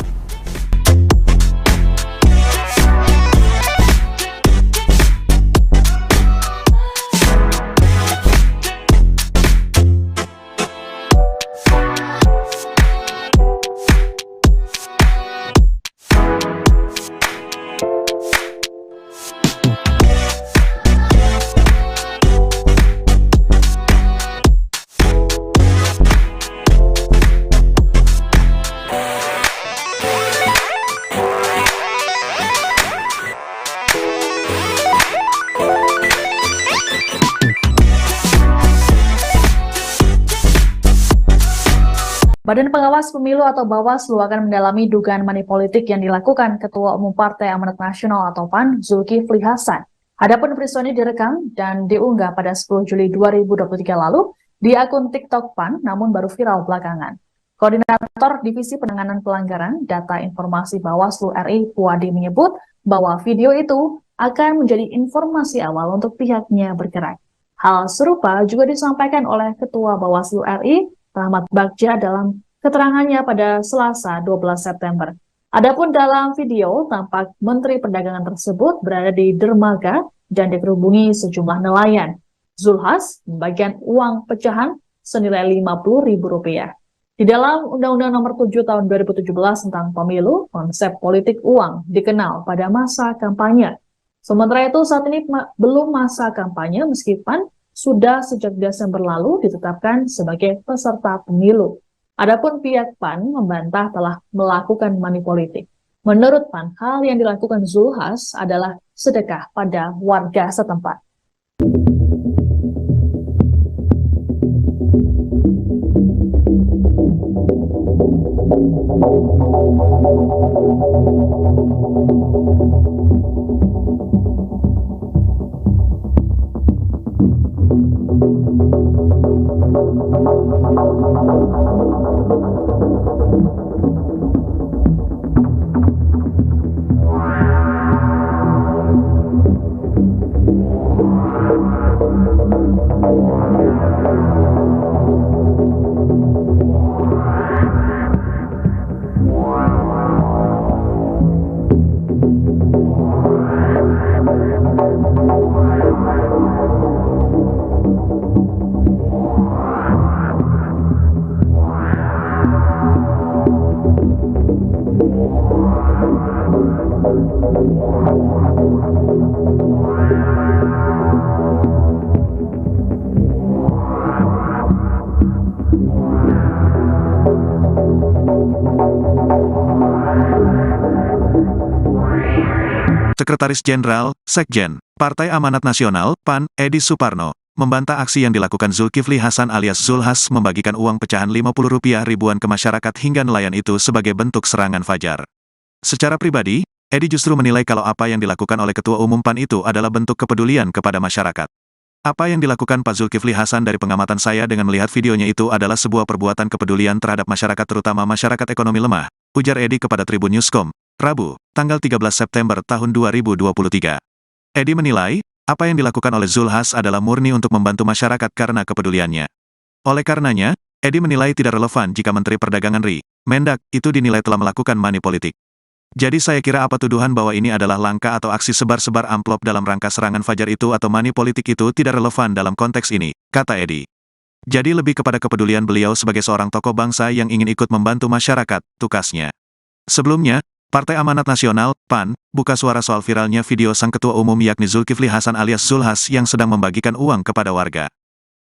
Badan Pengawas Pemilu atau Bawaslu akan mendalami dugaan money politik yang dilakukan Ketua Umum Partai Amanat Nasional atau PAN Zulkifli Hasan. Adapun peristiwa ini direkam dan diunggah pada 10 Juli 2023 lalu di akun TikTok PAN, namun baru viral belakangan. Koordinator Divisi Penanganan Pelanggaran Data Informasi Bawaslu RI Puadi menyebut bahwa video itu akan menjadi informasi awal untuk pihaknya bergerak. Hal serupa juga disampaikan oleh Ketua Bawaslu RI Rahmat Bagja dalam keterangannya pada Selasa 12 September. Adapun dalam video, tampak Menteri Perdagangan tersebut berada di dermaga dan dikerubungi sejumlah nelayan. Zulhas membagikan uang pecahan senilai Rp50.000. Di dalam Undang-Undang Nomor 7 Tahun 2017 tentang Pemilu, konsep politik uang dikenal pada masa kampanye. Sementara itu saat ini belum masa kampanye meskipun sudah sejak Desember lalu ditetapkan sebagai peserta pemilu. Adapun pihak PAN membantah telah melakukan money politik. Menurut PAN, hal yang dilakukan Zulhas adalah sedekah pada warga setempat. Sekretaris Jenderal, Sekjen, Partai Amanat Nasional, PAN, Edi Suparno, membantah aksi yang dilakukan Zulkifli Hasan alias Zulhas membagikan uang pecahan Rp50 ribuan ke masyarakat hingga nelayan itu sebagai bentuk serangan fajar. Secara pribadi, Edi justru menilai kalau apa yang dilakukan oleh Ketua Umum PAN itu adalah bentuk kepedulian kepada masyarakat. Apa yang dilakukan Pak Zulkifli Hasan dari pengamatan saya dengan melihat videonya itu adalah sebuah perbuatan kepedulian terhadap masyarakat terutama masyarakat ekonomi lemah, ujar Edi kepada Tribun Newscom, Rabu, tanggal 13 September tahun 2023. Edi menilai, apa yang dilakukan oleh Zulhas adalah murni untuk membantu masyarakat karena kepeduliannya. Oleh karenanya, Edi menilai tidak relevan jika Menteri Perdagangan RI, Mendak, itu dinilai telah melakukan money politik. Jadi saya kira apa tuduhan bahwa ini adalah langkah atau aksi sebar-sebar amplop dalam rangka serangan fajar itu atau money politik itu tidak relevan dalam konteks ini, kata Edi. Jadi lebih kepada kepedulian beliau sebagai seorang tokoh bangsa yang ingin ikut membantu masyarakat, tukasnya. Sebelumnya, Partai Amanat Nasional, PAN, buka suara soal viralnya video sang ketua umum yakni Zulkifli Hasan alias Zulhas yang sedang membagikan uang kepada warga.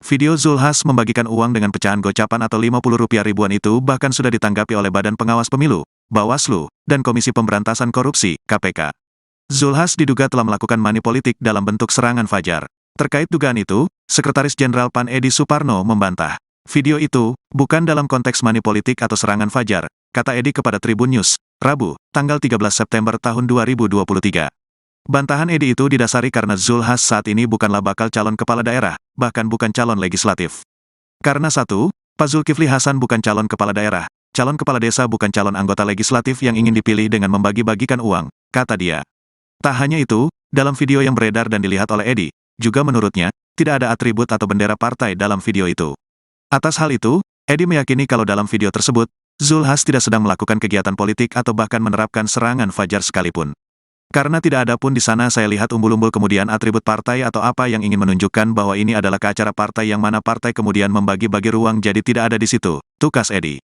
Video Zulhas membagikan uang dengan pecahan gocapan atau Rp50 ribuan itu bahkan sudah ditanggapi oleh Badan Pengawas Pemilu, Bawaslu, dan Komisi Pemberantasan Korupsi, KPK. Zulhas diduga telah melakukan money politik dalam bentuk serangan fajar. Terkait dugaan itu, Sekretaris Jenderal PAN Edi Suparno membantah. Video itu bukan dalam konteks money politik atau serangan fajar, kata Edi kepada Tribun News, Rabu, tanggal 13 September tahun 2023. Bantahan Edi itu didasari karena Zulhas saat ini bukanlah bakal calon kepala daerah, bahkan bukan calon legislatif. Karena satu, Pak Zulkifli Hasan bukan calon kepala daerah, calon kepala desa bukan calon anggota legislatif yang ingin dipilih dengan membagi-bagikan uang, kata dia. Tak hanya itu, dalam video yang beredar dan dilihat oleh Edi, juga menurutnya, tidak ada atribut atau bendera partai dalam video itu. Atas hal itu, Edi meyakini kalau dalam video tersebut, Zulhas tidak sedang melakukan kegiatan politik atau bahkan menerapkan serangan fajar sekalipun. Karena tidak ada pun di sana saya lihat umbul-umbul kemudian atribut partai atau apa yang ingin menunjukkan bahwa ini adalah ke acara partai yang mana partai kemudian membagi-bagi ruang jadi tidak ada di situ, tukas Edi.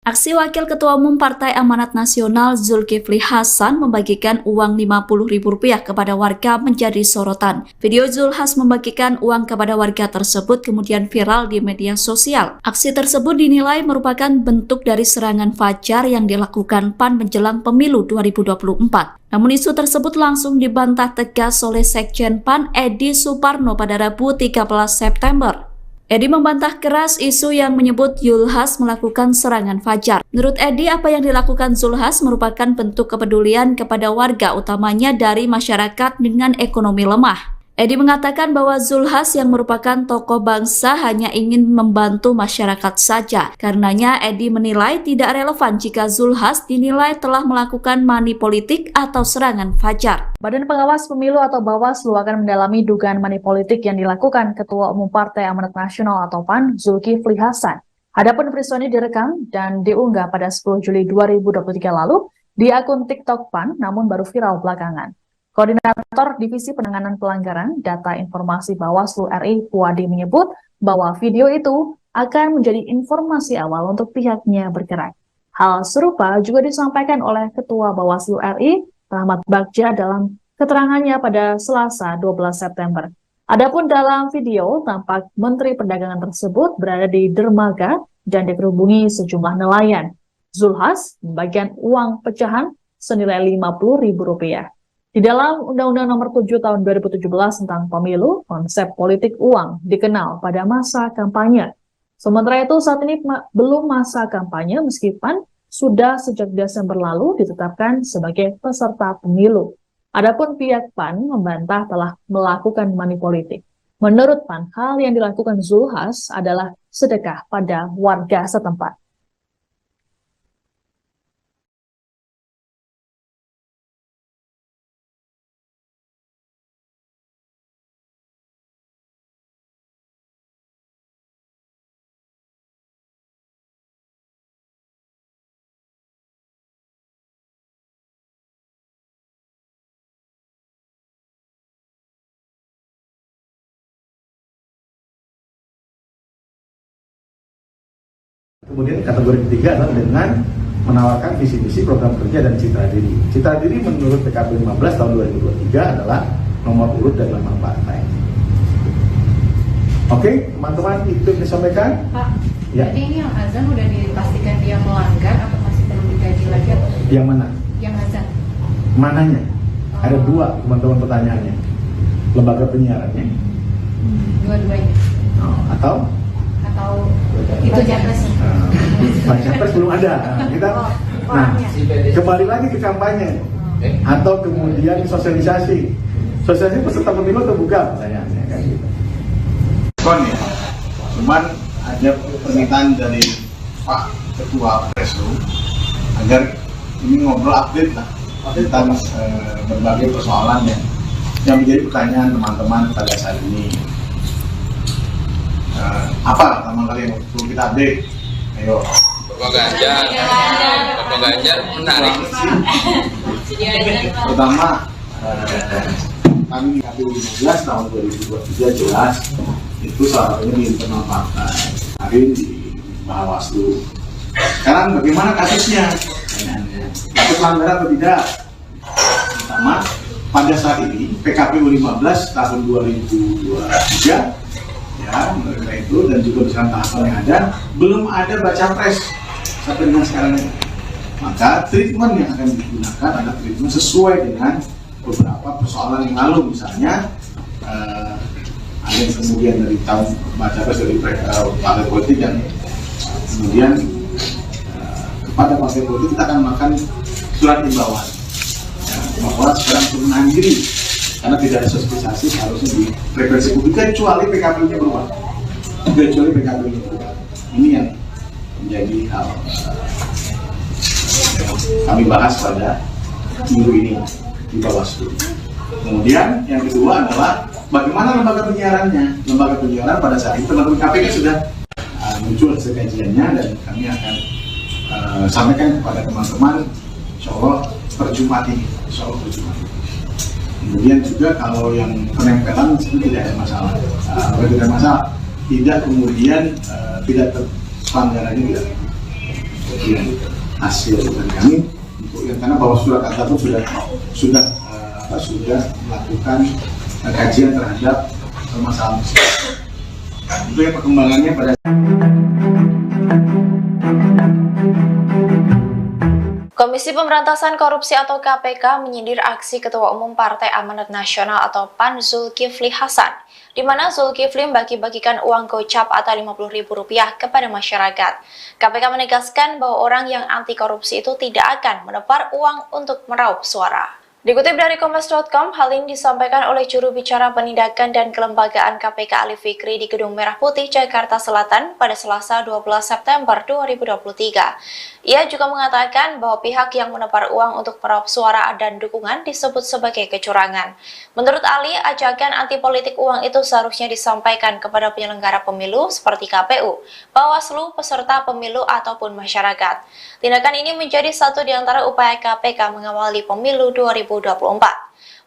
Aksi Wakil Ketua Umum Partai Amanat Nasional Zulkifli Hasan membagikan uang Rp50.000 kepada warga menjadi sorotan. Video Zulhas membagikan uang kepada warga tersebut kemudian viral di media sosial. Aksi tersebut dinilai merupakan bentuk dari serangan fajar yang dilakukan PAN menjelang pemilu 2024. Namun isu tersebut langsung dibantah tegas oleh Sekjen PAN Edi Suparno pada Rabu 13 September. Edi membantah keras isu yang menyebut Zulhas melakukan serangan fajar. Menurut Edi, apa yang dilakukan Zulhas merupakan bentuk kepedulian kepada warga, utamanya dari masyarakat dengan ekonomi lemah. Edi mengatakan bahwa Zulhas yang merupakan tokoh bangsa hanya ingin membantu masyarakat saja. Karenanya Edi menilai tidak relevan jika Zulhas dinilai telah melakukan money politik atau serangan fajar. Badan Pengawas Pemilu atau Bawaslu akan mendalami dugaan money politik yang dilakukan Ketua Umum Partai Amanat Nasional atau PAN, Zulkifli Hasan. Adapun peristiwa ini direkam dan diunggah pada 10 Juli 2023 lalu di akun TikTok PAN, namun baru viral belakangan. Koordinator Divisi Penanganan Pelanggaran Data Informasi Bawaslu RI, Puadi, menyebut bahwa video itu akan menjadi informasi awal untuk pihaknya bergerak. Hal serupa juga disampaikan oleh Ketua Bawaslu RI, Rahmat Bagja, dalam keterangannya pada Selasa 12 September. Adapun dalam video, tampak Menteri Perdagangan tersebut berada di dermaga dan dikerubungi sejumlah nelayan. Zulhas membagikan uang pecahan senilai Rp50.000. Di dalam Undang-Undang Nomor 7 Tahun 2017 tentang Pemilu, konsep politik uang dikenal pada masa kampanye. Sementara itu saat ini belum masa kampanye meskipun sudah sejak Desember lalu ditetapkan sebagai peserta pemilu. Adapun pihak PAN membantah telah melakukan money politik. Menurut PAN, hal yang dilakukan Zulhas adalah sedekah pada warga setempat. Kemudian kategori ketiga adalah dengan menawarkan visi-misi program kerja dan citra diri. Citra diri menurut PKP 15 tahun 2023 adalah nomor urut dan nama partai. Oke, teman-teman, itu yang disampaikan. Pak, ya. Jadi ini yang azan udah dipastikan dia melanggar atau masih perlu dikaji lagi? Atau Yang mana? Yang azan. Mananya? Ada dua teman-teman pertanyaannya. Lembaga penyiarannya. Dua-duanya. Atau itu capres. Baca pres belum ada. Kembali lagi ke kampanye atau kemudian sosialisasi peserta pemilu terbuka pertanyaannya kan gitu. Ya, cuman ada permintaan dari Pak Ketua Preslu agar ini ngobrol update lah tentang berbagai persoalan yang menjadi pertanyaan teman-teman pada saat ini. Apa pertama kali yang perlu kita update? Ayo. Bapak Ganjar menarik. Pertama, kami KPU 15 tahun 2023 jelas itu salah satunya di internal partai. Hari ini di Bawaslu. Sekarang bagaimana kasusnya? Kasus pelanggaran atau tidak? Pertama, pada saat ini PKPU 15 tahun 2023 ya, mereka itu dan juga dalam tahapan yang ada belum ada baca pres sampai dengan sekarang ini. Maka treatment yang akan digunakan adalah treatment sesuai dengan beberapa persoalan yang lalu, misalnya ada yang kemudian dari tahun baca pres dari partai politik dan kemudian kepada partai politik kita akan melakukan surat himbauan bahwa sekarang turunan diri karena tidak ada sosialisasi harusnya di referensi publik kecuali PKPU-nya berubah. Ini yang menjadi hal kami bahas pada minggu ini di Bawaslu. Kemudian yang kedua adalah bagaimana lembaga penyiarannya. Lembaga penyiaran pada saat itu teman-teman KPK sudah muncul hasil kajiannya dan kami akan sampaikan kepada teman-teman insya Allah per Jumat ini. Kemudian juga kalau yang penempelan itu tidak ada masalah. Tidak kemudian tidak pelanggarannya tidak. Kemudian hasil dari kami untuk yang karena bahwa surat tersebut sudah melakukan kajian terhadap permasalahan tersebut. Itu yang perkembangannya pada Komisi Pemberantasan Korupsi atau KPK menyindir aksi Ketua Umum Partai Amanat Nasional atau PAN Zulkifli Hasan, di mana Zulkifli bagi-bagikan uang gocap atau Rp50.000 kepada masyarakat. KPK menegaskan bahwa orang yang anti korupsi itu tidak akan menebar uang untuk meraup suara. Dikutip dari Kompas.com, hal ini disampaikan oleh juru bicara penindakan dan kelembagaan KPK Ali Fikri di Gedung Merah Putih, Jakarta Selatan pada Selasa 12 September 2023. Ia juga mengatakan bahwa pihak yang menebar uang untuk meraup suara dan dukungan disebut sebagai kecurangan. Menurut Ali, ajakan anti politik uang itu seharusnya disampaikan kepada penyelenggara pemilu seperti KPU, Bawaslu, peserta pemilu ataupun masyarakat. Tindakan ini menjadi satu di antara upaya KPK mengawali pemilu 2024.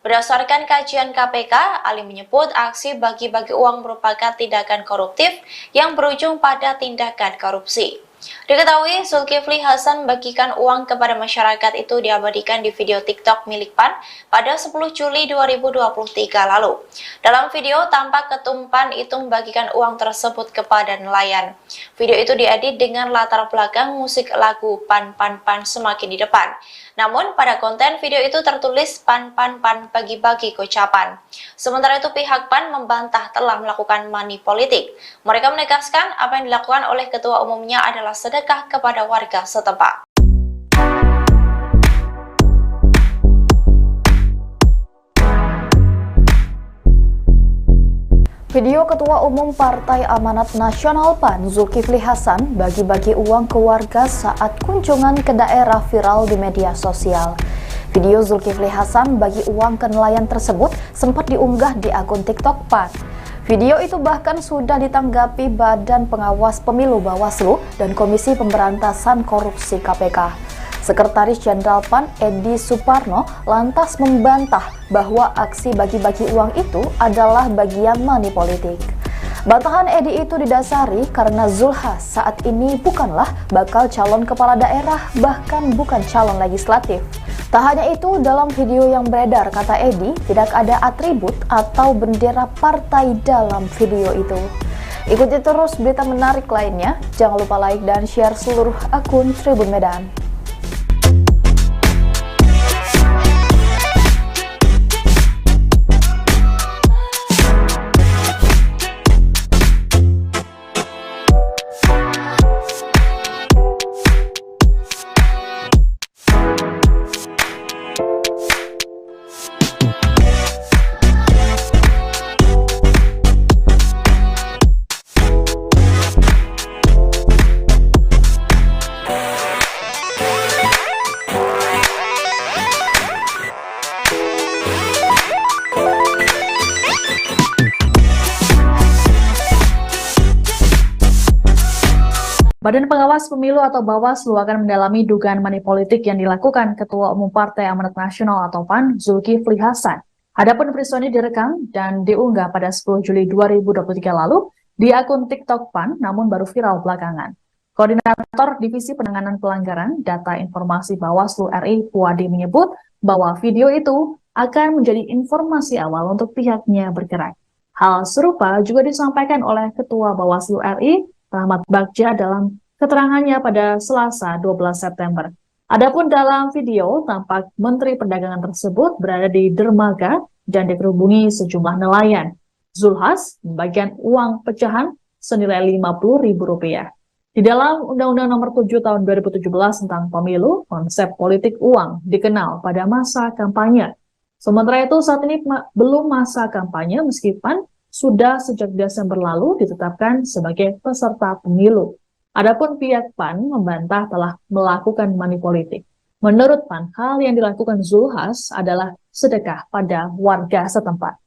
Berdasarkan kajian KPK, Ali menyebut aksi bagi-bagi uang merupakan tindakan koruptif yang berujung pada tindakan korupsi. Diketahui Zulkifli Hasan membagikan uang kepada masyarakat itu diabadikan di video TikTok milik PAN pada 10 Juli 2023 lalu. Dalam video tampak Ketum PAN itu membagikan uang tersebut kepada nelayan. Video itu diedit dengan latar belakang musik lagu PAN semakin di depan. Namun pada konten video itu tertulis PAN bagi-bagi gocapan. Sementara itu pihak PAN membantah telah melakukan money politik. Mereka menegaskan apa yang dilakukan oleh ketua umumnya adalah sedekah kepada warga setempat. Video Ketua Umum Partai Amanat Nasional PAN Zulkifli Hasan bagi-bagi uang ke warga saat kunjungan ke daerah viral di media sosial. Video Zulkifli Hasan bagi uang ke nelayan tersebut sempat diunggah di akun TikTok PAN. Video itu bahkan sudah ditanggapi Badan Pengawas Pemilu Bawaslu dan Komisi Pemberantasan Korupsi KPK. Sekretaris Jenderal PAN Edi Suparno lantas membantah bahwa aksi bagi-bagi uang itu adalah bagian money politik. Bantahan Edi itu didasari karena Zulhas saat ini bukanlah bakal calon kepala daerah, bahkan bukan calon legislatif. Tak hanya itu, dalam video yang beredar, kata Edi, tidak ada atribut atau bendera partai dalam video itu. Ikuti terus berita menarik lainnya, jangan lupa like dan share seluruh akun Tribun Medan. Badan Pengawas Pemilu atau Bawaslu akan mendalami dugaan money politik yang dilakukan Ketua Umum Partai Amanat Nasional atau PAN, Zulkifli Hasan. Adapun peristiwa ini direkam dan diunggah pada 10 Juli 2023 lalu di akun TikTok PAN, namun baru viral belakangan. Koordinator Divisi Penanganan Pelanggaran Data Informasi Bawaslu RI, Puadi, menyebut bahwa video itu akan menjadi informasi awal untuk pihaknya bergerak. Hal serupa juga disampaikan oleh Ketua Bawaslu RI, Rahmat Bagja, dalam keterangannya pada Selasa 12 September. Adapun dalam video, tampak Menteri Perdagangan tersebut berada di dermaga dan dikerubungi sejumlah nelayan. Zulhas membagikan uang pecahan senilai Rp50.000. Di dalam Undang-Undang Nomor 7 Tahun 2017 tentang Pemilu, konsep politik uang dikenal pada masa kampanye. Sementara itu saat ini belum masa kampanye meskipun sudah sejak Desember lalu ditetapkan sebagai peserta pemilu. Adapun pihak PAN membantah telah melakukan money politik. Menurut PAN, hal yang dilakukan Zulhas adalah sedekah pada warga setempat.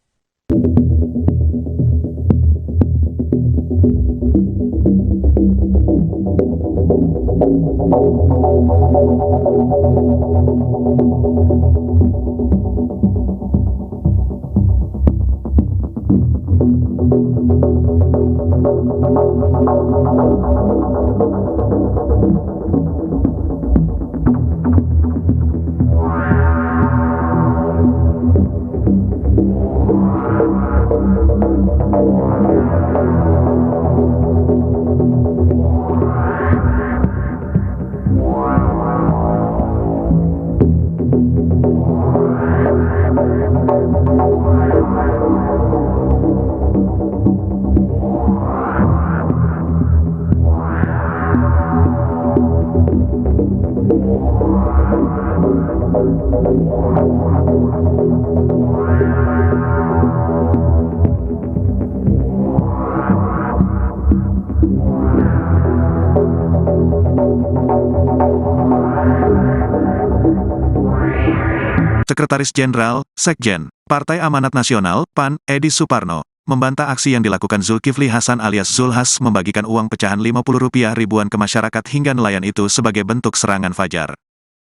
Sekretaris Jenderal, Sekjen, Partai Amanat Nasional, PAN, Edi Suparno, membantah aksi yang dilakukan Zulkifli Hasan alias Zulhas membagikan uang pecahan Rp50 ribuan ke masyarakat hingga nelayan itu sebagai bentuk serangan fajar.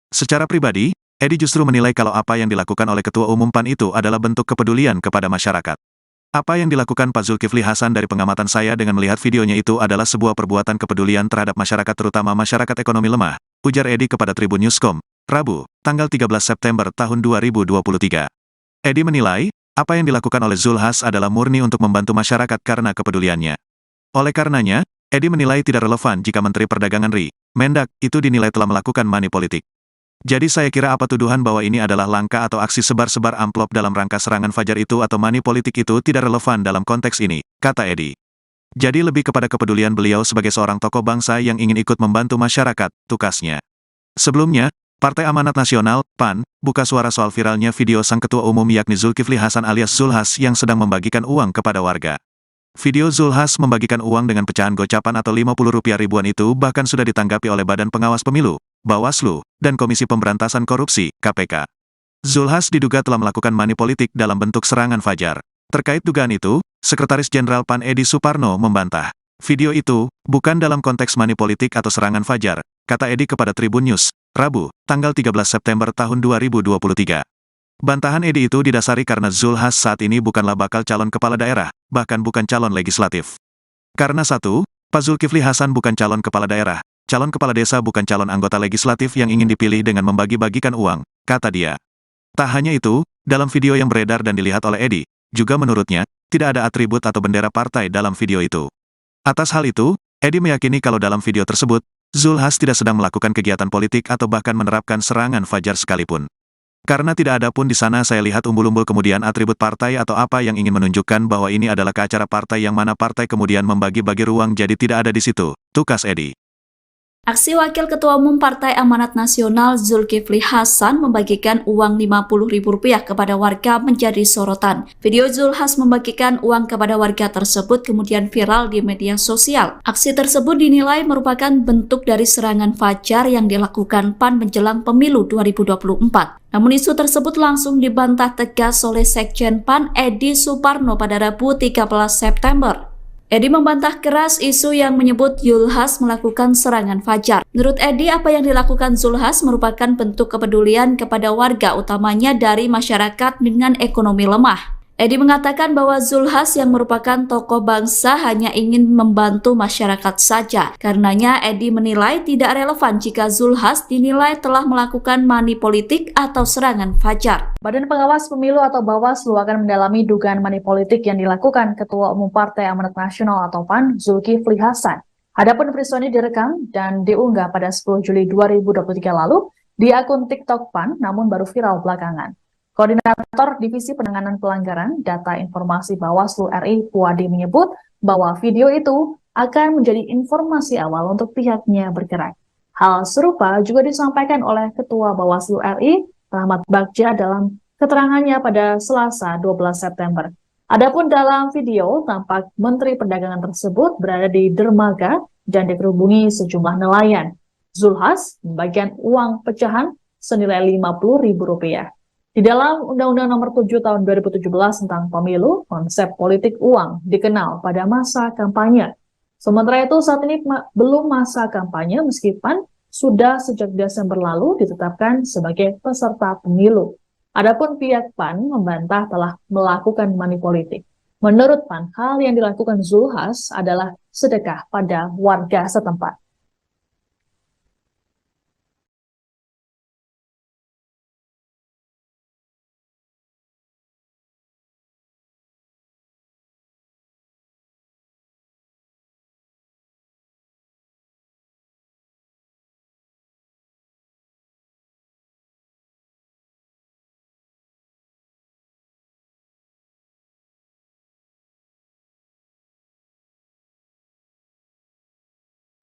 Secara pribadi, Edi justru menilai kalau apa yang dilakukan oleh Ketua Umum PAN itu adalah bentuk kepedulian kepada masyarakat. Apa yang dilakukan Pak Zulkifli Hasan dari pengamatan saya dengan melihat videonya itu adalah sebuah perbuatan kepedulian terhadap masyarakat terutama masyarakat ekonomi lemah, ujar Edi kepada Tribun Newscom, Rabu, tanggal 13 September tahun 2023. Edi menilai, apa yang dilakukan oleh Zulhas adalah murni untuk membantu masyarakat karena kepeduliannya. Oleh karenanya, Edi menilai tidak relevan jika Menteri Perdagangan RI, Mendak, itu dinilai telah melakukan money politik. Jadi saya kira apa tuduhan bahwa ini adalah langkah atau aksi sebar-sebar amplop dalam rangka serangan fajar itu atau money politik itu tidak relevan dalam konteks ini, kata Edi. Jadi lebih kepada kepedulian beliau sebagai seorang tokoh bangsa yang ingin ikut membantu masyarakat, tukasnya. Sebelumnya, Partai Amanat Nasional, PAN, buka suara soal viralnya video sang ketua umum yakni Zulkifli Hasan alias Zulhas yang sedang membagikan uang kepada warga. Video Zulhas membagikan uang dengan pecahan gocapan atau Rp50 ribuan itu bahkan sudah ditanggapi oleh Badan Pengawas Pemilu, Bawaslu, dan Komisi Pemberantasan Korupsi, KPK. Zulhas diduga telah melakukan money politik dalam bentuk serangan fajar. Terkait dugaan itu, Sekretaris Jenderal PAN Edi Suparno membantah. Video itu bukan dalam konteks money politik atau serangan fajar, kata Edi kepada Tribun News, Rabu, tanggal 13 September tahun 2023. Bantahan Edi itu didasari karena Zulhas saat ini bukanlah bakal calon kepala daerah, bahkan bukan calon legislatif. Karena satu, Pak Zulkifli Hasan bukan calon kepala daerah, calon kepala desa bukan calon anggota legislatif yang ingin dipilih dengan membagi-bagikan uang, kata dia. Tak hanya itu, dalam video yang beredar dan dilihat oleh Edi, juga menurutnya, tidak ada atribut atau bendera partai dalam video itu. Atas hal itu, Edi meyakini kalau dalam video tersebut, Zulhas tidak sedang melakukan kegiatan politik atau bahkan menerapkan serangan fajar sekalipun. Karena tidak ada pun di sana saya lihat umbul-umbul kemudian atribut partai atau apa yang ingin menunjukkan bahwa ini adalah ke acara partai yang mana partai kemudian membagi-bagi ruang jadi tidak ada di situ, tukas Edi. Aksi Wakil Ketua Umum Partai Amanat Nasional Zulkifli Hasan membagikan uang Rp50.000 kepada warga menjadi sorotan. Video Zulhas membagikan uang kepada warga tersebut kemudian viral di media sosial. Aksi tersebut dinilai merupakan bentuk dari serangan fajar yang dilakukan PAN menjelang pemilu 2024. Namun isu tersebut langsung dibantah tegas oleh Sekjen PAN Edi Suparno pada Rabu 13 September. Edi membantah keras isu yang menyebut Zulhas melakukan serangan fajar. Menurut Edi, apa yang dilakukan Zulhas merupakan bentuk kepedulian kepada warga, utamanya dari masyarakat dengan ekonomi lemah. Edi mengatakan bahwa Zulhas yang merupakan tokoh bangsa hanya ingin membantu masyarakat saja. Karenanya Edi menilai tidak relevan jika Zulhas dinilai telah melakukan money politik atau serangan fajar. Badan Pengawas Pemilu atau Bawaslu akan mendalami dugaan money politik yang dilakukan Ketua Umum Partai Amanat Nasional atau PAN, Zulkifli Hasan. Adapun peristiwa ini direkam dan diunggah pada 10 Juli 2023 lalu di akun TikTok PAN, namun baru viral belakangan. Koordinator Divisi Penanganan Pelanggaran Data Informasi Bawaslu RI, Puadi, menyebut bahwa video itu akan menjadi informasi awal untuk pihaknya bergerak. Hal serupa juga disampaikan oleh Ketua Bawaslu RI, Rahmat Bagja, dalam keterangannya pada Selasa 12 September. Adapun dalam video, tampak Menteri Perdagangan tersebut berada di dermaga dan dikerubungi sejumlah nelayan. Zulhas membagikan uang pecahan senilai Rp50.000. Di dalam Undang-Undang Nomor 7 Tahun 2017 tentang Pemilu, konsep politik uang dikenal pada masa kampanye. Sementara itu saat ini belum masa kampanye meskipun sudah sejak Desember lalu ditetapkan sebagai peserta pemilu. Adapun pihak PAN membantah telah melakukan money politik. Menurut PAN, hal yang dilakukan Zulhas adalah sedekah pada warga setempat.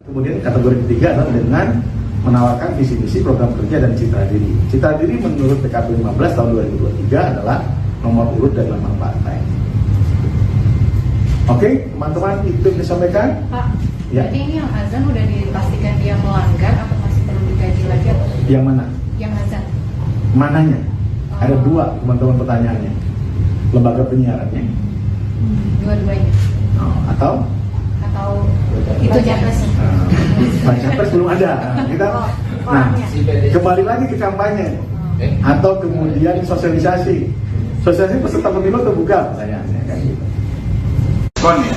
Kemudian kategori ketiga adalah dengan menawarkan visi-misi program kerja dan citra diri. Citra diri menurut PKP 15 tahun 2023 adalah nomor urut dan nama partai. Oke, teman-teman, itu yang disampaikan. Pak, ya. Jadi ini yang azan udah dipastikan dia melanggar atau masih perlu dikaji lagi atau? Yang mana? Yang azan. Mananya? Ada dua, teman-teman, pertanyaannya. Lembaga penyiarannya. Dua-duanya. Atau itu Japres. Baca pres belum ada. Nah, kembali lagi ke kampanye atau kemudian sosialisasi. Sosialisasi peserta pemilu terbuka pertanyaannya kan gitu. Ya,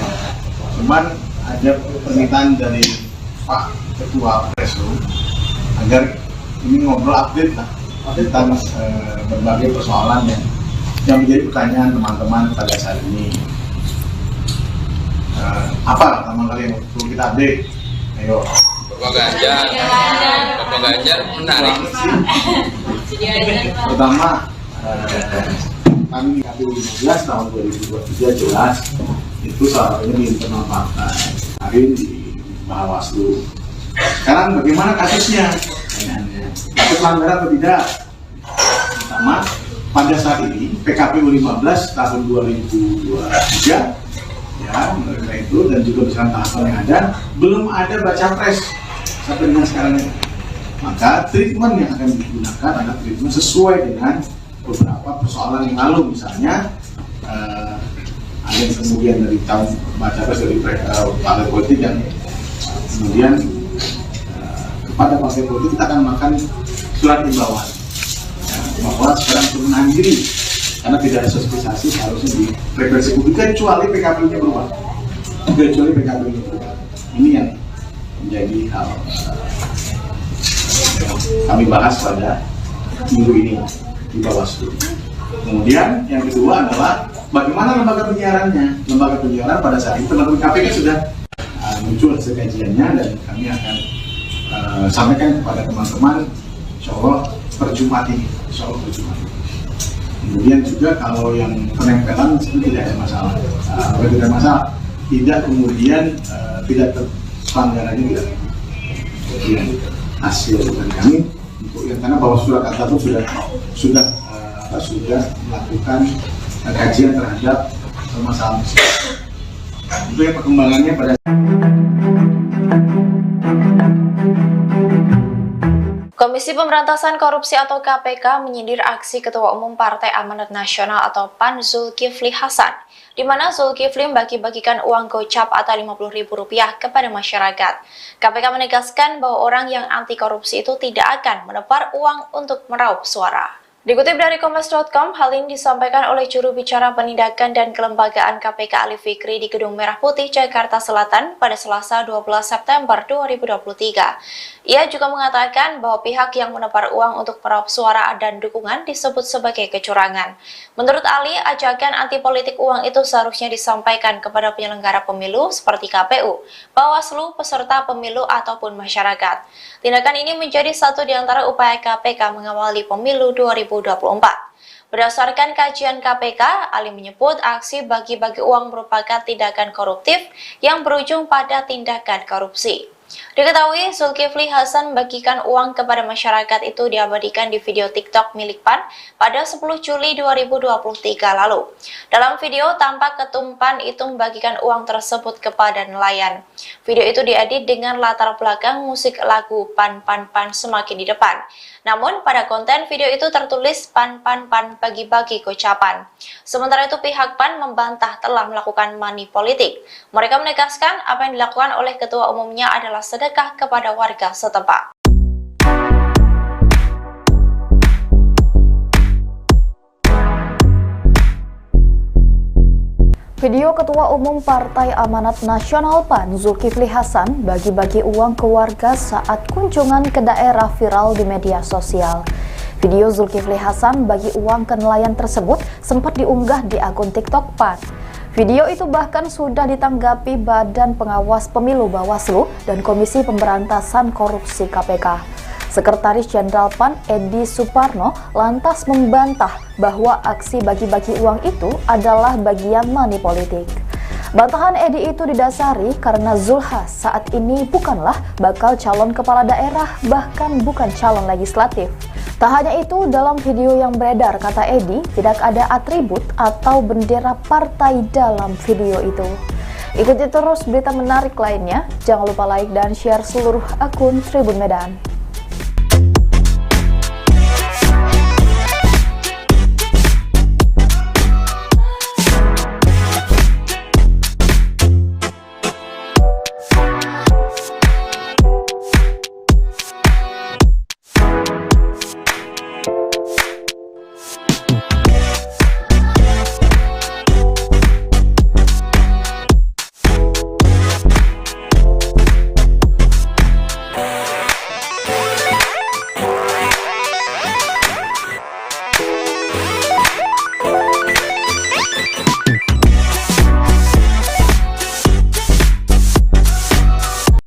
cuman ada permintaan dari Pak Ketua Preslu agar ini ngobrol update lah tentang berbagai persoalan yang menjadi pertanyaan teman-teman pada saat ini. Apa pertama kali yang perlu kita update? Ayo. Bapak Ganjar menarik. Pertama, kami KPU 15 tahun 2023 jelas itu salah satunya di internal partai, hari di Bawaslu. Sekarang bagaimana kasusnya? Ada pelanggaran atau tidak? Pertama, pada saat ini PKPU 15 tahun 2023 ya, mereka itu dan juga bersama tahapan yang ada belum ada baca pres sampai dengan sekarang ini. Maka treatment yang akan digunakan adalah treatment sesuai dengan beberapa persoalan yang lalu, misalnya ada yang kemudian dari tahun baca pres dari partai politik yang kemudian kepada partai politik kita akan makan surat himbauan bahwa sekarang menahan diri karena tidak ada sosialisasi seharusnya di frekuensi publik kecuali PKP-nya berubah. Ini yang menjadi hal kami bahas pada minggu ini di Bawaslu. Kemudian yang kedua adalah bagaimana lembaga penyiarannya. Lembaga penyiaran pada saat itu teman-teman KPK sudah muncul hasil kajiannya dan kami akan sampaikan kepada teman-teman insya Allah per Jumat ini. Kemudian juga kalau yang penempelan itu tidak ada masalah. Tidak ada masalah, tidak kemudian tidak pelanggarannya tidak. Kemudian hasil dari kami untuk yang karena bahwa surat kata itu sudah melakukan kajian terhadap permasalahan. Itu yang perkembangannya pada Komisi Pemberantasan Korupsi atau KPK menyindir aksi Ketua Umum Partai Amanat Nasional atau PAN Zulkifli Hasan, di mana Zulkifli bagi-bagikan uang gocap atau Rp50.000 kepada masyarakat. KPK menegaskan bahwa orang yang anti korupsi itu tidak akan menebar uang untuk meraup suara. Dikutip dari Kompas.com, hal ini disampaikan oleh juru bicara penindakan dan kelembagaan KPK Ali Fikri di Gedung Merah Putih, Jakarta Selatan pada Selasa 12 September 2023. Ia juga mengatakan bahwa pihak yang menebar uang untuk meraup suara dan dukungan disebut sebagai kecurangan. Menurut Ali, ajakan anti politik uang itu seharusnya disampaikan kepada penyelenggara pemilu seperti KPU, Bawaslu, peserta pemilu ataupun masyarakat. Tindakan ini menjadi satu di antara upaya KPK mengawali pemilu 2024. Berdasarkan kajian KPK, Ali menyebut aksi bagi-bagi uang merupakan tindakan koruptif yang berujung pada tindakan korupsi. Diketahui Zulkifli Hasan membagikan uang kepada masyarakat itu diabadikan di video TikTok milik PAN pada 10 Juli 2023 lalu. Dalam video tampak ketum PAN itu membagikan uang tersebut kepada nelayan. Video itu diedit dengan latar belakang musik lagu PAN semakin di depan. Namun pada konten video itu tertulis PAN bagi-bagi gocapan. Sementara itu pihak PAN membantah telah melakukan money politik. Mereka menegaskan apa yang dilakukan oleh ketua umumnya adalah sedekah kepada warga setempat. Video Ketua Umum Partai Amanat Nasional PAN Zulkifli Hasan bagi-bagi uang ke warga saat kunjungan ke daerah viral di media sosial. Video Zulkifli Hasan bagi uang ke nelayan tersebut sempat diunggah di akun TikTok PAN. Video itu bahkan sudah ditanggapi Badan Pengawas Pemilu Bawaslu dan Komisi Pemberantasan Korupsi KPK. Sekretaris Jenderal PAN Edi Suparno lantas membantah bahwa aksi bagi-bagi uang itu adalah bagian money politik. Bantahan Edi itu didasari karena Zulhas saat ini bukanlah bakal calon kepala daerah, bahkan bukan calon legislatif. Tak hanya itu, dalam video yang beredar, kata Edi, tidak ada atribut atau bendera partai dalam video itu. Ikuti terus berita menarik lainnya, jangan lupa like dan share seluruh akun Tribun Medan.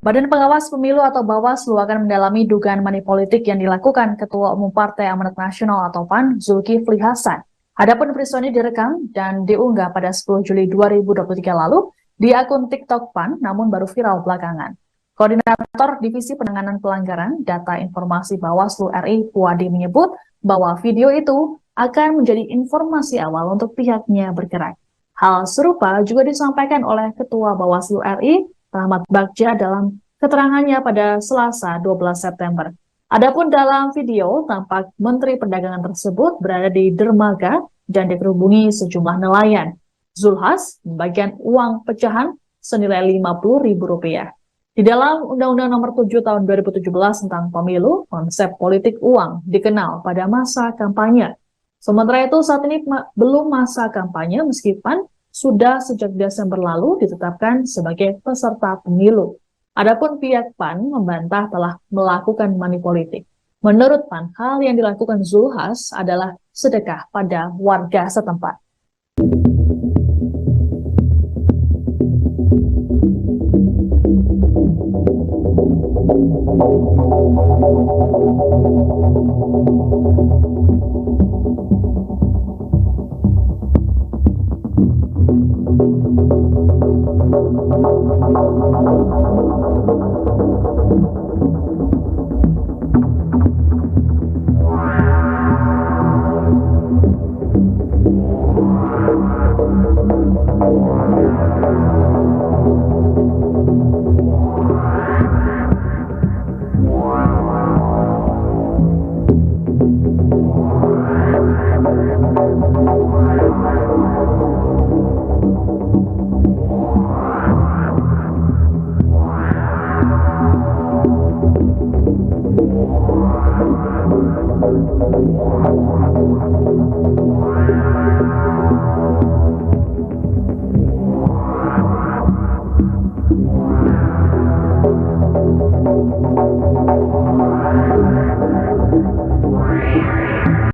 Badan Pengawas Pemilu atau Bawaslu akan mendalami dugaan money politik yang dilakukan Ketua Umum Partai Amanat Nasional atau PAN Zulkifli Hasan. Adapun peristiwa ini direkam dan diunggah pada 10 Juli 2023 lalu di akun TikTok PAN, namun baru viral belakangan. Koordinator Divisi Penanganan Pelanggaran Data Informasi Bawaslu RI Puadi menyebut bahwa video itu akan menjadi informasi awal untuk pihaknya bergerak. Hal serupa juga disampaikan oleh Ketua Bawaslu RI Rahmat Bagja dalam keterangannya pada Selasa 12 September. Adapun dalam video, tampak Menteri Perdagangan tersebut berada di dermaga dan dikerubungi sejumlah nelayan. Zulhas membagikan uang pecahan senilai Rp50.000. Di dalam Undang-Undang Nomor 7 Tahun 2017 tentang Pemilu, konsep politik uang dikenal pada masa kampanye. Sementara itu saat ini belum masa kampanye meskipun sudah sejak Desember lalu ditetapkan sebagai peserta pemilu. Adapun pihak PAN membantah telah melakukan money politik. Menurut PAN, hal yang dilakukan Zulhas adalah sedekah pada warga setempat.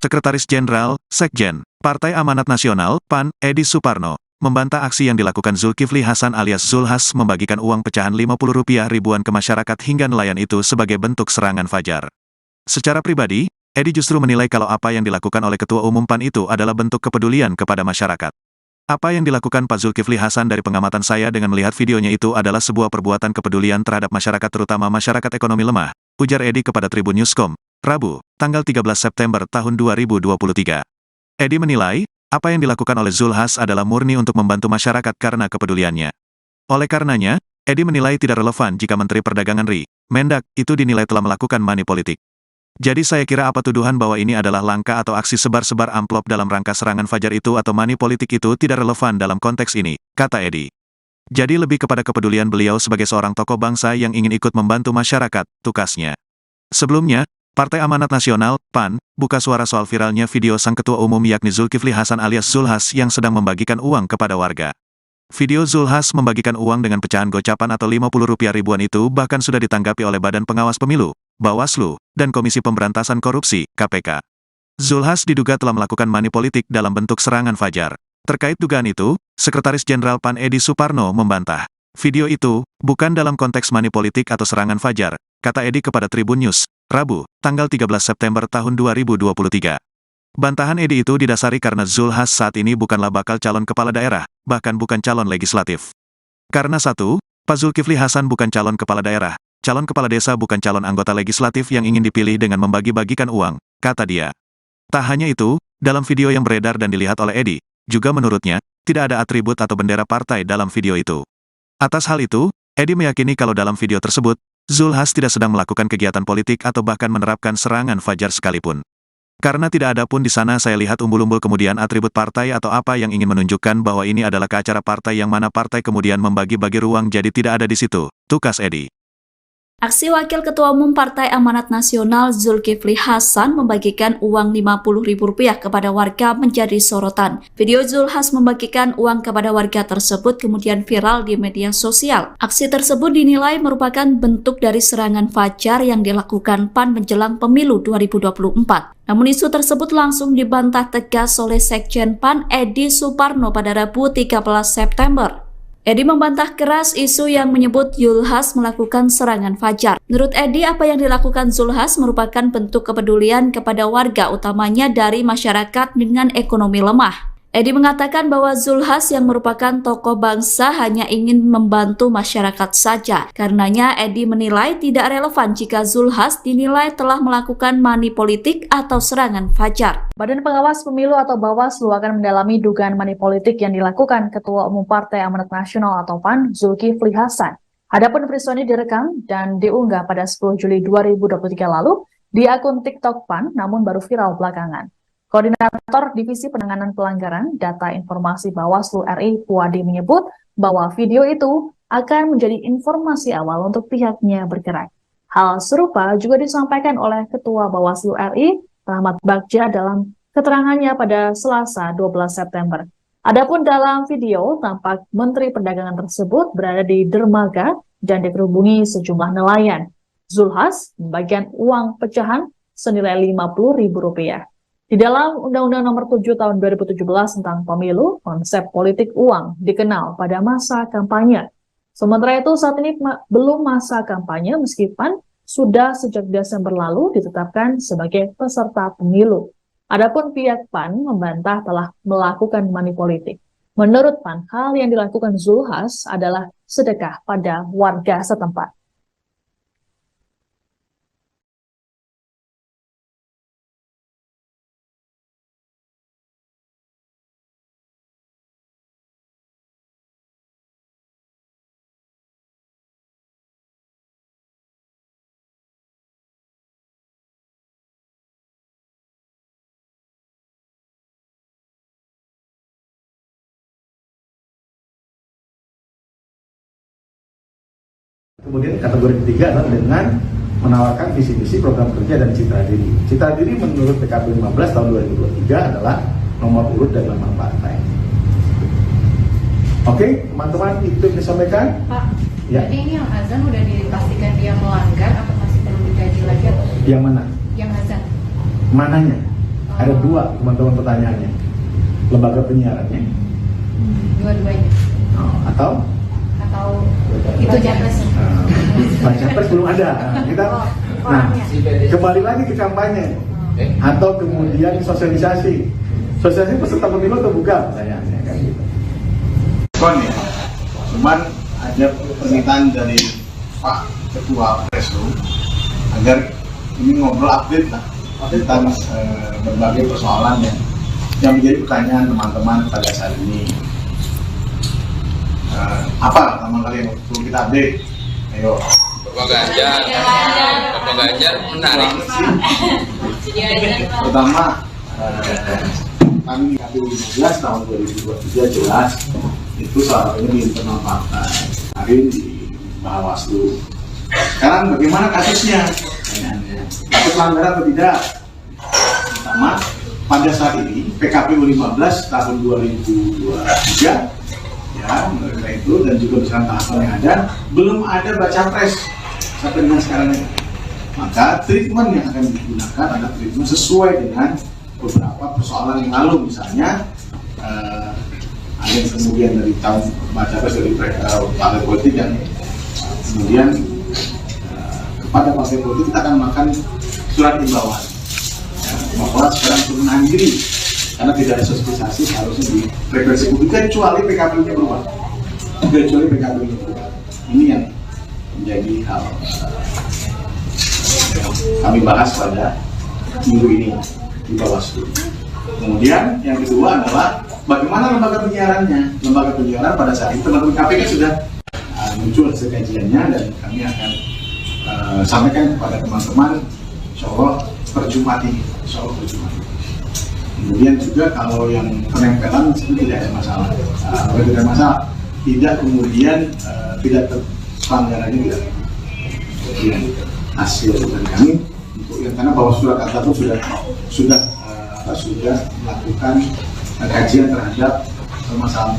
Sekretaris Jenderal, Sekjen, Partai Amanat Nasional, PAN, Edi Suparno, membantah aksi yang dilakukan Zulkifli Hasan alias Zulhas membagikan uang pecahan Rp50 ribuan ke masyarakat hingga nelayan itu sebagai bentuk serangan fajar. Secara pribadi, Edi justru menilai kalau apa yang dilakukan oleh Ketua Umum PAN itu adalah bentuk kepedulian kepada masyarakat. Apa yang dilakukan Pak Zulkifli Hasan dari pengamatan saya dengan melihat videonya itu adalah sebuah perbuatan kepedulian terhadap masyarakat terutama masyarakat ekonomi lemah, ujar Edi kepada Tribun Newscom, Rabu, tanggal 13 September tahun 2023. Edi menilai, apa yang dilakukan oleh Zulhas adalah murni untuk membantu masyarakat karena kepeduliannya. Oleh karenanya, Edi menilai tidak relevan jika Menteri Perdagangan RI, Mendak, itu dinilai telah melakukan money politik. Jadi saya kira apa tuduhan bahwa ini adalah langkah atau aksi sebar-sebar amplop dalam rangka serangan fajar itu atau money politik itu tidak relevan dalam konteks ini, kata Edi. Jadi lebih kepada kepedulian beliau sebagai seorang tokoh bangsa yang ingin ikut membantu masyarakat, tukasnya. Sebelumnya, Partai Amanat Nasional, PAN, buka suara soal viralnya video sang ketua umum yakni Zulkifli Hasan alias Zulhas yang sedang membagikan uang kepada warga. Video Zulhas membagikan uang dengan pecahan gocapan atau Rp50 ribuan itu bahkan sudah ditanggapi oleh Badan Pengawas Pemilu, Bawaslu, dan Komisi Pemberantasan Korupsi, KPK. Zulhas diduga telah melakukan money politik dalam bentuk serangan fajar. Terkait dugaan itu, Sekretaris Jenderal PAN Edi Suparno membantah. Video itu bukan dalam konteks money politik atau serangan fajar, kata Edi kepada Tribun News, Rabu, tanggal 13 September tahun 2023. Bantahan Edi itu didasari karena Zulhas saat ini bukanlah bakal calon kepala daerah, bahkan bukan calon legislatif. Karena satu, Pak Zulkifli Hasan bukan calon kepala daerah, calon kepala desa bukan calon anggota legislatif yang ingin dipilih dengan membagi-bagikan uang, kata dia. Tak hanya itu, dalam video yang beredar dan dilihat oleh Edi, juga menurutnya, tidak ada atribut atau bendera partai dalam video itu. Atas hal itu, Edi meyakini kalau dalam video tersebut, Zulhas tidak sedang melakukan kegiatan politik atau bahkan menerapkan serangan fajar sekalipun. Karena tidak ada pun di sana saya lihat umbul-umbul kemudian atribut partai atau apa yang ingin menunjukkan bahwa ini adalah ke acara partai yang mana partai kemudian membagi-bagi ruang jadi tidak ada di situ, tukas Edi. Aksi Wakil Ketua Umum Partai Amanat Nasional Zulkifli Hasan membagikan uang Rp50.000 kepada warga menjadi sorotan. Video Zulhas membagikan uang kepada warga tersebut kemudian viral di media sosial. Aksi tersebut dinilai merupakan bentuk dari serangan fajar yang dilakukan PAN menjelang pemilu 2024. Namun isu tersebut langsung dibantah tegas oleh Sekjen PAN Edi Suparno pada Rabu 13 September. Edi membantah keras isu yang menyebut Zulhas melakukan serangan fajar. Menurut Edi, apa yang dilakukan Zulhas merupakan bentuk kepedulian kepada warga, utamanya dari masyarakat dengan ekonomi lemah. Edi mengatakan bahwa Zulhas yang merupakan tokoh bangsa hanya ingin membantu masyarakat saja. Karenanya Edi menilai tidak relevan jika Zulhas dinilai telah melakukan money politik atau serangan fajar. Badan Pengawas Pemilu atau Bawaslu akan mendalami dugaan money politik yang dilakukan Ketua Umum Partai Amanat Nasional atau PAN, Zulkifli Hasan. Adapun peristiwa ini direkam dan diunggah pada 10 Juli 2023 lalu di akun TikTok PAN, namun baru viral belakangan. Koordinator Divisi Penanganan Pelanggaran Data Informasi Bawaslu RI, Puadi, menyebut bahwa video itu akan menjadi informasi awal untuk pihaknya bergerak. Hal serupa juga disampaikan oleh Ketua Bawaslu RI, Rahmat Bagja, dalam keterangannya pada Selasa 12 September. Adapun dalam video, tampak Menteri Perdagangan tersebut berada di dermaga dan dikerubungi sejumlah nelayan. Zulhas membagikan uang pecahan senilai Rp50.000. Di dalam Undang-Undang Nomor 7 Tahun 2017 tentang Pemilu, konsep politik uang dikenal pada masa kampanye. Sementara itu saat ini belum masa kampanye meskipun sudah sejak Desember lalu ditetapkan sebagai peserta pemilu. Adapun pihak PAN membantah telah melakukan money politik. Menurut PAN, hal yang dilakukan Zulhas adalah sedekah pada warga setempat. Kemudian kategori ketiga adalah dengan menawarkan visi-misi program kerja dan citra diri. Citra diri menurut PKP 15 tahun 2023 adalah nomor urut dan nama partai. Oke, teman-teman, itu yang disampaikan. Pak, ya. Jadi ini yang azan udah dipastikan dia melanggar atau masih perlu dikaji lagi atau? Yang mana? Yang azan. Mananya? Ada dua teman-teman pertanyaannya. Lembaga penyiarannya. Dua-duanya. Atau Itu capresnya. Baca pres belum ada. Kembali lagi ke kampanye atau kemudian sosialisasi. Sosialisasi peserta pemilu terbuka pertanyaannya kan gitu. Ya. Cuman ada permintaan dari Pak Ketua Preslu agar ini ngobrol update lah tentang berbagai persoalan yang menjadi pertanyaan teman-teman pada saat ini. Apa pertama kali yang perlu kita update? Ayo. Bapak Ganjar menarik. Pertama, kami KPU 15 tahun 2023 jelas itu salah satunya di internal partai, hari di Bawaslu. Sekarang bagaimana kasusnya? Kasus pelanggaran atau tidak? Pertama, pada saat ini PKPU 15 tahun 2023 ya, mereka itu dan juga bersama tahapan yang ada belum ada baca pres sampai dengan sekarang ini. Maka treatment yang akan digunakan adalah treatment sesuai dengan beberapa persoalan yang lalu, misalnya ada yang kemudian dari tahun baca pres dari partai politik dan kemudian kepada partai politik kita akan makan surat imbauan bahwa sekarang turun menahan diri karena tidak ada sosialisasi harusnya di frekuensi publik kecuali PKPU-nya berubah. Ini yang menjadi hal yang kami bahas pada minggu ini di Bawaslu. Kemudian yang kedua adalah bagaimana lembaga penyiarannya. Lembaga penyiaran pada saat itu teman-teman KPK sudah muncul hasil kajiannya dan kami akan sampaikan kepada teman-teman insya Allah per Jumat ini. Kemudian juga kalau yang penempelan sebenarnya tidak ada masalah. Tidak ada masalah, tidak kemudian tidak pelanggarannya tidak. Kemudian hasil dari kami untuk yang karena bahwa surat kata itu sudah melakukan kajian terhadap permasalahan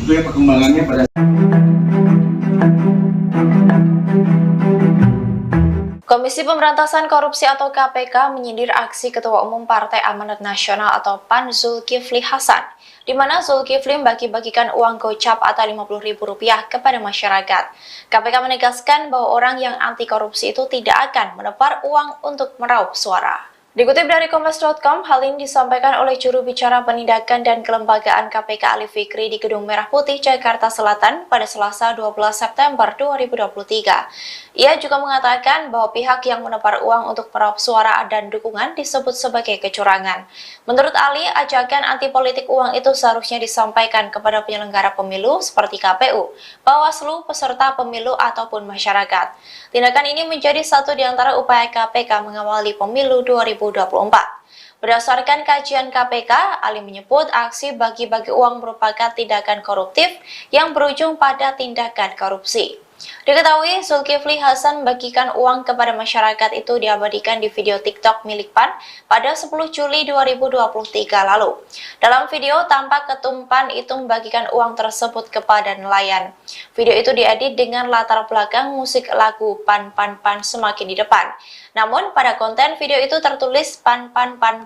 itu yang perkembangannya pada. Komisi Pemberantasan Korupsi atau KPK menyindir aksi Ketua Umum Partai Amanat Nasional atau PAN Zulkifli Hasan, di mana Zulkifli membagi-bagikan uang gocap atau Rp50.000 kepada masyarakat. KPK menegaskan bahwa orang yang anti korupsi itu tidak akan menepar uang untuk meraup suara. Dikutip dari Kompas.com, hal ini disampaikan oleh juru bicara penindakan dan kelembagaan KPK Ali Fikri di Gedung Merah Putih, Jakarta Selatan pada Selasa 12 September 2023. Ia juga mengatakan bahwa pihak yang menepar uang untuk meraup suara dan dukungan disebut sebagai kecurangan. Menurut Ali, ajakan anti politik uang itu seharusnya disampaikan kepada penyelenggara pemilu seperti KPU, Bawaslu, peserta pemilu ataupun masyarakat. Tindakan ini menjadi satu di antara upaya KPK mengawali pemilu 2024. Berdasarkan kajian KPK, Ali menyebut aksi bagi-bagi uang merupakan tindakan koruptif yang berujung pada tindakan korupsi. Diketahui Zulkifli Hasan membagikan uang kepada masyarakat itu diabadikan di video TikTok milik PAN pada 10 Juli 2023 lalu. Dalam video tampak ketum PAN itu membagikan uang tersebut kepada nelayan. Video itu diedit dengan latar belakang musik lagu PAN semakin di depan. Namun pada konten video itu tertulis PAN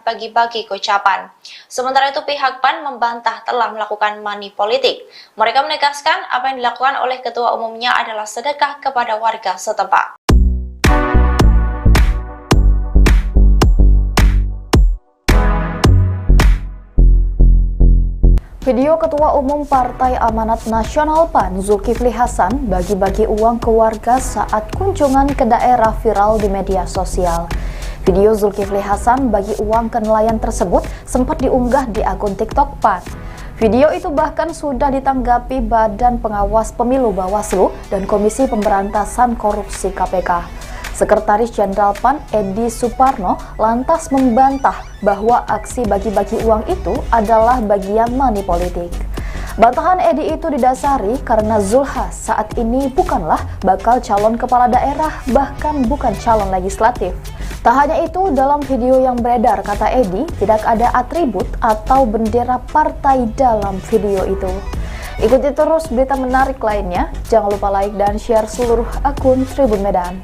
bagi-bagi gocapan. Sementara itu pihak PAN membantah telah melakukan money politik. Mereka menegaskan apa yang dilakukan oleh ketua umumnya adalah sedekah kepada warga setempat. Video Ketua Umum Partai Amanat Nasional PAN Zulkifli Hasan bagi-bagi uang ke warga saat kunjungan ke daerah viral di media sosial. Video Zulkifli Hasan bagi uang ke nelayan tersebut sempat diunggah di akun TikTok PAN. Video itu bahkan sudah ditanggapi Badan Pengawas Pemilu Bawaslu dan Komisi Pemberantasan Korupsi KPK. Sekretaris Jenderal PAN Edi Suparno lantas membantah bahwa aksi bagi-bagi uang itu adalah bagian money politik. Bantahan Edi itu didasari karena Zulhas saat ini bukanlah bakal calon kepala daerah, bahkan bukan calon legislatif. Tak hanya itu, dalam video yang beredar, kata Edi, tidak ada atribut atau bendera partai dalam video itu. Ikuti terus berita menarik lainnya, jangan lupa like dan share seluruh akun Tribun Medan.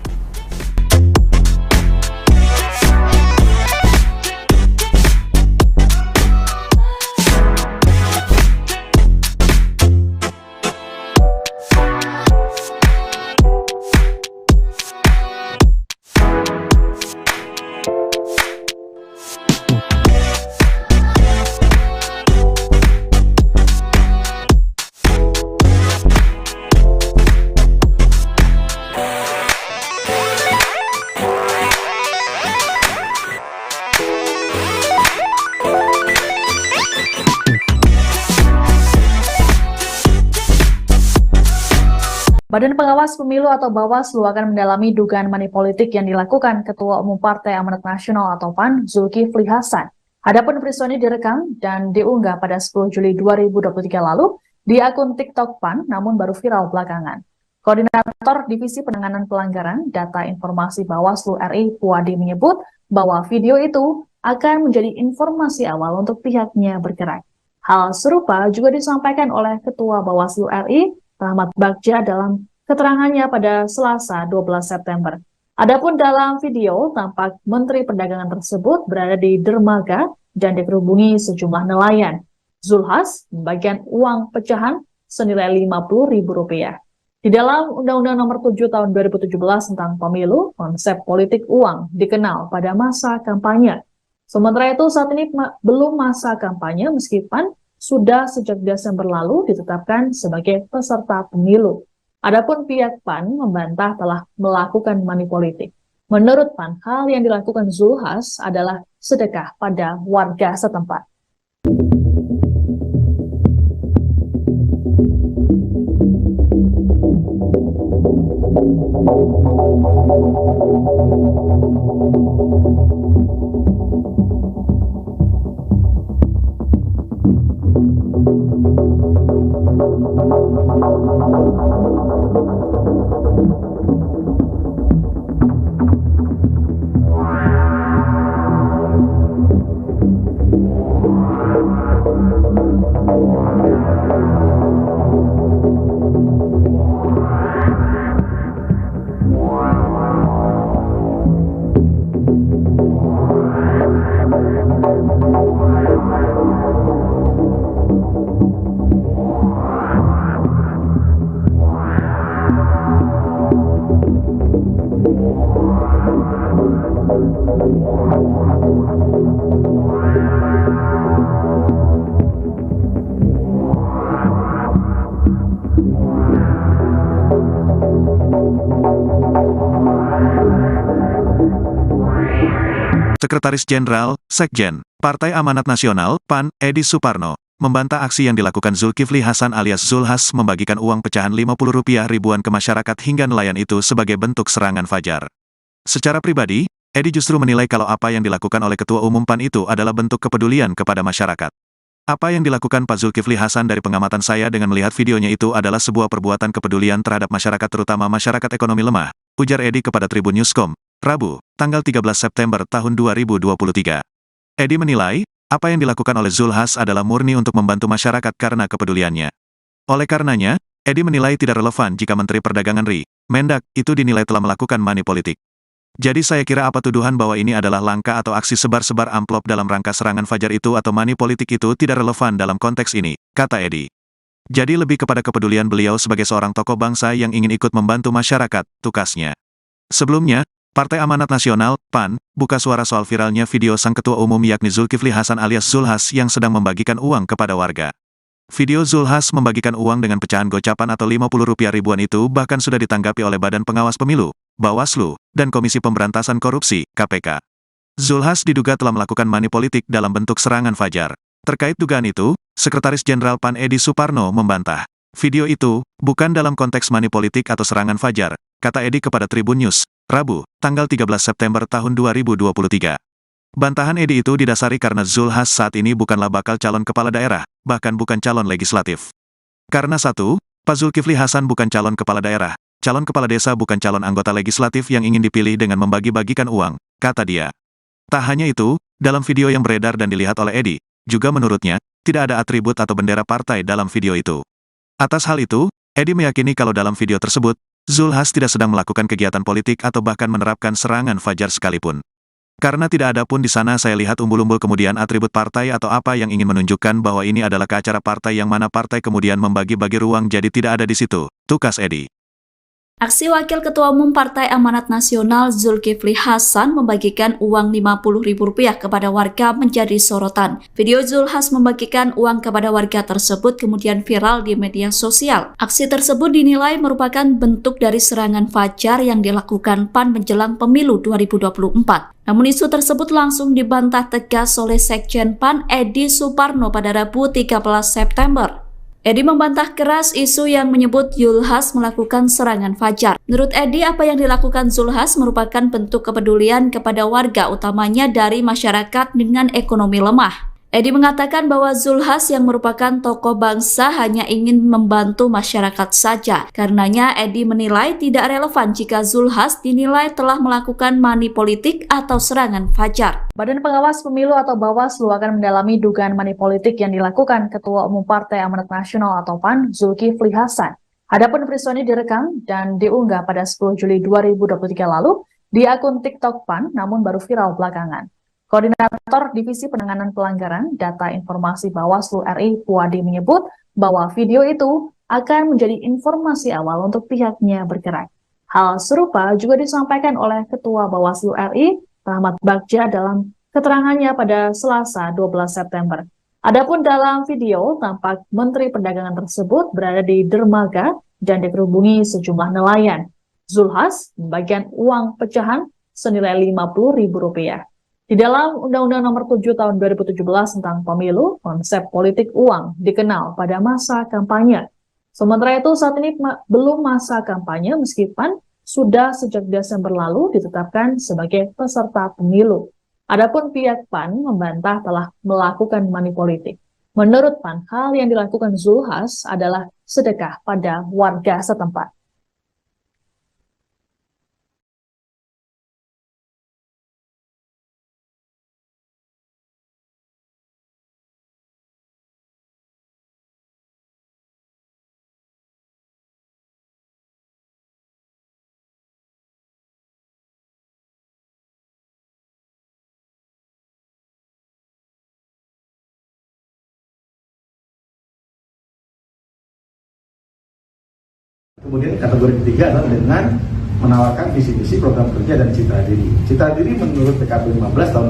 Badan Pengawas Pemilu atau Bawaslu akan mendalami dugaan money politik yang dilakukan Ketua Umum Partai Amanat Nasional atau PAN, Zulkifli Hasan. Adapun peristiwa ini direkam dan diunggah pada 10 Juli 2023 lalu di akun TikTok PAN, namun baru viral belakangan. Koordinator Divisi Penanganan Pelanggaran Data Informasi Bawaslu RI, Puadi, menyebut bahwa video itu akan menjadi informasi awal untuk pihaknya bergerak. Hal serupa juga disampaikan oleh Ketua Bawaslu RI, Rahmat Bagja, dalam keterangannya pada Selasa 12 September. Adapun dalam video, tampak Menteri Perdagangan tersebut berada di dermaga dan dikerubungi sejumlah nelayan. Zulhas membagikan uang pecahan senilai Rp50.000. Di dalam Undang-Undang Nomor 7 Tahun 2017 tentang Pemilu, konsep politik uang dikenal pada masa kampanye. Sementara itu saat ini belum masa kampanye meskipun sudah sejak Desember lalu ditetapkan sebagai peserta pemilu. Adapun pihak PAN membantah telah melakukan money politik. Menurut PAN, hal yang dilakukan Zulhas adalah sedekah pada warga setempat. Sekretaris Jenderal, Sekjen, Partai Amanat Nasional, PAN, Edi Suparno, membantah aksi yang dilakukan Zulkifli Hasan alias Zulhas membagikan uang pecahan Rp50 ribuan ke masyarakat hingga nelayan itu sebagai bentuk serangan fajar. Secara pribadi, Edi justru menilai kalau apa yang dilakukan oleh Ketua Umum PAN itu adalah bentuk kepedulian kepada masyarakat. Apa yang dilakukan Pak Zulkifli Hasan dari pengamatan saya dengan melihat videonya itu adalah sebuah perbuatan kepedulian terhadap masyarakat terutama masyarakat ekonomi lemah, ujar Edi kepada Tribun Newscom, Rabu, tanggal 13 September tahun 2023. Edi menilai, apa yang dilakukan oleh Zulhas adalah murni untuk membantu masyarakat karena kepeduliannya. Oleh karenanya, Edi menilai tidak relevan jika Menteri Perdagangan RI, Mendak, itu dinilai telah melakukan money politik. Jadi saya kira apa tuduhan bahwa ini adalah langkah atau aksi sebar-sebar amplop dalam rangka serangan fajar itu atau money politik itu tidak relevan dalam konteks ini, kata Edi. Jadi lebih kepada kepedulian beliau sebagai seorang tokoh bangsa yang ingin ikut membantu masyarakat, tukasnya. Sebelumnya, Partai Amanat Nasional, PAN, buka suara soal viralnya video sang ketua umum yakni Zulkifli Hasan alias Zulhas yang sedang membagikan uang kepada warga. Video Zulhas membagikan uang dengan pecahan gocapan atau Rp50 ribuan itu bahkan sudah ditanggapi oleh Badan Pengawas Pemilu, Bawaslu, dan Komisi Pemberantasan Korupsi, KPK. Zulhas diduga telah melakukan money politik dalam bentuk serangan fajar. Terkait dugaan itu, Sekretaris Jenderal PAN Edi Suparno membantah. Video itu bukan dalam konteks money politik atau serangan fajar, kata Edi kepada Tribun News, Rabu, tanggal 13 September tahun 2023. Bantahan Edi itu didasari karena Zulhas saat ini bukanlah bakal calon kepala daerah, bahkan bukan calon legislatif. Karena satu, Pak Zulkifli Hasan bukan calon kepala daerah, calon kepala desa bukan calon anggota legislatif yang ingin dipilih dengan membagi-bagikan uang, kata dia. Tak hanya itu, dalam video yang beredar dan dilihat oleh Edi, juga menurutnya, tidak ada atribut atau bendera partai dalam video itu. Atas hal itu, Edi meyakini kalau dalam video tersebut, Zulhas tidak sedang melakukan kegiatan politik atau bahkan menerapkan serangan fajar sekalipun. Karena tidak ada pun di sana saya lihat umbul-umbul kemudian atribut partai atau apa yang ingin menunjukkan bahwa ini adalah ke acara partai yang mana partai kemudian membagi-bagi ruang jadi tidak ada di situ, tukas Edi. Aksi Wakil Ketua Umum Partai Amanat Nasional Zulkifli Hasan membagikan uang Rp50.000 kepada warga menjadi sorotan. Video Zulhas membagikan uang kepada warga tersebut kemudian viral di media sosial. Aksi tersebut dinilai merupakan bentuk dari serangan fajar yang dilakukan PAN menjelang pemilu 2024. Namun isu tersebut langsung dibantah tegas oleh Sekjen PAN Edi Suparno pada Rabu 13 September. Edi membantah keras isu yang menyebut Zulhas melakukan serangan fajar. Menurut Edi, apa yang dilakukan Zulhas merupakan bentuk kepedulian kepada warga, utamanya dari masyarakat dengan ekonomi lemah. Edi mengatakan bahwa Zulhas yang merupakan tokoh bangsa hanya ingin membantu masyarakat saja. Karenanya Edi menilai tidak relevan jika Zulhas dinilai telah melakukan money politik atau serangan fajar. Badan Pengawas Pemilu atau Bawaslu akan mendalami dugaan money politik yang dilakukan Ketua Umum Partai Amanat Nasional atau PAN, Zulkifli Hasan. Adapun peristiwa ini direkam dan diunggah pada 10 Juli 2023 lalu di akun TikTok PAN, namun baru viral belakangan. Koordinator Divisi Penanganan Pelanggaran Data Informasi Bawaslu RI, Puadi, menyebut bahwa video itu akan menjadi informasi awal untuk pihaknya bergerak. Hal serupa juga disampaikan oleh Ketua Bawaslu RI, Rahmat Bagja, dalam keterangannya pada Selasa 12 September. Adapun dalam video, tampak Menteri Perdagangan tersebut berada di dermaga dan dikerubungi sejumlah nelayan. Zulhas membagikan uang pecahan senilai Rp50.000. Di dalam Undang-Undang Nomor 7 Tahun 2017 tentang Pemilu, konsep politik uang dikenal pada masa kampanye. Sementara itu saat ini belum masa kampanye meskipun sudah sejak Desember lalu ditetapkan sebagai peserta pemilu. Adapun pihak PAN membantah telah melakukan money politik. Menurut PAN, hal yang dilakukan Zulhas adalah sedekah pada warga setempat. Kemudian kategori ketiga adalah dengan menawarkan visi-misi program kerja dan citra diri. Citra diri menurut PKP 15 tahun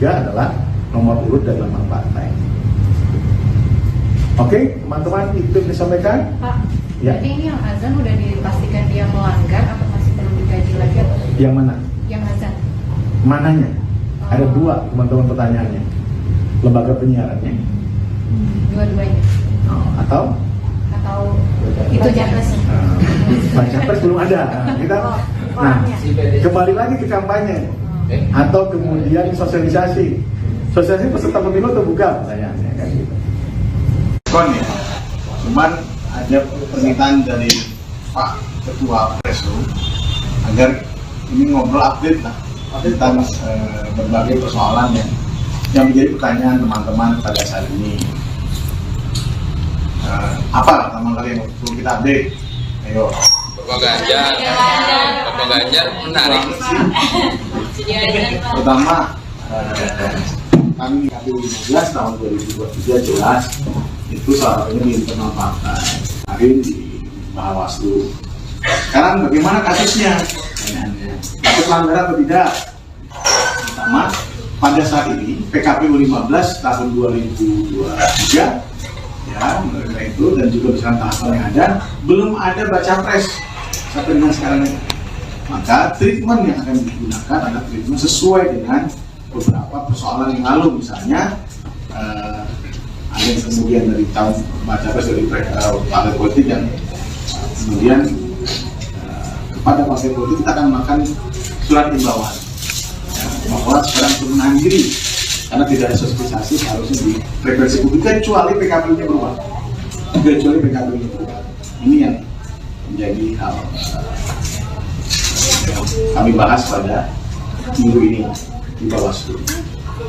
2023 adalah nomor urut dan nama partai. Oke, teman-teman, itu yang disampaikan. Pak, ya. jadi ini yang azan udah dipastikan dia melanggar atau masih perlu dikaji lagi atau? Yang mana? Yang azan. Mananya? Ada dua, teman-teman, pertanyaannya. Lembaga penyiarannya. Dua-duanya. Atau itu Japres. Japres belum ada. Kembali lagi ke kampanye atau kemudian sosialisasi peserta pemilu atau bukan? Pertanyaannya kan gitu. Ya, cuman ada permintaan dari Pak Ketua Preslu agar ini ngobrol update lah tentang berbagai persoalan yang menjadi pertanyaan teman-teman pada saat ini. Apa teman-teman yang perlu kita update? Ayo. Bapak Ganjar menarik. Pertama, kami KPU 15 tahun 2023 jelas itu salah satunya di internal partai, hari di Bawaslu. Sekarang bagaimana kasusnya? Ada pelanggaran atau tidak? Pertama, pada saat ini PKPU 15 tahun 2023 ya, mereka itu dan juga bersama tahapan yang ada belum ada baca pres sampai dengan sekarang ini. Maka treatment yang akan digunakan adalah treatment sesuai dengan beberapa persoalan yang lalu, misalnya ada yang kemudian dari tahun baca pres dari partai politik yang kemudian kepada partai politik kita akan melakukan surat himbauan bahwa sekarang menahan diri karena tidak ada sosialisasi seharusnya di frekuensi publik kecuali PKPU-nya berubah. Ini yang menjadi hal kami bahas pada minggu ini di Bawaslu.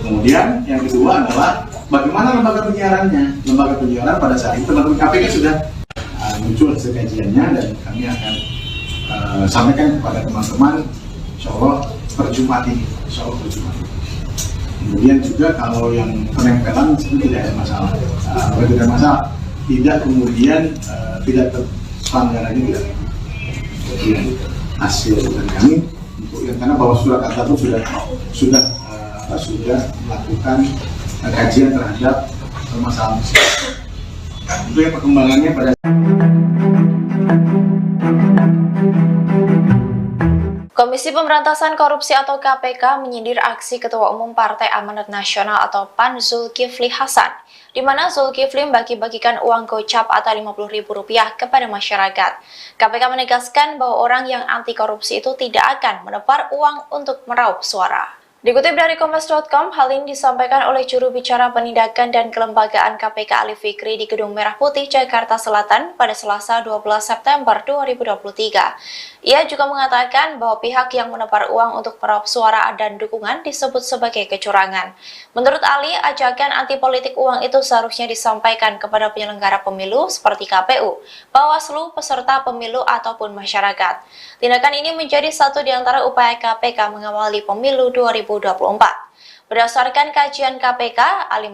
Kemudian yang kedua adalah bagaimana lembaga penyiarannya. Lembaga penyiaran pada saat itu teman-teman KPK sudah muncul hasil kajiannya dan kami akan sampaikan kepada teman-teman insya Allah per Jumat ini. Kemudian juga kalau yang penempelan itu tidak ada masalah. Kalau tidak ada masalah, tidak kemudian tidak pelanggarannya tidak. Kemudian hasil dari kami untuk yang karena bahwa surat kata itu sudah melakukan kajian terhadap permasalahan. Itu yang perkembangannya pada Komisi Pemberantasan Korupsi atau KPK menyindir aksi Ketua Umum Partai Amanat Nasional atau PAN Zulkifli Hasan, di mana Zulkifli bagi-bagikan uang gocap atau Rp50.000 kepada masyarakat. KPK menegaskan bahwa orang yang anti korupsi itu tidak akan menebar uang untuk meraup suara. Dikutip dari Kompas.com, hal ini disampaikan oleh juru bicara penindakan dan kelembagaan KPK Ali Fikri di Gedung Merah Putih, Jakarta Selatan pada Selasa 12 September 2023. Ia juga mengatakan bahwa pihak yang menebar uang untuk meraup suara dan dukungan disebut sebagai kecurangan. Menurut Ali, ajakan anti politik uang itu seharusnya disampaikan kepada penyelenggara pemilu seperti KPU, Bawaslu, peserta pemilu ataupun masyarakat. Tindakan ini menjadi satu di antara upaya KPK mengawali pemilu 2024. Berdasarkan kajian KPK, Ali